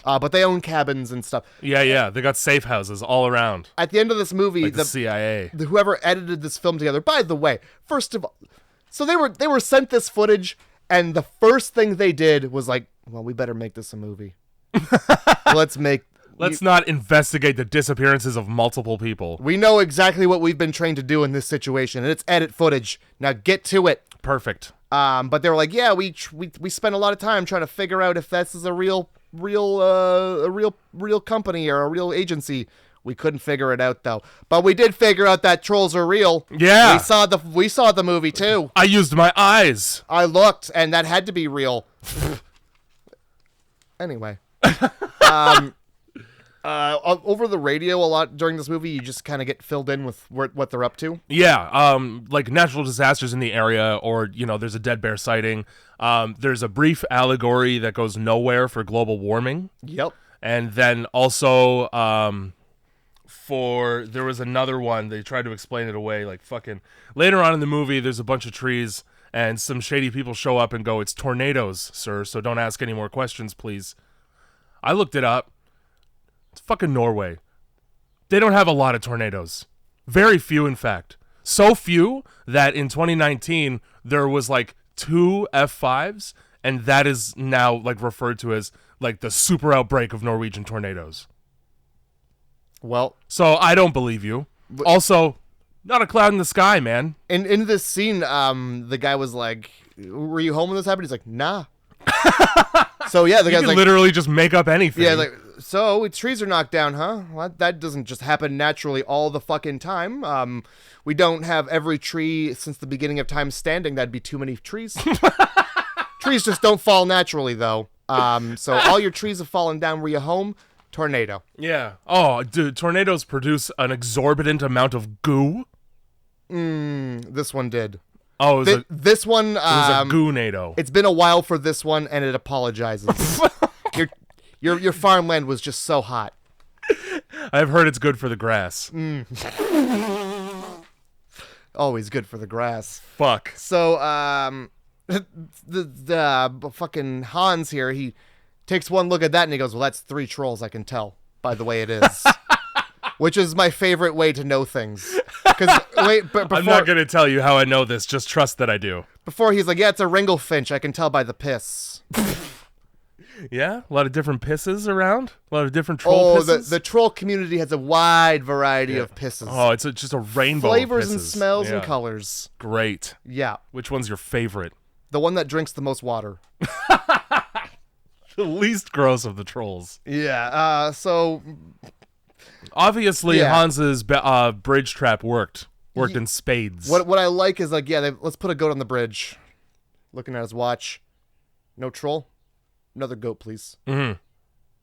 But they own cabins and stuff. Yeah. They got safe houses all around. At the end of this movie, like the CIA. Whoever edited this film together, by the way, first of all, so they were sent this footage, and the first thing they did was like, well, we better make this a movie. Let's not investigate the disappearances of multiple people. We know exactly what we've been trained to do in this situation, and it's edit footage. Now get to it. Perfect. But they were like, yeah, we spent a lot of time trying to figure out if this is a real company or a real agency. We couldn't figure it out though. But we did figure out that trolls are real. Yeah. We saw the movie too. I used my eyes. I looked, and that had to be real. Anyway. Over the radio a lot during this movie, you just kind of get filled in with what they're up to. Yeah, like natural disasters in the area, or, there's a dead bear sighting. There's a brief allegory that goes nowhere for global warming. Yep. And then also, there was another one, they tried to explain it away, like fucking, later on in the movie, there's a bunch of trees, and some shady people show up and go, "It's tornadoes, sir, so don't ask any more questions, please." I looked it up. It's fucking Norway. They don't have a lot of tornadoes. Very few, in fact. So few that in 2019, there was like 2 F5s, and that is now like referred to as like the super outbreak of Norwegian tornadoes. Well, so I don't believe you. Also, not a cloud in the sky, man. In this scene, the guy was like, "Were you home when this happened?" He's like, "Nah." So yeah, the guy's like, literally just make up anything. Yeah, like, so trees are knocked down, huh? Well, that doesn't just happen naturally all the fucking time. We don't have every tree since the beginning of time standing. That'd be too many trees. Trees just don't fall naturally, though. So all your trees have fallen down. Were you home? Tornado. Yeah. Oh, dude, tornadoes produce an exorbitant amount of goo. This one did. Oh, this one. It was a goo-nado. It's been a while for this one, and it apologizes. Your farmland was just so hot. I've heard it's good for the grass. Always good for the grass. Fuck. So, the fucking Hans here, he takes one look at that and he goes, "Well, that's 3 trolls, I can tell by the way it is." Which is my favorite way to know things. But I'm not going to tell you how I know this. Just trust that I do. Before he's like, "Yeah, it's a ringlefinch. I can tell by the piss." Yeah, a lot of different pisses around. A lot of different troll pisses. The troll community has a wide variety of pisses. Oh, it's just a rainbow flavors of pisses. And smells and colors. Great. Yeah. Which one's your favorite? The one that drinks the most water. The least gross of the trolls. Yeah. So obviously, Hans's bridge trap worked in spades. What I like is like, let's put a goat on the bridge. Looking at his watch. No troll. Another goat, please. Mm-hmm.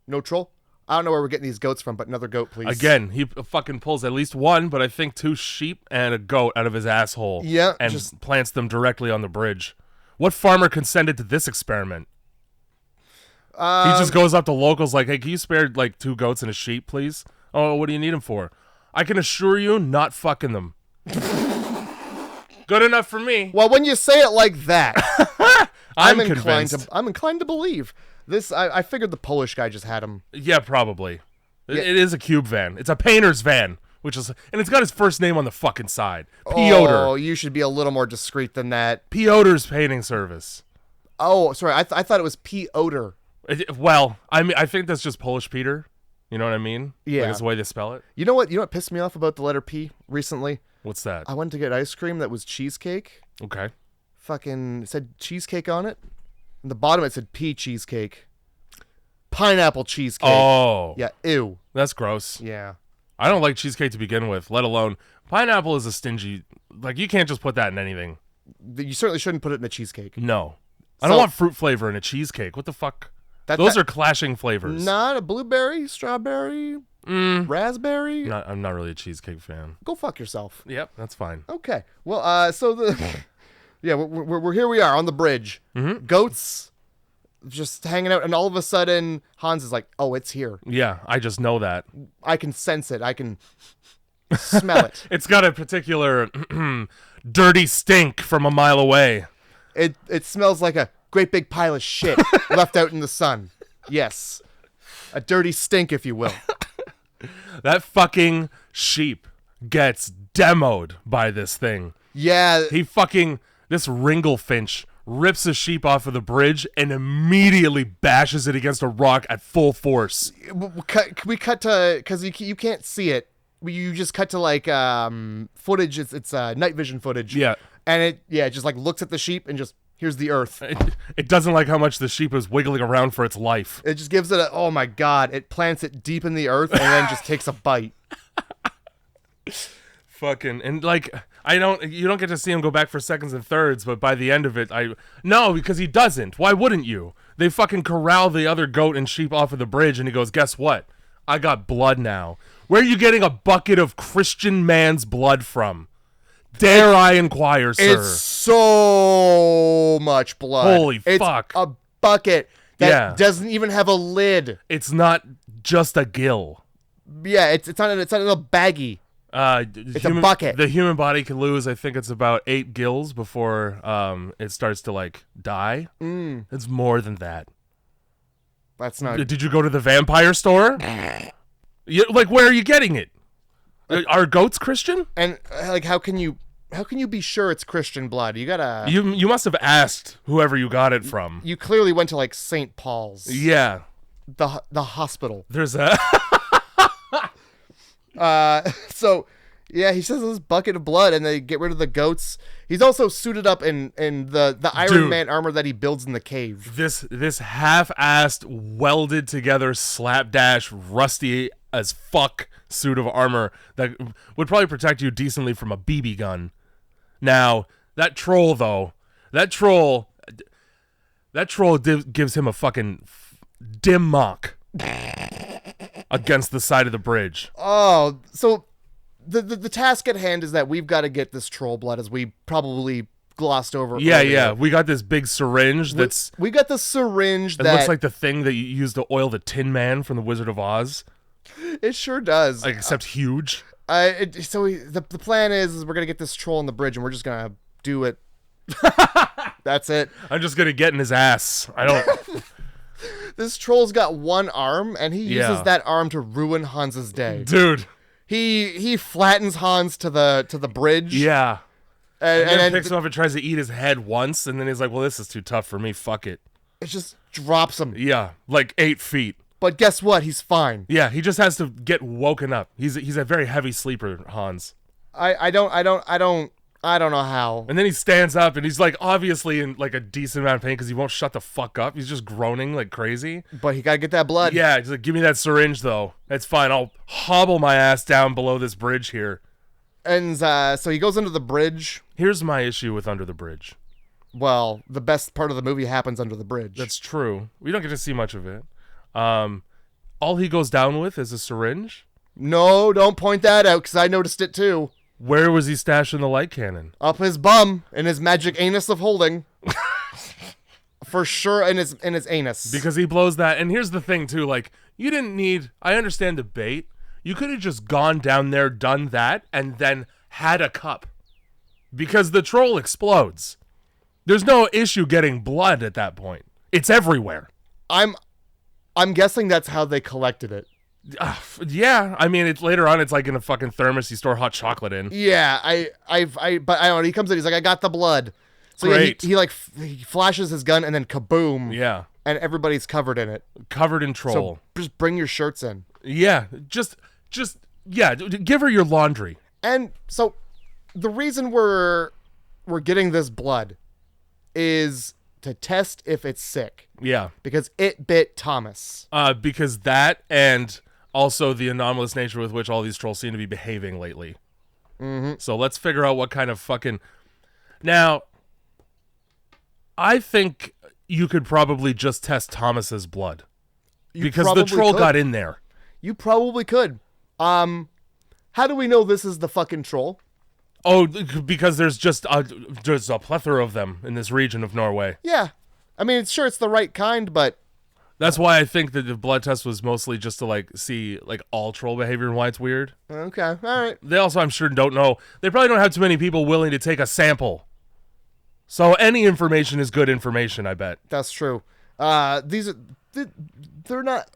No troll. I don't know where we're getting these goats from, but another goat, please. Again, he fucking pulls at least one, but I think 2 sheep and a goat out of his asshole. Yeah. And plants them directly on the bridge. What farmer consented to this experiment? He just goes up to locals like, "Hey, can you spare like 2 goats and a sheep, please?" "Oh, what do you need them for?" "I can assure you, not fucking them." Good enough for me. Well, when you say it like that, I'm convinced. I'm inclined to believe this. I figured the Polish guy just had him. Yeah, probably. Yeah. It is a cube van. It's a painter's van, and it's got his first name on the fucking side. Piotr. Oh, you should be a little more discreet than that. Piotr's painting service. Oh, sorry. I thought it was Piotr. Well, I mean, I think that's just Polish Peter. You know what I mean? Yeah. Like, it's the way they spell it. You know what pissed me off about the letter P recently? What's that? I went to get ice cream that was cheesecake. Okay. Fucking said cheesecake on it. And the bottom it said P cheesecake. Pineapple cheesecake. Oh. Yeah, ew. That's gross. Yeah. I don't like cheesecake to begin with, let alone pineapple is a stingy, like, you can't just put that in anything. You certainly shouldn't put it in a cheesecake. No. I don't want fruit flavor in a cheesecake. What the fuck? Those are clashing flavors. Not a blueberry, strawberry, raspberry. I'm not really a cheesecake fan. Go fuck yourself. Yep, that's fine. Okay. Well, we're here. We are on the bridge. Mm-hmm. Goats, just hanging out, and all of a sudden Hans is like, "Oh, it's here." Yeah, I just know that. I can sense it. I can smell it. It's got a particular dirty stink from a mile away. It smells like a great big pile of shit left out in the sun. Yes. A dirty stink, if you will. That fucking sheep gets demoed by this thing. Yeah. This Ringlefinch rips a sheep off of the bridge, and immediately bashes it against a rock at full force. We cut to, because you can't see it. You just cut to like footage. It's night vision footage. Yeah. And it just like looks at the sheep and just, here's the earth. It doesn't like how much the sheep is wiggling around for its life. It just gives it oh my God. It plants it deep in the earth and then just takes a bite. Fucking, and like, you don't get to see him go back for seconds and thirds, but by the end of it, no, because he doesn't. Why wouldn't you? They fucking corral the other goat and sheep off of the bridge, and he goes, guess what? I got blood now. Where are you getting a bucket of Christian man's blood from? Dare I inquire, sir? It's so much blood. Holy fuck. It's a bucket that doesn't even have a lid. It's not just a gill. Yeah, it's not in a baggie. It's a bucket. The human body can lose, I think it's about 8 gills before it starts to like die. It's more than that. That's not. Did you go to the vampire store? Like, where are you getting it? Are goats Christian? And like, how can you be sure it's Christian blood? You gotta. You must have asked whoever you got it from. You clearly went to like St. Paul's. Yeah. The hospital. There's a. So, yeah, he says this bucket of blood, and they get rid of the goats. He's also suited up in the Iron Man armor that he builds in the cave. This half-assed, welded together, slapdash, rusty as fuck suit of armor that would probably protect you decently from a BB gun. Now, that troll gives him a fucking dim mock against the side of the bridge. Oh, so the task at hand is that we've got to get this troll blood, as we probably glossed over. Yeah, earlier. yeah. We got this big syringe we got the syringe that looks like the thing that you use to oil the Tin Man from the Wizard of Oz. It sure does. Like, except huge. The plan is we're gonna get this troll on the bridge, and we're just gonna do it. That's it. I'm just gonna get in his ass. I don't. This troll's got one arm, and he uses that arm to ruin Hans's day. Dude. He flattens Hans to the bridge. Yeah. And then picks him it up and tries to eat his head once, and then he's like, well, this is too tough for me. Fuck it. It just drops him. Yeah, like 8 feet. But guess what? He's fine. Yeah, he just has to get woken up. He's a very heavy sleeper, Hans. I don't know how. And then he stands up, and he's like obviously in like a decent amount of pain because he won't shut the fuck up. He's just groaning like crazy. But he gotta get that blood. Yeah, he's like, give me that syringe though. That's fine. I'll hobble my ass down below this bridge here. And so he goes under the bridge. Here's my issue with Under the Bridge. Well, the best part of the movie happens under the bridge. That's true. We don't get to see much of it. All he goes down with is a syringe. No, don't point that out, because I noticed it too. Where was he stashing the light cannon? Up his bum, in his magic anus of holding. For sure, in his anus. Because he blows that. And here's the thing too, like, you didn't need, I understand the bait. You could have just gone down there, done that, and then had a cup. Because the troll explodes. There's no issue getting blood at that point. It's everywhere. I'm guessing that's how they collected it. Yeah, I mean, it's later on. It's like in a fucking thermos you store hot chocolate in. Yeah, but I don't know. He comes in. He's like, I got the blood. So Great. Yeah, he flashes his gun and then kaboom. Yeah, and everybody's covered in it. Covered in troll. So just bring your shirts in. Yeah, just give her your laundry. And so, the reason we're getting this blood is to test if it's sick. Yeah, because it bit Thomas. Because that, and also the anomalous nature with which all these trolls seem to be behaving lately. Mm-hmm. So let's figure out what kind of fucking. Now, I think you could probably just test Thomas's blood because the troll got in there. You probably could. How do we know this is the fucking troll? Oh, because there's a plethora of them in this region of Norway. Yeah. I mean, sure, it's the right kind, but... That's why I think that the blood test was mostly just to, like, see, like, all troll behavior and why it's weird. Okay, all right. They also, I'm sure, don't know. They probably don't have too many people willing to take a sample. So any information is good information, I bet. That's true. They're not...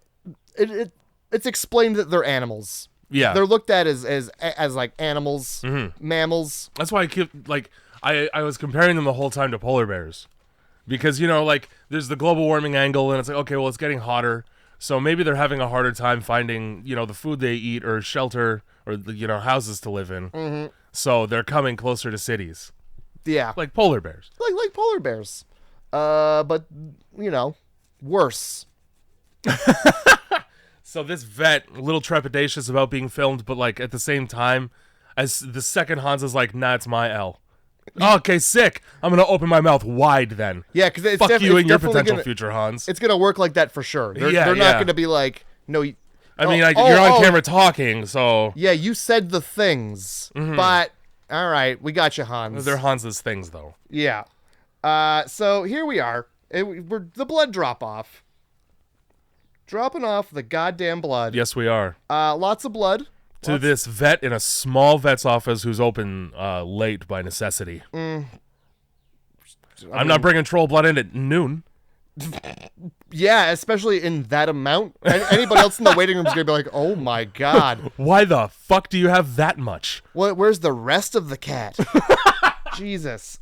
It's explained that they're animals. Yeah. They're looked at as like animals, mammals. That's why I keep, like, I was comparing them the whole time to polar bears. Because, like, there's the global warming angle, and it's like, okay, well, it's getting hotter. So maybe they're having a harder time finding, the food they eat or shelter or, houses to live in. Mm-hmm. So they're coming closer to cities. Yeah. Like polar bears. Like polar bears. But, worse. So this vet, a little trepidatious about being filmed, but, like, at the same time, as the second Hans is like, nah, it's my L. Okay, sick. I'm going to open my mouth wide then. Yeah, because it's Fuck you and your potential future Hans. It's going to work like that for sure. They're not going to be like, no. You're on camera talking, so. Yeah, you said the things, but all right, we got you, Hans. They're Hans's things, though. Yeah. So here we are. We're the blood drop off. Dropping off the goddamn blood. Yes, we are. Lots of blood. To this vet in a small vet's office who's open late by necessity. I'm not bringing troll blood in at noon. Yeah, especially in that amount. Anybody else in the waiting room is going to be like, oh my God. Why the fuck do you have that much? Where's the rest of the cat? Jesus.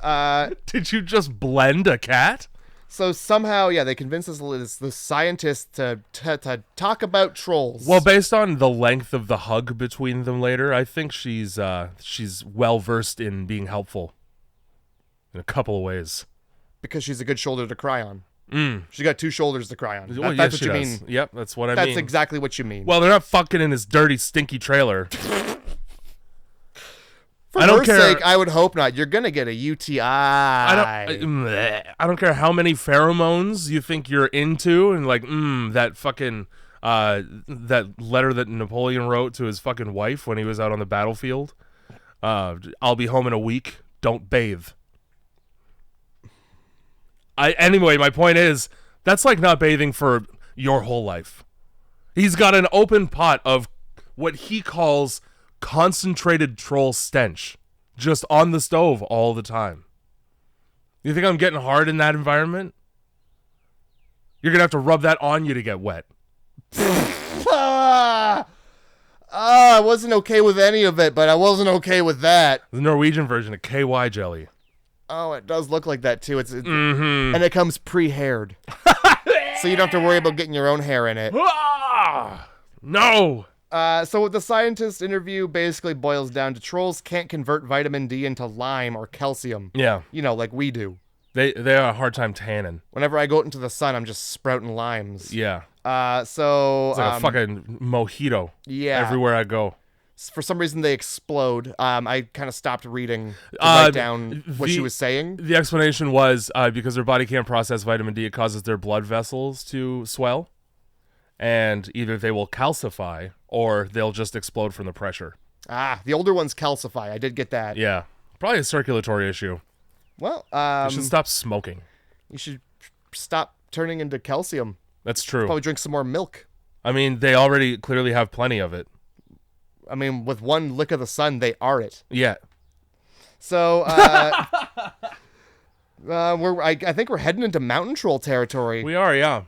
Did you just blend a cat? So somehow, they convince the scientist to talk about trolls. Well, based on the length of the hug between them later, I think she's well versed in being helpful in a couple of ways. Because she's a good shoulder to cry on. She got two shoulders to cry on. That's what you mean. Yep, that's what I mean. That's exactly what you mean. Well, they're not fucking in his dirty, stinky trailer. For her sake, I would hope not. You're gonna get a UTI. I don't care how many pheromones you think you're into, and like, that fucking that letter that Napoleon wrote to his fucking wife when he was out on the battlefield. I'll be home in a week. Don't bathe. Anyway, my point is, that's like not bathing for your whole life. He's got an open pot of what he calls concentrated troll stench just on the stove all the time. You think I'm getting hard in that environment? You're gonna have to rub that on you to get wet. I wasn't okay with any of it, but I wasn't okay with that. The Norwegian version of KY jelly. Oh, it does look like that too. And it comes pre-haired. So you don't have to worry about getting your own hair in it. No. So the scientist interview basically boils down to trolls can't convert vitamin D into lime or calcium. Yeah. Like we do. They have a hard time tanning. Whenever I go out into the sun, I'm just sprouting limes. Yeah. So it's like a fucking mojito. Yeah. Everywhere I go. For some reason, they explode. I kind of stopped reading to write down what she was saying. The explanation was because their body can't process vitamin D, it causes their blood vessels to swell. And either they will calcify or they'll just explode from the pressure. The older ones calcify. I did get that. Yeah. Probably a circulatory issue. Well, you should stop smoking. You should stop turning into calcium. That's true. Probably drink some more milk. I mean, they already clearly have plenty of it. I mean, with one lick of the sun, they are it. Yeah. So, I think we're heading into mountain troll territory. We are, yeah.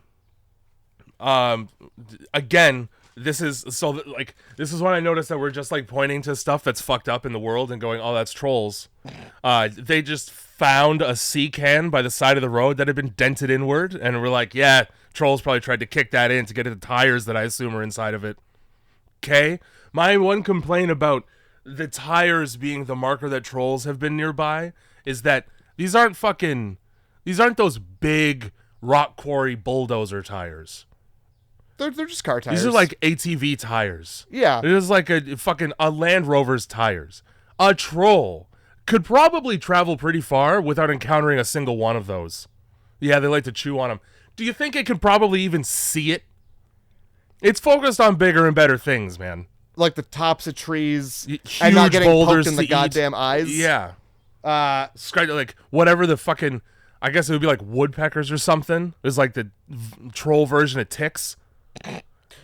Again, this is when I noticed that we're just like pointing to stuff that's fucked up in the world and going, oh, that's trolls. They just found a sea can by the side of the road that had been dented inward, and we're like, yeah, trolls probably tried to kick that in to get at the tires that I assume are inside of it. Okay? My one complaint about the tires being the marker that trolls have been nearby is that these aren't those big rock quarry bulldozer tires. They're just car tires. These are like ATV tires. Yeah. It is like a Land Rover's tires. A troll could probably travel pretty far without encountering a single one of those. Yeah, they like to chew on them. Do you think it can probably even see it? It's focused on bigger and better things, man. Like the tops of trees Huge and not getting boulders poked in the goddamn eyes. Yeah. Like whatever the fucking, I guess it would be like woodpeckers or something. It's like the troll version of ticks.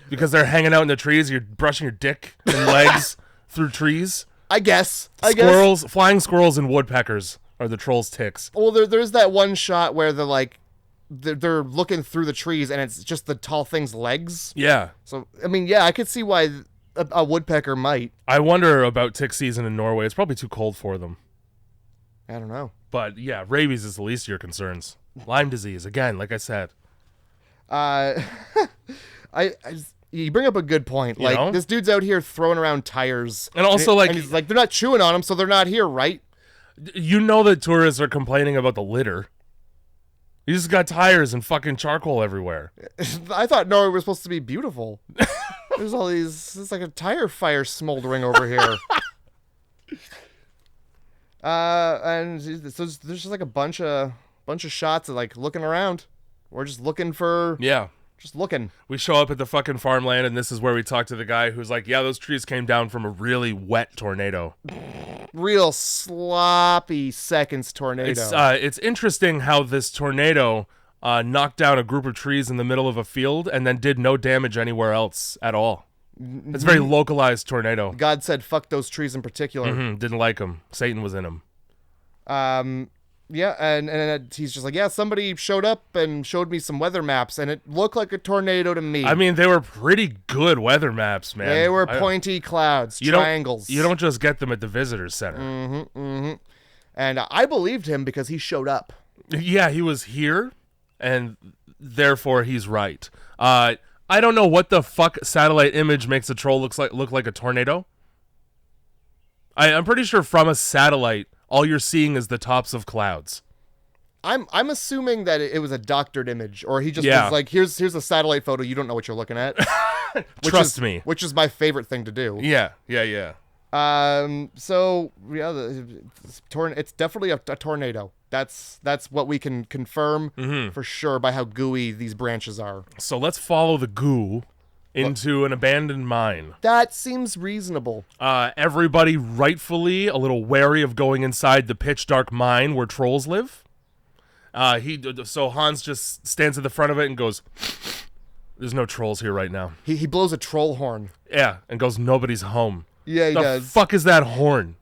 Because they're hanging out in the trees, you're brushing your dick and legs through trees. I guess. Flying squirrels and woodpeckers are the trolls' ticks. Well, there's that one shot where they're looking through the trees and it's just the tall thing's legs. Yeah. So, I mean, yeah, I could see why a woodpecker might. I wonder about tick season in Norway. It's probably too cold for them. I don't know. But yeah, rabies is the least of your concerns. Lyme disease again, like I said. You bring up a good point. You like know? this dude's out here throwing around tires, And also, and he's like, they're not chewing on them, so they're not here, right? You know that tourists are complaining about the litter. You just got tires and fucking charcoal everywhere. I thought Norway was supposed to be beautiful. There's all these. It's like a tire fire smoldering over here. And so there's just like a bunch of shots of like looking around. We're just looking for. Yeah. Just looking. We show up at the fucking farmland, and this is where we talk to the guy who's like, yeah, those trees came down from a really wet tornado. Real sloppy seconds tornado. It's interesting how this tornado knocked down a group of trees in the middle of a field and then did no damage anywhere else at all. It's a very localized tornado. God said, fuck those trees in particular. Didn't like them. Satan was in them. Yeah, and he's just like, yeah, somebody showed up and showed me some weather maps, and it looked like a tornado to me. I mean, they were pretty good weather maps, man. They were pointy clouds, triangles. You don't just get them at the visitor's center. And I believed him because he showed up. Yeah, he was here, and therefore he's right. I don't know what the fuck satellite image makes a troll look like a tornado. I'm pretty sure from a satellite, all you're seeing is the tops of clouds. I'm assuming that it was a doctored image, or he just was like, here's a satellite photo. You don't know what you're looking at. Trust me. Which is my favorite thing to do. Yeah. So yeah, it's definitely a tornado. That's what we can confirm for sure by how gooey these branches are. So let's follow the goo into an abandoned mine. That seems reasonable. Everybody rightfully a little wary of going inside the pitch dark mine where trolls live. So Hans just stands at the front of it and goes, "There's no trolls here right now." He blows a troll horn. Yeah, and goes, "Nobody's home." Yeah, he does. The fuck is that horn?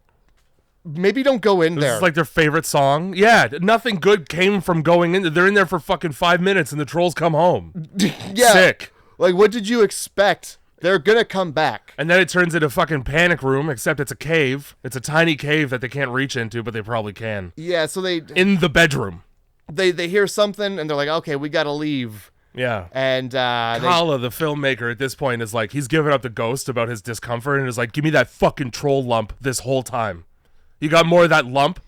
Maybe don't go in there. This is like their favorite song. Yeah, nothing good came from going in. They're in there for fucking 5 minutes and the trolls come home. Yeah. Sick. Like, what did you expect? They're gonna come back. And then it turns into a fucking panic room, except it's a cave. It's a tiny cave that they can't reach into, but they probably can. Yeah, so in the bedroom. They hear something, and they're like, okay, we gotta leave. Yeah. And Kalle, the filmmaker, at this point is like, he's giving up the ghost about his discomfort, and is like, give me that fucking troll lump this whole time. You got more of that lump?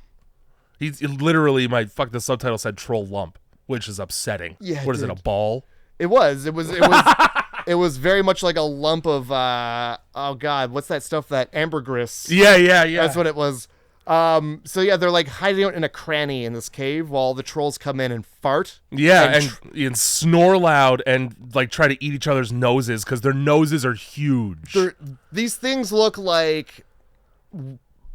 He's literally, the subtitle said troll lump, which is upsetting. Yeah, what is it, a ball? It was it was very much like a lump of oh god, what's that stuff, that ambergris? Yeah. That's what it was. So yeah, they're like hiding out in a cranny in this cave while the trolls come in and fart. Yeah, and snore loud and like try to eat each other's noses because their noses are huge. These things look like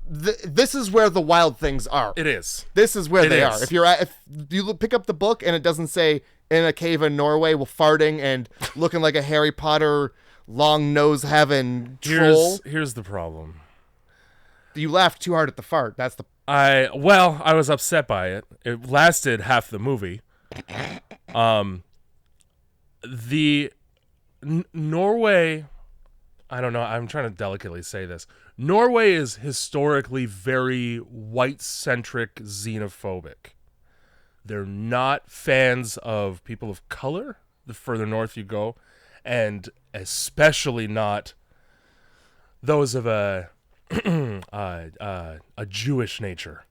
this is where the wild things are. It is. This is where they are. If you pick up the book and it doesn't say in a cave in Norway, farting and looking like a Harry Potter long nose having troll. Here's the problem. You laughed too hard at the fart. That's the. I was upset by it. It lasted half the movie. Norway. I don't know. I'm trying to delicately say this. Norway is historically very white-centric, xenophobic. They're not fans of people of color the further north you go, and especially not those of a Jewish nature.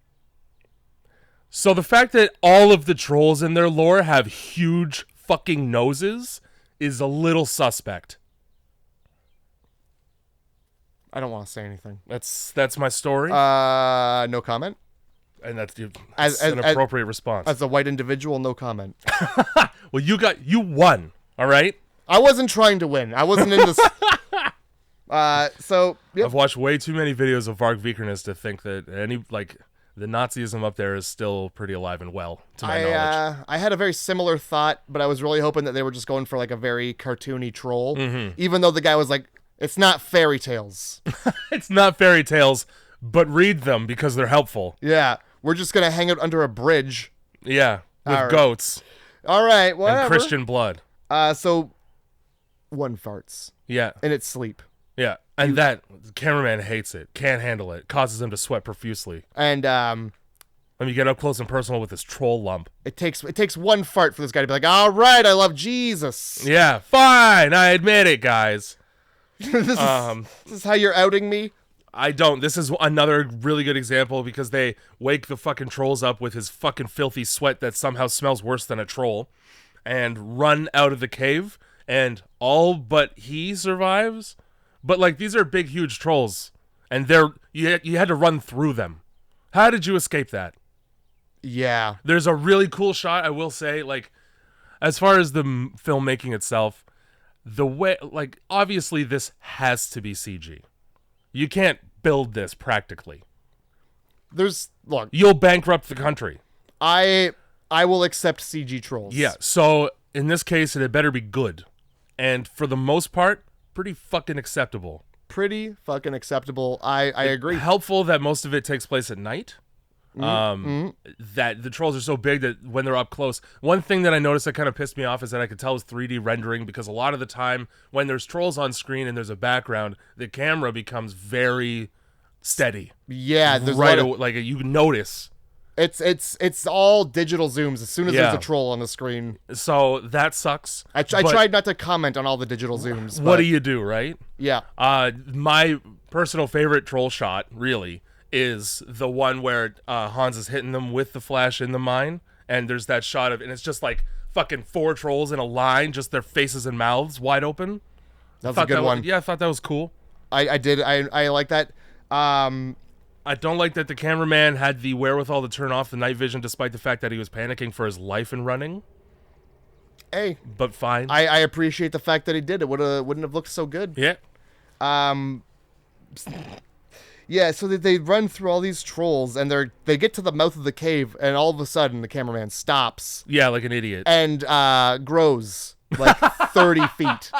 So the fact that all of the trolls in their lore have huge fucking noses is a little suspect. I don't want to say anything. That's my story. No comment. And that's an appropriate response. As a white individual, no comment. Well, you won. All right. I wasn't trying to win. I wasn't in this. So yep. I've watched way too many videos of Varg Vikernes to think that the Nazism up there is still pretty alive and well, to my knowledge. I had a very similar thought, but I was really hoping that they were just going for like a very cartoony troll, even though the guy was like, it's not fairy tales. It's not fairy tales, but read them because they're helpful. Yeah, we're just going to hang out under a bridge. Yeah, with goats. All right, whatever. And Christian blood. So one farts. Yeah. And it's sleep. Yeah, and the cameraman hates it, can't handle it, causes him to sweat profusely. And Let me get up close and personal with this troll lump. It takes one fart for this guy to be like, all right, I love Jesus. Yeah, fine. I admit it, guys. This is how you're outing me? I don't. This is another really good example because they wake the fucking trolls up with his fucking filthy sweat that somehow smells worse than a troll and run out of the cave, and all but he survives. But, like, these are big, huge trolls, and you had to run through them. How did you escape that? Yeah. There's a really cool shot, I will say, like, as far as the filmmaking itself, the way, like, obviously this has to be CG. You can't build this practically. Look. You'll bankrupt the country. I will accept CG trolls. Yeah, so in this case, it had better be good. And for the most part, pretty fucking acceptable. Pretty fucking acceptable. I agree. Helpful that most of it takes place at night. That the trolls are so big that when they're up close, one thing that I noticed that kind of pissed me off is that I could tell it was 3D rendering, because a lot of the time when there's trolls on screen and there's a background, the camera becomes very steady. Yeah, there's like you notice. It's all digital zooms as soon as there's a troll on the screen. So that sucks. I tried not to comment on all the digital zooms. What do you do, right? Yeah. My personal favorite troll shot, really, is the one where Hans is hitting them with the flash in the mine, and there's that shot of, and it's just like fucking 4 trolls in a line, just their faces and mouths wide open. That's a good one. Yeah, I thought that was cool. I did. I like that. I don't like that the cameraman had the wherewithal to turn off the night vision despite the fact that he was panicking for his life and running. Hey. But fine. I appreciate the fact that he did. It wouldn't have looked so good. Yeah. Yeah, so they run through all these trolls, and they get to the mouth of the cave, and all of a sudden the cameraman stops. Yeah, like an idiot. And grows like 30 feet.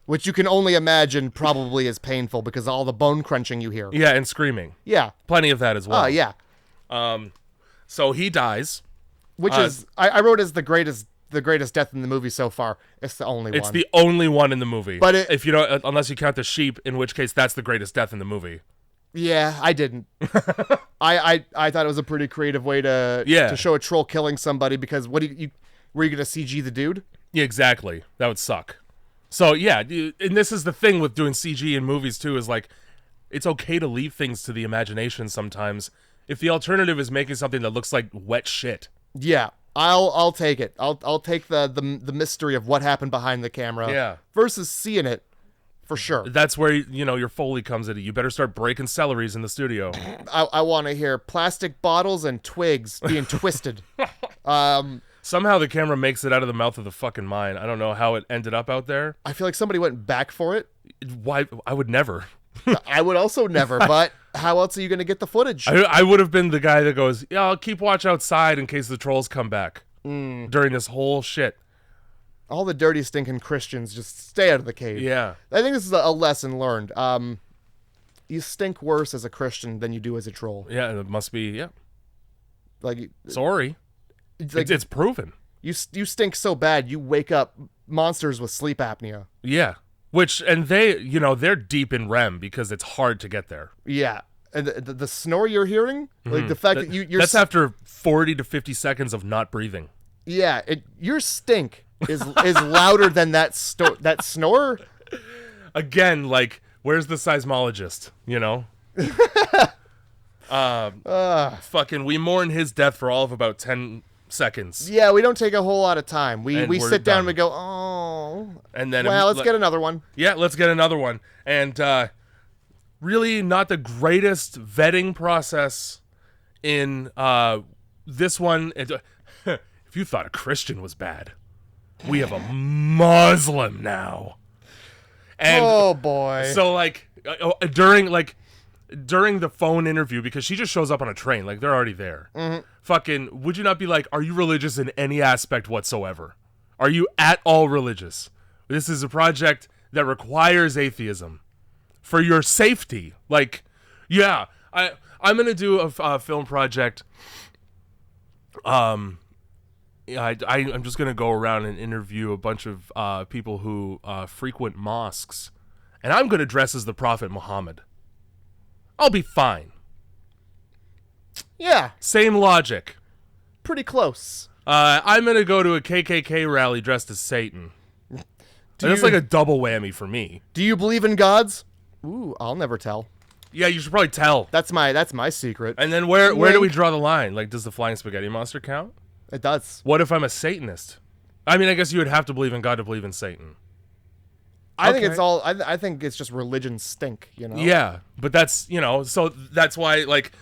Which you can only imagine probably is painful because of all the bone crunching you hear. Yeah, and screaming. Yeah. Plenty of that as well. Oh, yeah. So he dies. Which is, I wrote as the greatest death in the movie so far. It's the only one. It's the only one in the movie. But if you don't, unless you count the sheep, in which case that's the greatest death in the movie. Yeah, I didn't. I thought it was a pretty creative way to show a troll killing somebody, because were you going to CG the dude? Yeah, exactly. That would suck. So yeah, and this is the thing with doing CG in movies too, is like, it's okay to leave things to the imagination sometimes. If the alternative is making something that looks like wet shit. Yeah. I'll take it. I'll take the mystery of what happened behind the camera versus seeing it, for sure. That's where, your Foley comes in. You better start breaking celeries in the studio. I want to hear plastic bottles and twigs being twisted. Somehow the camera makes it out of the mouth of the fucking mine. I don't know how it ended up out there. I feel like somebody went back for it. Why? I would never. I would also never, but how else are you going to get the footage? I would have been the guy that goes, yeah, I'll keep watch outside in case the trolls come back during this whole shit. All the dirty, stinking Christians, just stay out of the cave. Yeah. I think this is a lesson learned. You stink worse as a Christian than you do as a troll. Yeah, it must be, yeah. Like, sorry. It's proven. You stink so bad, you wake up monsters with sleep apnea. Yeah. And they're deep in REM because it's hard to get there. Yeah. And the snore you're hearing, like the fact that you're... That's after 40 to 50 seconds of not breathing. Yeah. Your stink is louder than that snore. Again, like, where's the seismologist, Fucking, we mourn his death for all of about 10 seconds. Yeah, we don't take a whole lot of time. We sit down and we go, oh. And then, well, let's get another one. Yeah, let's get another one. And really not the greatest vetting process in this one. If you thought a Christian was bad, we have a Muslim now. And oh, boy. So, like, during the phone interview, because she just shows up on a train, like, they're already there. Mm-hmm. Fucking, would you not be like, are you religious in any aspect whatsoever? Are you at all religious? This is a project that requires atheism for your safety. Like, yeah, I'm gonna do a film project. I'm just gonna go around and interview a bunch of people who frequent mosques, and I'm gonna dress as the Prophet Muhammad. I'll be fine. Yeah. Same logic. Pretty close. I'm going to go to a KKK rally dressed as Satan. That's like a double whammy for me. Do you believe in gods? Ooh, I'll never tell. Yeah, you should probably tell. That's my secret. And then where do we draw the line? Like, does the flying spaghetti monster count? It does. What if I'm a Satanist? I mean, I guess you would have to believe in God to believe in Satan. I think it's all. I think it's just religion stink. You know. Yeah, but that's so that's why like,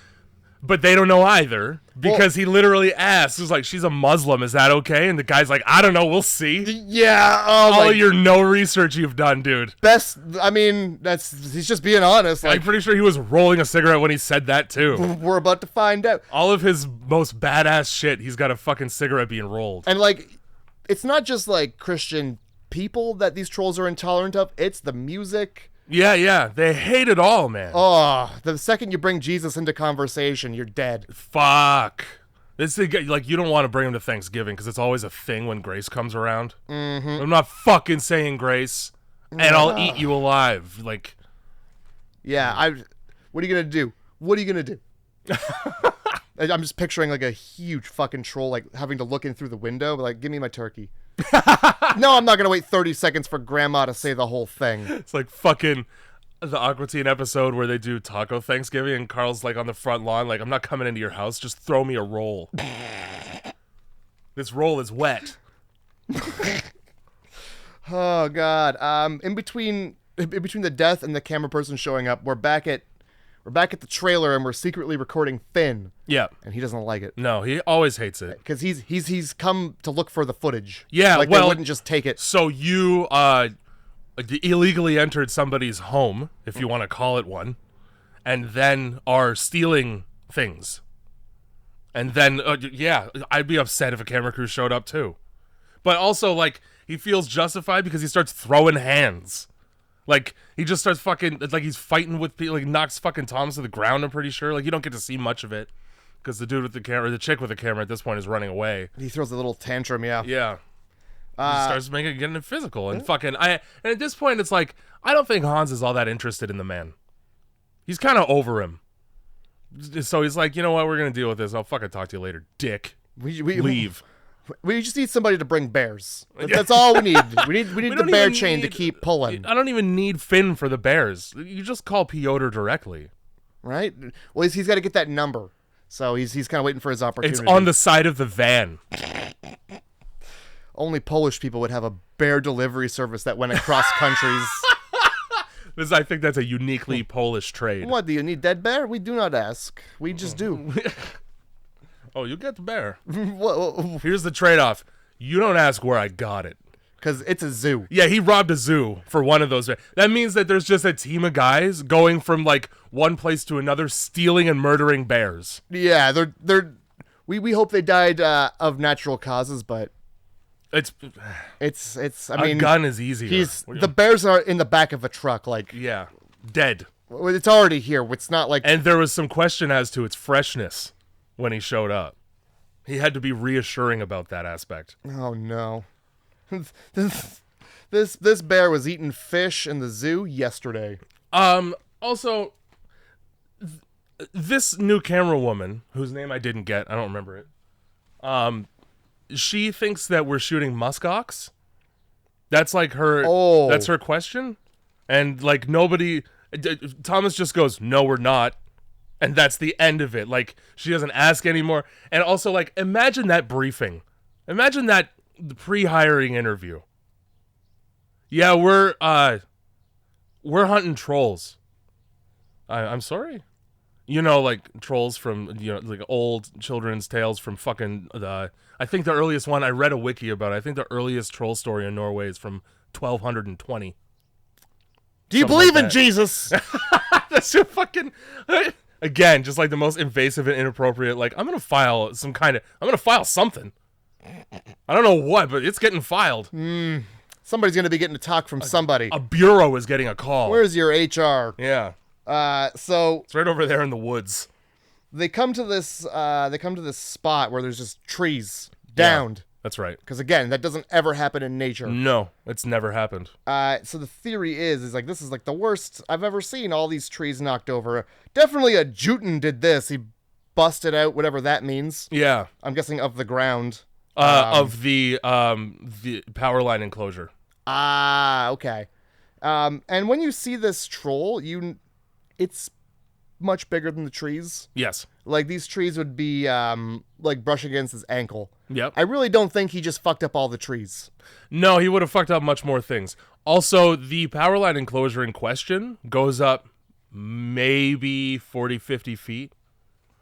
but they don't know either because he literally asks, "He's like, she's a Muslim, is that okay?" And the guy's like, "I don't know, we'll see." Yeah. All of your no research you've done, dude. I mean, he's just being honest. Like, I'm pretty sure he was rolling a cigarette when he said that too. We're about to find out. All of his most badass shit, he's got a fucking cigarette being rolled. And like, it's not just like Christian people that these trolls are intolerant of. It's the music. Yeah, they hate it all, man. Oh, the second you bring Jesus into conversation, you're dead. Fuck. This like you don't want to bring him to Thanksgiving because it's always a thing when Grace comes around. Mm-hmm. I'm not fucking saying Grace, and I'll eat you alive. Like, yeah, what are you gonna do? What are you gonna do? I'm just picturing like a huge fucking troll like having to look in through the window, but like, give me my turkey. No, I'm not gonna wait 30 seconds for Grandma to say the whole thing. It's like fucking the Aqua Teen episode where they do Taco Thanksgiving and Carl's like on the front lawn, like, I'm not coming into your house, just throw me a roll. This roll is wet. Oh God. In between the death and the camera person showing up, we're back at the trailer and we're secretly recording Finn. Yeah. And he doesn't like it. No, he always hates it. Because he's come to look for the footage. Yeah, like they wouldn't just take it. So you illegally entered somebody's home, if you want to call it one, and then are stealing things. And then, I'd be upset if a camera crew showed up too. But also, like, he feels justified because he starts throwing hands. Like, he just starts fucking, like, he's fighting with people, like, knocks fucking Thomas to the ground, I'm pretty sure. Like, you don't get to see much of it because the dude with the camera, the chick with the camera at this point is running away. He throws a little tantrum, yeah. Yeah. He starts getting it physical and fucking, and at this point, it's like, I don't think Hans is all that interested in the man. He's kind of over him. So he's like, you know what, we're going to deal with this. I'll fucking talk to you later, dick. Leave. We just need somebody to bring bears. That's all we need. We need the bear chain to keep pulling. I don't even need Finn for the bears. You just call Piotr directly. Right? Well, he's got to get that number. So he's kind of waiting for his opportunity. It's on the side of the van. Only Polish people would have a bear delivery service that went across countries. I think that's a uniquely Polish trade. What, do you need dead bear? We do not ask. We just do. Oh, you get the bear. Here's the trade-off. You don't ask where I got it. Because it's a zoo. Yeah, he robbed a zoo for one of those. That means that there's just a team of guys going from, like, one place to another, stealing and murdering bears. Yeah, we hope they died of natural causes, but it's. I mean, a gun is easier. The bears are in the back of a truck, like, yeah, dead. It's already here. It's not like. And there was some question as to its freshness when he showed up. He had to be reassuring about that aspect. Oh no. This bear was eating fish in the zoo yesterday. Also, this new camera woman, whose name I didn't get, I don't remember it. She thinks that we're shooting muskox. That's like her. Oh. That's her question, and like nobody. Thomas just goes, "No, we're not," and that's the end of it. Like she doesn't ask anymore. And also, like, imagine that briefing. Imagine that. The pre-hiring interview. Yeah, we're hunting trolls. I'm sorry. You know, like trolls from like old children's tales from fucking I think the earliest one I read a wiki about. I think the earliest troll story in Norway is from 1220. Do you believe in Jesus? That's your fucking again, just like the most invasive and inappropriate. Like I'm gonna file something. I don't know what, but it's getting filed. Somebody's going to be getting a talk from somebody. A bureau is getting a call. Where's your HR? Yeah. So it's right over there in the woods. They come to this spot where there's just trees downed. Yeah, that's right. Because again, that doesn't ever happen in nature. No, it's never happened. So the theory is like this is like the worst I've ever seen. All these trees knocked over. Definitely a Juten did this. He busted out, whatever that means. Yeah. I'm guessing of the ground. Of the power line enclosure. Ah, okay. And when you see this troll, it's much bigger than the trees. Yes. Like, these trees would be, like, brushing against his ankle. Yep. I really don't think he just fucked up all the trees. No, he would have fucked up much more things. Also, the power line enclosure in question goes up maybe 40, 50 feet.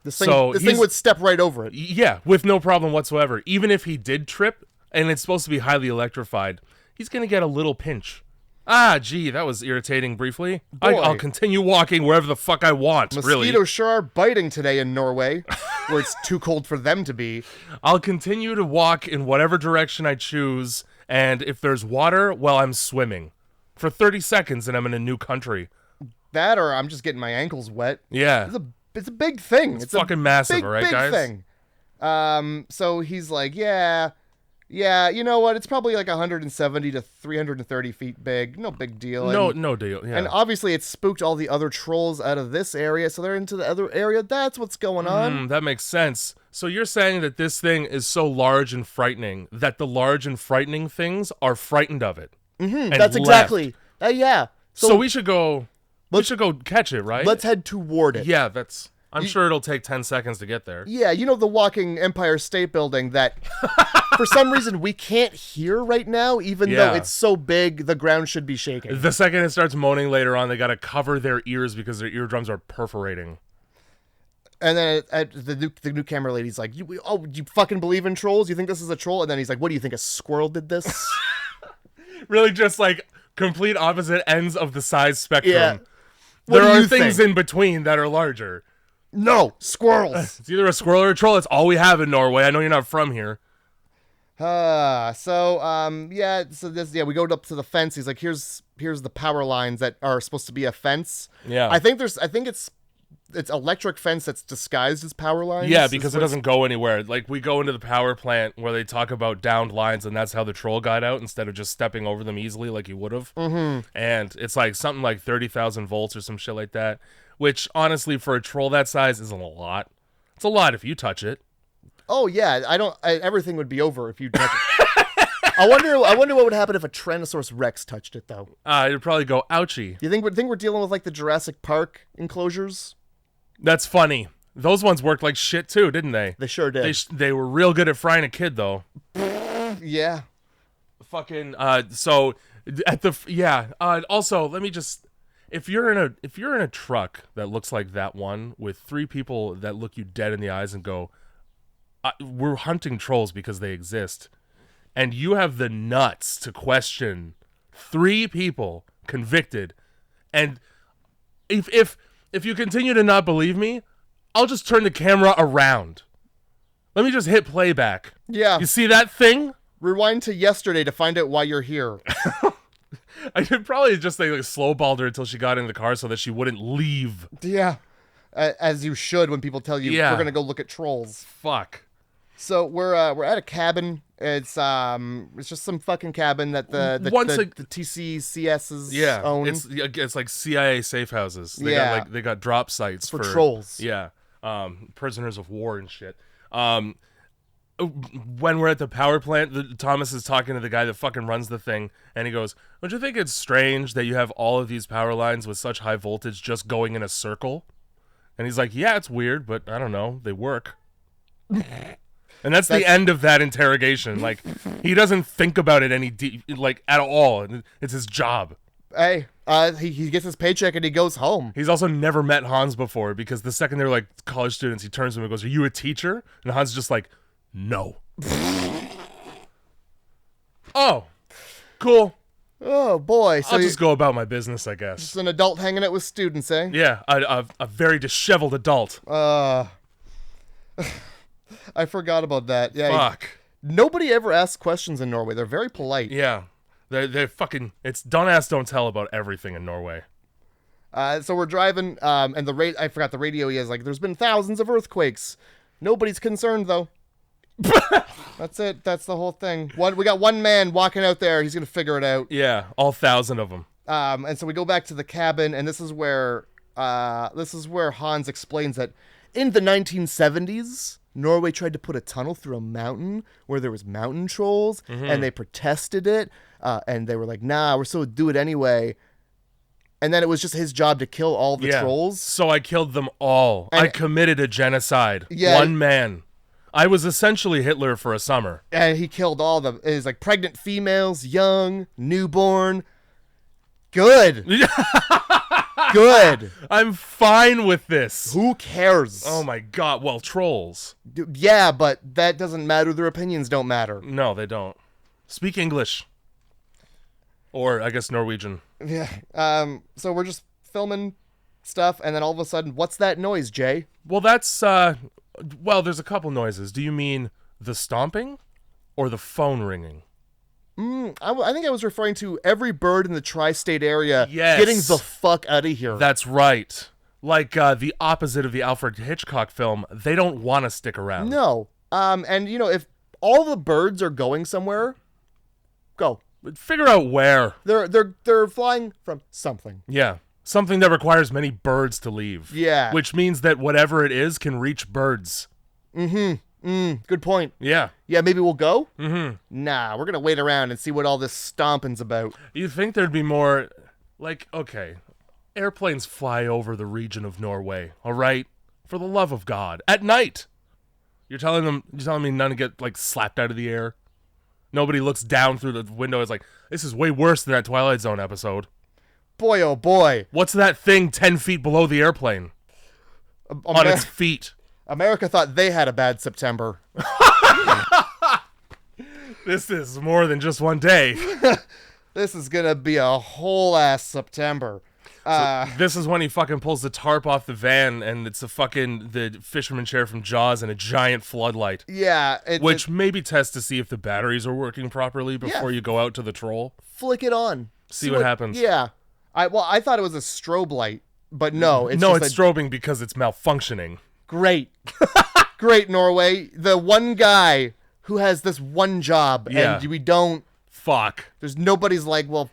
This thing would step right over it. Yeah, with no problem whatsoever. Even if he did trip, and it's supposed to be highly electrified, he's going to get a little pinch. Ah, gee, that was irritating briefly. I'll continue walking wherever the fuck I want, Mosquitoes really. sure are biting today in Norway, where it's too cold for them to be. I'll continue to walk in whatever direction I choose, and if there's water, well, I'm swimming. For 30 seconds, and I'm in a new country. That, or I'm just getting my ankles wet. Yeah. It's a big thing. It's fucking massive, all right, guys? Big thing. So he's like, yeah, you know what? It's probably like 170 to 330 feet big. No big deal. No deal. Yeah. And obviously it spooked all the other trolls out of this area, so they're into the other area. That's what's going on. That makes sense. So you're saying that this thing is so large and frightening that the large and frightening things are frightened of it. Mm-hmm. That's exactly. Yeah. So we should go. We should go catch it, right? Let's head toward it. Yeah, I'm sure it'll take 10 seconds to get there. Yeah, you know the walking Empire State Building that for some reason we can't hear right now, even though it's so big, the ground should be shaking. The second it starts moaning later on, they got to cover their ears because their eardrums are perforating. And then the new camera lady's like, you fucking believe in trolls? You think this is a troll? And then he's like, what do you think, a squirrel did this? Really just like complete opposite ends of the size spectrum. Yeah. There are things in between that are larger. No, squirrels. It's either a squirrel or a troll. It's all we have in Norway. I know you're not from here. We go up to the fence. He's like, here's the power lines that are supposed to be a fence. Yeah. I think it's electric fence that's disguised as power lines. Yeah, because it doesn't go anywhere. Like, we go into the power plant where they talk about downed lines, and that's how the troll got out instead of just stepping over them easily like he would have. Mm-hmm. And it's like something like 30,000 volts or some shit like that, which honestly for a troll that size isn't a lot. It's a lot if you touch it. Oh yeah, everything would be over if you touch it. I wonder what would happen if a Tyrannosaurus Rex touched it though. It'd probably go ouchie. You think we're dealing with like the Jurassic Park enclosures? That's funny. Those ones worked like shit too, didn't they? They sure did. They were real good at frying a kid though. Yeah. Fucking so at the also let me just if you're in a truck that looks like that one with three people that look you dead in the eyes and go, we're hunting trolls because they exist, and you have the nuts to question three people convicted, and if you continue to not believe me, I'll just turn the camera around. Let me just hit playback. Yeah. You see that thing? Rewind to yesterday to find out why you're here. I should probably just like slowballed her until she got in the car so that she wouldn't leave. Yeah. As you should when people tell you we're going to go look at trolls. Fuck. So we're at a cabin. It's just some fucking cabin that the TCCS's own. It's like CIA safe houses. They got drop sites for trolls. Yeah. Prisoners of war and shit. When we're at the power plant, Thomas is talking to the guy that fucking runs the thing, and he goes, "Don't you think it's strange that you have all of these power lines with such high voltage just going in a circle?" And he's like, "Yeah, it's weird, but I don't know, they work." And that's the end of that interrogation. Like, he doesn't think about it at all. It's his job. Hey, he gets his paycheck and he goes home. He's also never met Hans before because the second they're like college students, he turns to him and goes, "Are you a teacher?" And Hans is just like, "No." Oh, cool. Oh boy! So I'll just go about my business, I guess. Just an adult hanging out with students, eh? Yeah, a very disheveled adult. I forgot about that. Yeah. Fuck. Nobody ever asks questions in Norway. They're very polite. Yeah, they're fucking. It's don't ask, don't tell about everything in Norway. So we're driving, and I forgot the radio. He has like, "There's been thousands of earthquakes. Nobody's concerned though." That's it. That's the whole thing. We got one man walking out there. He's gonna figure it out. Yeah, all 1,000 of them. And so we go back to the cabin, and this is where Hans explains that in the 1970s, Norway tried to put a tunnel through a mountain where there was mountain trolls, and they protested it, and they were like, nah, we're still do it anyway. And then it was just his job to kill all the trolls. So I killed them all. And I committed a genocide. Yeah. One man. I was essentially Hitler for a summer. And he killed all the, it was like pregnant females, young, newborn. Good. Good. I'm fine with this. Who cares? Oh my god. Well, trolls. Yeah, but that doesn't matter. Their opinions don't matter. No, they don't. Speak English. Or, I guess, Norwegian. Yeah. So we're just filming stuff, and then all of a sudden, what's that noise, Jay? Well, that's, well, there's a couple noises. Do you mean the stomping or the phone ringing? I think I was referring to every bird in the tri-state area Yes. getting the fuck out of here. That's right. Like, the opposite of the Alfred Hitchcock film, they don't want to stick around. No. And, you know, if all the birds are going somewhere, go. Figure out where. They're flying from something. Yeah. Something that requires many birds to leave. Yeah. Which means that whatever it is can reach birds. Good point. Yeah. Yeah, maybe we'll go? Nah, we're gonna wait around and see what all this stomping's about. You'd think there'd be more, like, okay, airplanes fly over the region of Norway, all right? For the love of God. At night. You're telling me none get, like, slapped out of the air? Nobody looks down through the window. It's like, this is way worse than that Twilight Zone episode. Boy, oh boy. What's that thing 10 feet below the airplane? On its feet. America thought they had a bad September. This is more than just one day. This is gonna be a whole ass September. This is when he fucking pulls the tarp off the van, and it's the fisherman chair from Jaws and a giant floodlight. Yeah. Which maybe tests to see if the batteries are working properly before you go out to the troll. Flick it on. See what happens. Yeah. I thought it was a strobe light, but no. It's strobing because it's malfunctioning. Great. Great, Norway. The one guy who has this one job, and we don't... Fuck. There's nobody's like, well,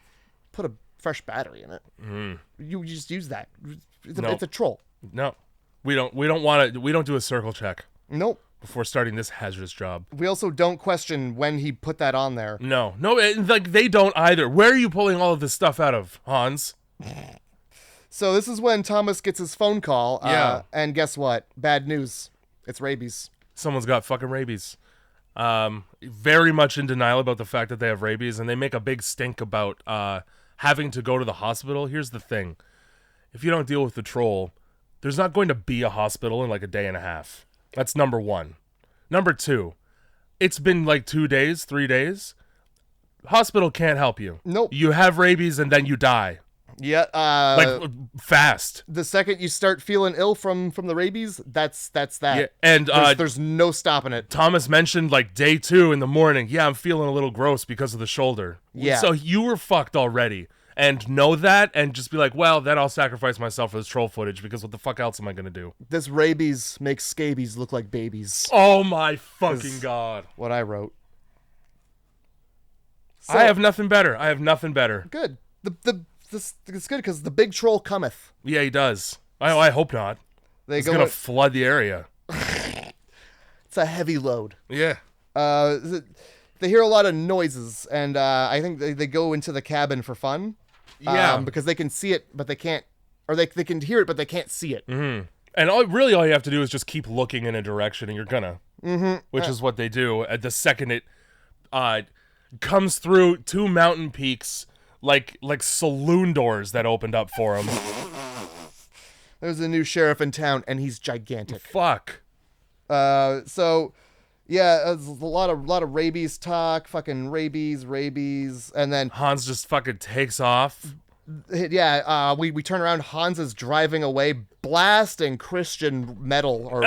put a fresh battery in it. You just use that. It's a troll. No. We don't want to... We don't do a circle check. Nope. Before starting this hazardous job. We also don't question when he put that on there. No, like they don't either. Where are you pulling all of this stuff out of, Hans? So this is when Thomas gets his phone call. Yeah. And guess what? Bad news. It's rabies. Someone's got fucking rabies. Very much in denial about the fact that they have rabies, and they make a big stink about having to go to the hospital. Here's the thing. If you don't deal with the troll, there's not going to be a hospital in like a day and a half. That's number one. Number two, it's been like 2 days, 3 days. Hospital can't help you. Nope. You have rabies and then you die. Yeah. Like fast. The second you start feeling ill from the rabies, that's that. Yeah, and there's no stopping it. Thomas mentioned like day 2 in the morning. Yeah, I'm feeling a little gross because of the shoulder. Yeah. So you were fucked already. And know that and just be like, well, then I'll sacrifice myself for this troll footage because what the fuck else am I going to do? This rabies makes scabies look like babies. Oh my fucking God. What I wrote. So, I have nothing better. Good. It's good because the big troll cometh. Yeah, he does. I hope not. He's going to flood the area. It's a heavy load. Yeah. They hear a lot of noises, and I think they go into the cabin for fun. Yeah. Because they can see it, but they can't... Or they can hear it, but they can't see it. Mm-hmm. And all you have to do is just keep looking in a direction, and you're gonna. Mm-hmm. Which is what they do. At the second it comes through 2 mountain peaks, like saloon doors that opened up for him. There's a new sheriff in town, and he's gigantic. Fuck. So... Yeah, there's a lot of rabies talk, fucking rabies, and then Hans just fucking takes off. Yeah, we turn around. Hans is driving away, blasting Christian metal, or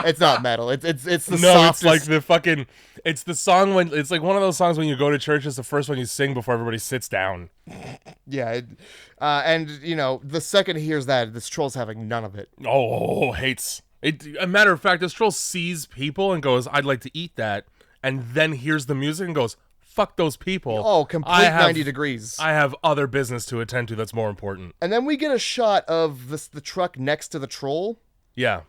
it's not metal. It's the softest. It's like the fucking. It's the song when it's like one of those songs when you go to church. It's the first one you sing before everybody sits down. Yeah, and you know the second he hears that, this troll's having none of it. Oh, hates. A matter of fact, this troll sees people and goes, I'd like to eat that, and then hears the music and goes, fuck those people. Oh, complete 90 degrees. I have other business to attend to that's more important. And then we get a shot of the truck next to the troll. Yeah.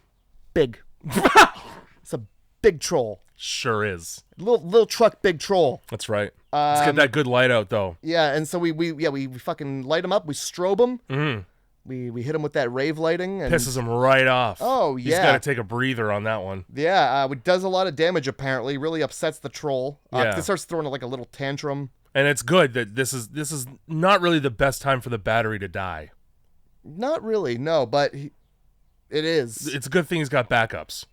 big. It's a big troll. Sure is. Little truck, big troll. That's right. Let's get that good light out, though. Yeah, and so we fucking light him up. We strobe him. Mm. We hit him with that rave lighting. And pisses him right off. Oh, yeah. He's got to take a breather on that one. Yeah, it does a lot of damage, apparently. Really upsets the troll. Yeah. It starts throwing like a little tantrum. And it's good that this is not really the best time for the battery to die. Not really, no, but it is. It's a good thing he's got backups.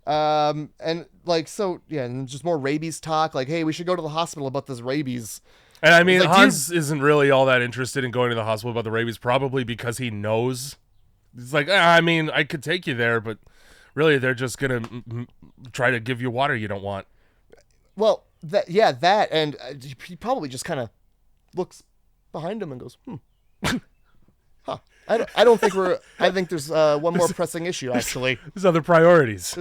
And like, so, yeah, and just more rabies talk. Like, hey, we should go to the hospital about this rabies. And I mean, like, Hans isn't really all that interested in going to the hospital about the rabies, probably because he knows. He's like, I mean, I could take you there, but really they're just going to try to give you water you don't want. Well, that, and he probably just kind of looks behind him and goes, huh. I don't think I think there's one more pressing issue, actually. There's other priorities.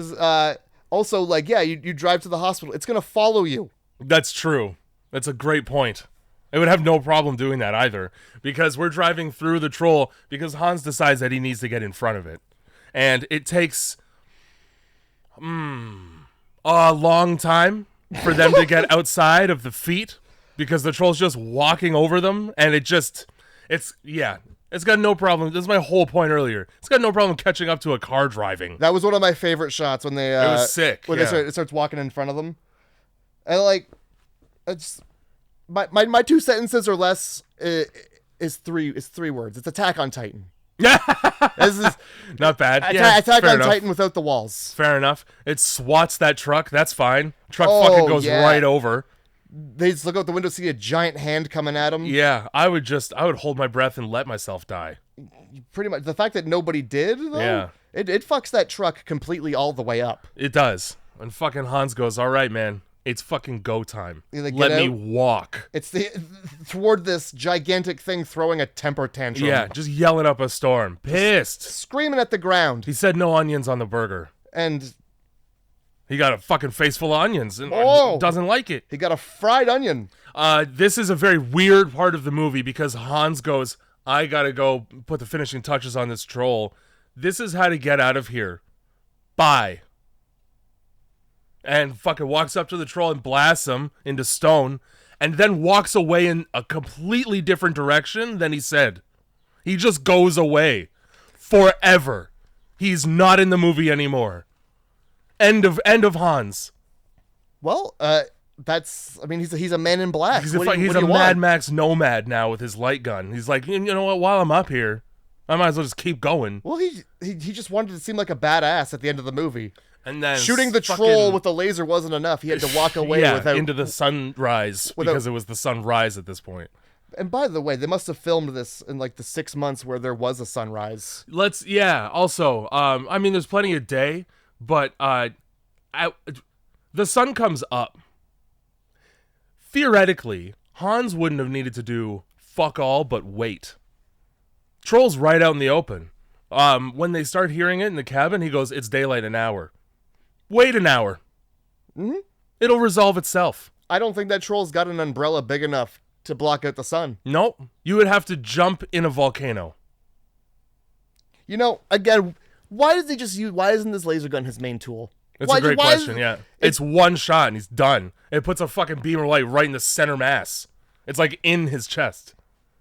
Also, like, yeah, you drive to the hospital. It's going to follow you. That's true. That's a great point. I would have no problem doing that either, because we're driving through the troll because Hans decides that he needs to get in front of it. And it takes a long time for them to get outside of the feet because the troll's just walking over them, and it's got no problem. This is my whole point earlier. It's got no problem catching up to a car driving. That was one of my favorite shots when they... it was sick. When it starts walking in front of them. And, like, it's... My two sentences or less is three words. It's Attack on Titan. This is not bad. Attack on enough. Titan without the walls. Fair enough. It swats that truck. That's fine. Truck fucking goes right over. They just look out the window, see a giant hand coming at them. Yeah, I would hold my breath and let myself die. Pretty much. The fact that nobody did, though, it fucks that truck completely all the way up. It does. And fucking Hans goes, all right, man. It's fucking go time. Like, let me walk. It's toward this gigantic thing throwing a temper tantrum. Yeah, just yelling up a storm. Pissed. Screaming at the ground. He said no onions on the burger. And... he got a fucking face full of onions and doesn't like it. He got a fried onion. This is a very weird part of the movie because Hans goes, I gotta go put the finishing touches on this troll. This is how to get out of here. Bye. And fucking walks up to the troll and blasts him into stone and then walks away in a completely different direction than he said. He just goes away forever. He's not in the movie anymore. End of Hans. Well, he's a man in black. He's a Mad Max nomad now with his light gun. He's like, you know what? While I'm up here, I might as well just keep going. Well, he just wanted to seem like a badass at the end of the movie. And then shooting the troll with the laser wasn't enough. He had to walk away into the sunrise because it was the sunrise at this point. And by the way, they must have filmed this in like the 6 months where there was a sunrise. Also, I mean, there's plenty of day. But the sun comes up. Theoretically, Hans wouldn't have needed to do fuck all but wait. Troll's right out in the open. When they start hearing it in the cabin, he goes, it's daylight an hour. Wait an hour. Mm-hmm. It'll resolve itself. I don't think that troll's got an umbrella big enough to block out the sun. Nope. You would have to jump in a volcano. You know, again... why isn't this laser gun his main tool? It's a great question, yeah. It's one shot and he's done. It puts a fucking beam of light right in the center mass. It's like in his chest.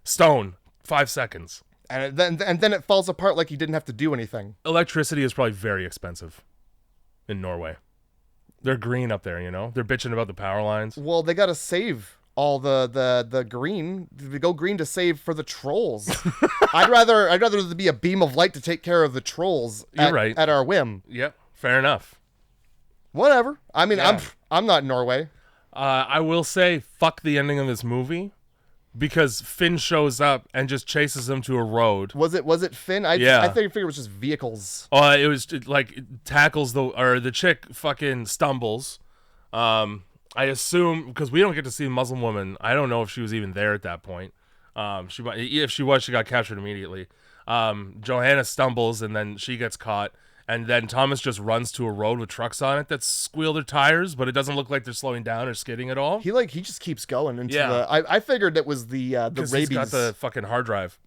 Stone. 5 seconds. And then it falls apart like he didn't have to do anything. Electricity is probably very expensive in Norway. They're green up there, you know? They're bitching about the power lines. Well, they gotta save all the green. They go green to save for the trolls. I'd rather there be a beam of light to take care of the trolls at our whim. Yep, fair enough. Whatever. I mean, yeah. I'm not in Norway. I will say fuck the ending of this movie because Finn shows up and just chases him to a road. Was it Finn? I figured it was just vehicles. It was like tackles the chick fucking stumbles. I assume because we don't get to see Muslim woman. I don't know if she was even there at that point. If she was, she got captured immediately. Johanna stumbles and then she gets caught. And then Thomas just runs to a road with trucks on it that squeal their tires, but it doesn't look like they're slowing down or skidding at all. He just keeps going into the... I figured it was the rabies. He's got the fucking hard drive.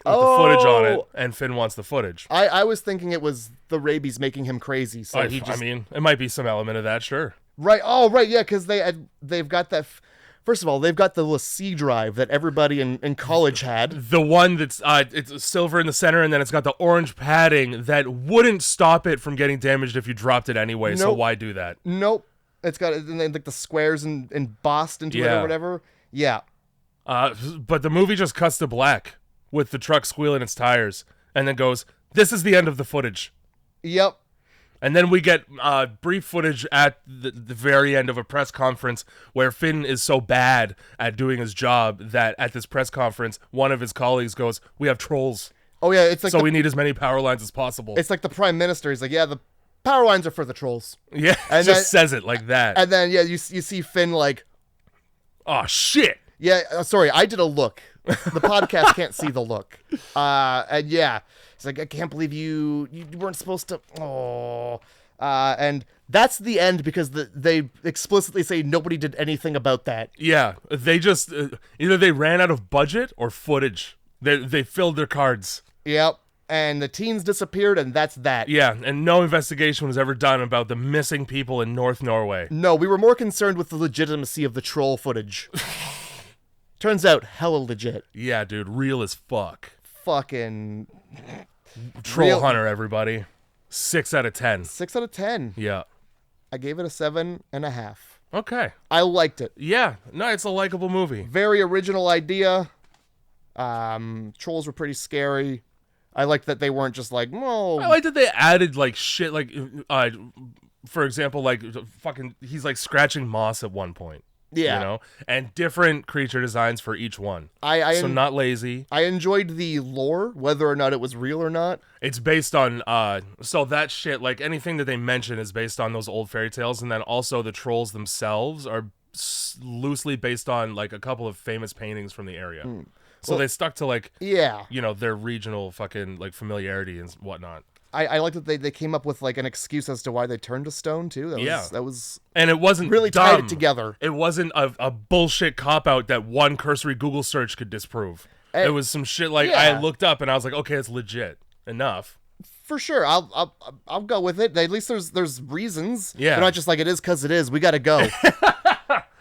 with the footage on it, and Finn wants the footage. I was thinking it was the rabies making him crazy. So I mean, it might be some element of that, sure. Right. Oh, right. Yeah, because they've got that. First of all, they've got the little C drive that everybody in college had. The one that's it's silver in the center, and then it's got the orange padding that wouldn't stop it from getting damaged if you dropped it anyway. Nope. So why do that? Nope. It's got like the squares embossed into it or whatever. Yeah. But the movie just cuts to black with the truck squealing its tires, and then goes, "This is the end of the footage." Yep. And then we get brief footage at the very end of a press conference where Finn is so bad at doing his job that at this press conference, one of his colleagues goes, "We have trolls. Oh yeah, it's like we need as many power lines as possible." It's like the prime minister. He's like, "Yeah, the power lines are for the trolls." Yeah, and just says it like that. And then you see Finn like, "Oh shit." Yeah, sorry, I did a look. The podcast can't see the look. And yeah, it's like, I can't believe you weren't supposed to. Oh, and that's the end because they explicitly say nobody did anything about that. Yeah, they just either they ran out of budget or footage. They filled their cards. Yep. And the teens disappeared, and that's that. Yeah, and no investigation was ever done about the missing people in North Norway. No, we were more concerned with the legitimacy of the troll footage. Turns out, hella legit. Yeah, dude, real as fuck. Fucking Troll Hunter, everybody. 6 out of 10. 6 out of 10. Yeah. I gave it a 7.5. Okay. I liked it. Yeah. No, it's a likable movie. Very original idea. Trolls were pretty scary. I liked that they weren't just like, whoa. I like that they added like shit, like, for example, like fucking, he's like scratching moss at one point. Yeah. You know? And different creature designs for each one. So not lazy. I enjoyed the lore, whether or not it was real or not. It's based on, so that shit, like anything that they mention is based on those old fairy tales. And then also the trolls themselves are loosely based on like a couple of famous paintings from the area. So they stuck to like, you know, their regional fucking like familiarity and whatnot. I like that they came up with like an excuse as to why they turned to stone too. That was and it wasn't really dumb. tied it together. It wasn't a bullshit cop out that one cursory Google search could disprove. It was some shit like I looked up and I was like, okay, it's legit enough. For sure, I'll go with it. At least there's reasons. Yeah, they're not just like it is because it is. We got to go.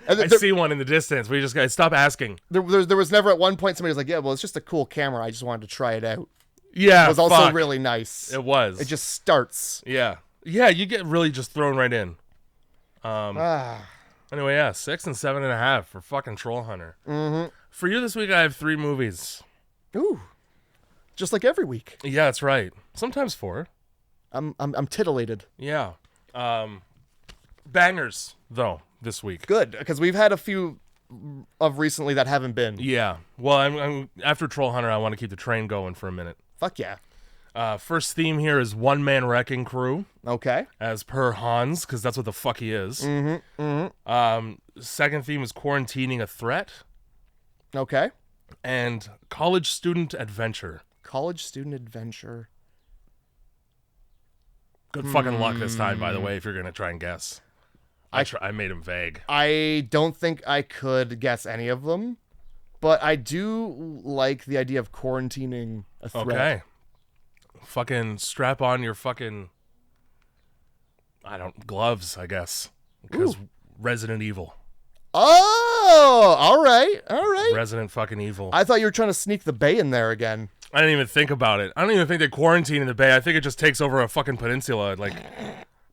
I see one in the distance. We just got to stop asking. There was never at one point somebody was like, yeah, well, it's just a cool camera. I just wanted to try it out. Yeah, it was also really nice. It was. It just starts. Yeah, you get really just thrown right in. Anyway, yeah, 6 and 7.5 for fucking Troll Hunter. Mm-hmm. For you this week, I have 3 movies. Ooh, just like every week. Yeah, that's right. Sometimes 4. I'm titillated. Yeah. Bangers though this week. Good, because we've had a few of recently that haven't been. Yeah. Well, I'm after Troll Hunter. I want to keep the train going for a minute. Fuck yeah. First theme here is One Man Wrecking Crew. Okay. As per Hans, because that's what the fuck he is. Mm-hmm. Mm-hmm. Second theme is Quarantining a Threat. Okay. And College Student Adventure. College Student Adventure. Good fucking luck this time, by the way, if you're going to try and guess. I made him vague. I don't think I could guess any of them, but I do like the idea of quarantining a threat. Okay. Fucking strap on your fucking, gloves, I guess. Because Resident Evil. Oh, all right. Resident fucking Evil. I thought you were trying to sneak the bay in there again. I didn't even think about it. I don't even think they quarantine in the bay. I think it just takes over a fucking peninsula. Like,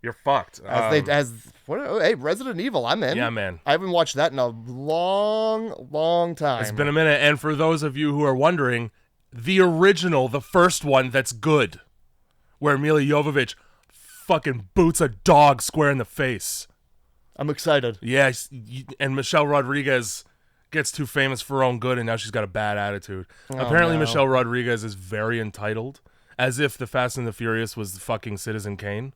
you're fucked. Hey, Resident Evil, I'm in. Yeah, man. I haven't watched that in a long time. It's been a minute. And for those of you who are wondering, the original, the first one that's good, where Mila Jovovich fucking boots a dog square in the face. I'm excited. Yeah, and Michelle Rodriguez gets too famous for her own good, and now she's got a bad attitude. Apparently, no. Michelle Rodriguez is very entitled, as if the Fast and the Furious was the fucking Citizen Kane.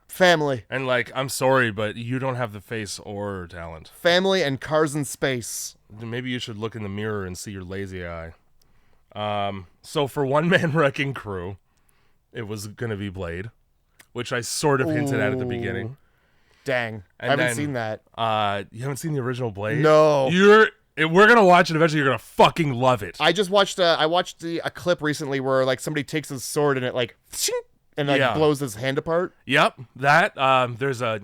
Family. And, like, I'm sorry, but you don't have the face or talent. Family and cars in space. Maybe you should look in the mirror and see your lazy eye. So for One Man Wrecking Crew, it was going to be Blade, which I sort of hinted at the beginning. Dang. I haven't seen that. You haven't seen the original Blade? No. You're We're gonna watch it eventually. You're gonna fucking love it. I just watched a clip recently where like somebody takes his sword and it like and like blows his hand apart. Yep, that there's a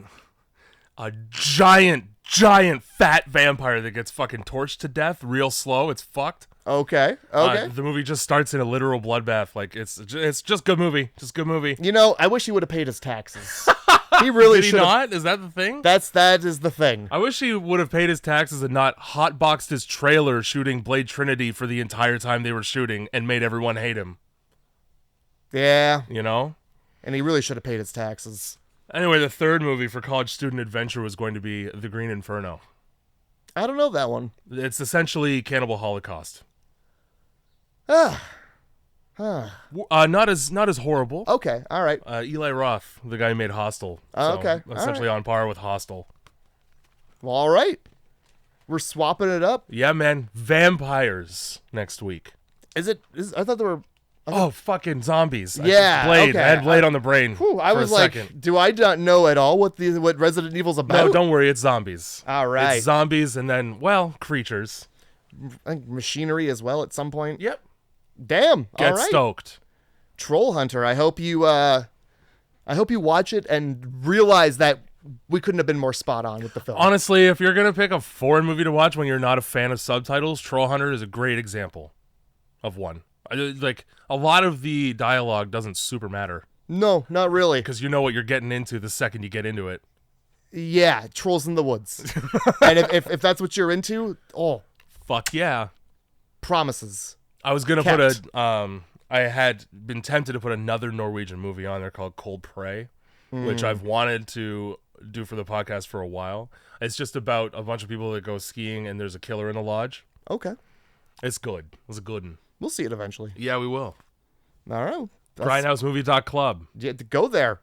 giant fat vampire that gets fucking torched to death real slow. It's fucked. Okay. The movie just starts in a literal bloodbath. Like it's just good movie. Just good movie. You know, I wish he would have paid his taxes. He really should. Did he not? Is that the thing? That is the thing. I wish he would have paid his taxes and not hotboxed his trailer shooting Blade Trinity for the entire time they were shooting and made everyone hate him. Yeah. You know? And he really should have paid his taxes. Anyway, the third movie for College Student Adventure was going to be The Green Inferno. I don't know that one. It's essentially Cannibal Holocaust. Not as horrible. Okay, all right. Eli Roth, the guy who made Hostel. Okay, essentially on par with Hostel. Well, all right. We're swapping it up. Yeah, man. Vampires next week. I thought there were... fucking zombies. Yeah, Blade. okay. I had Blade on the brain. I was like, second. do I not know at all what Resident Evil's about? No, don't worry. It's zombies. All right. It's zombies and then, creatures. I think machinery as well at some point. Yep. Damn. Get all right. stoked. Troll Hunter. I hope you watch it and realize that we couldn't have been more spot on with the film. Honestly, if you're going to pick a foreign movie to watch when you're not a fan of subtitles, Troll Hunter is a great example of one. Like, a lot of the dialogue doesn't super matter. No, not really. Because you know what you're getting into the second you get into it. Yeah, Trolls in the Woods. And if that's what you're into, fuck yeah. Promises. I was going to I had been tempted to put another Norwegian movie on there called Cold Prey, which I've wanted to do for the podcast for a while. It's just about a bunch of people that go skiing and there's a killer in the lodge. Okay. It's good. It's a good one. We'll see it eventually. Yeah, we will. All right. Grindhousemovie.club. You have to go there.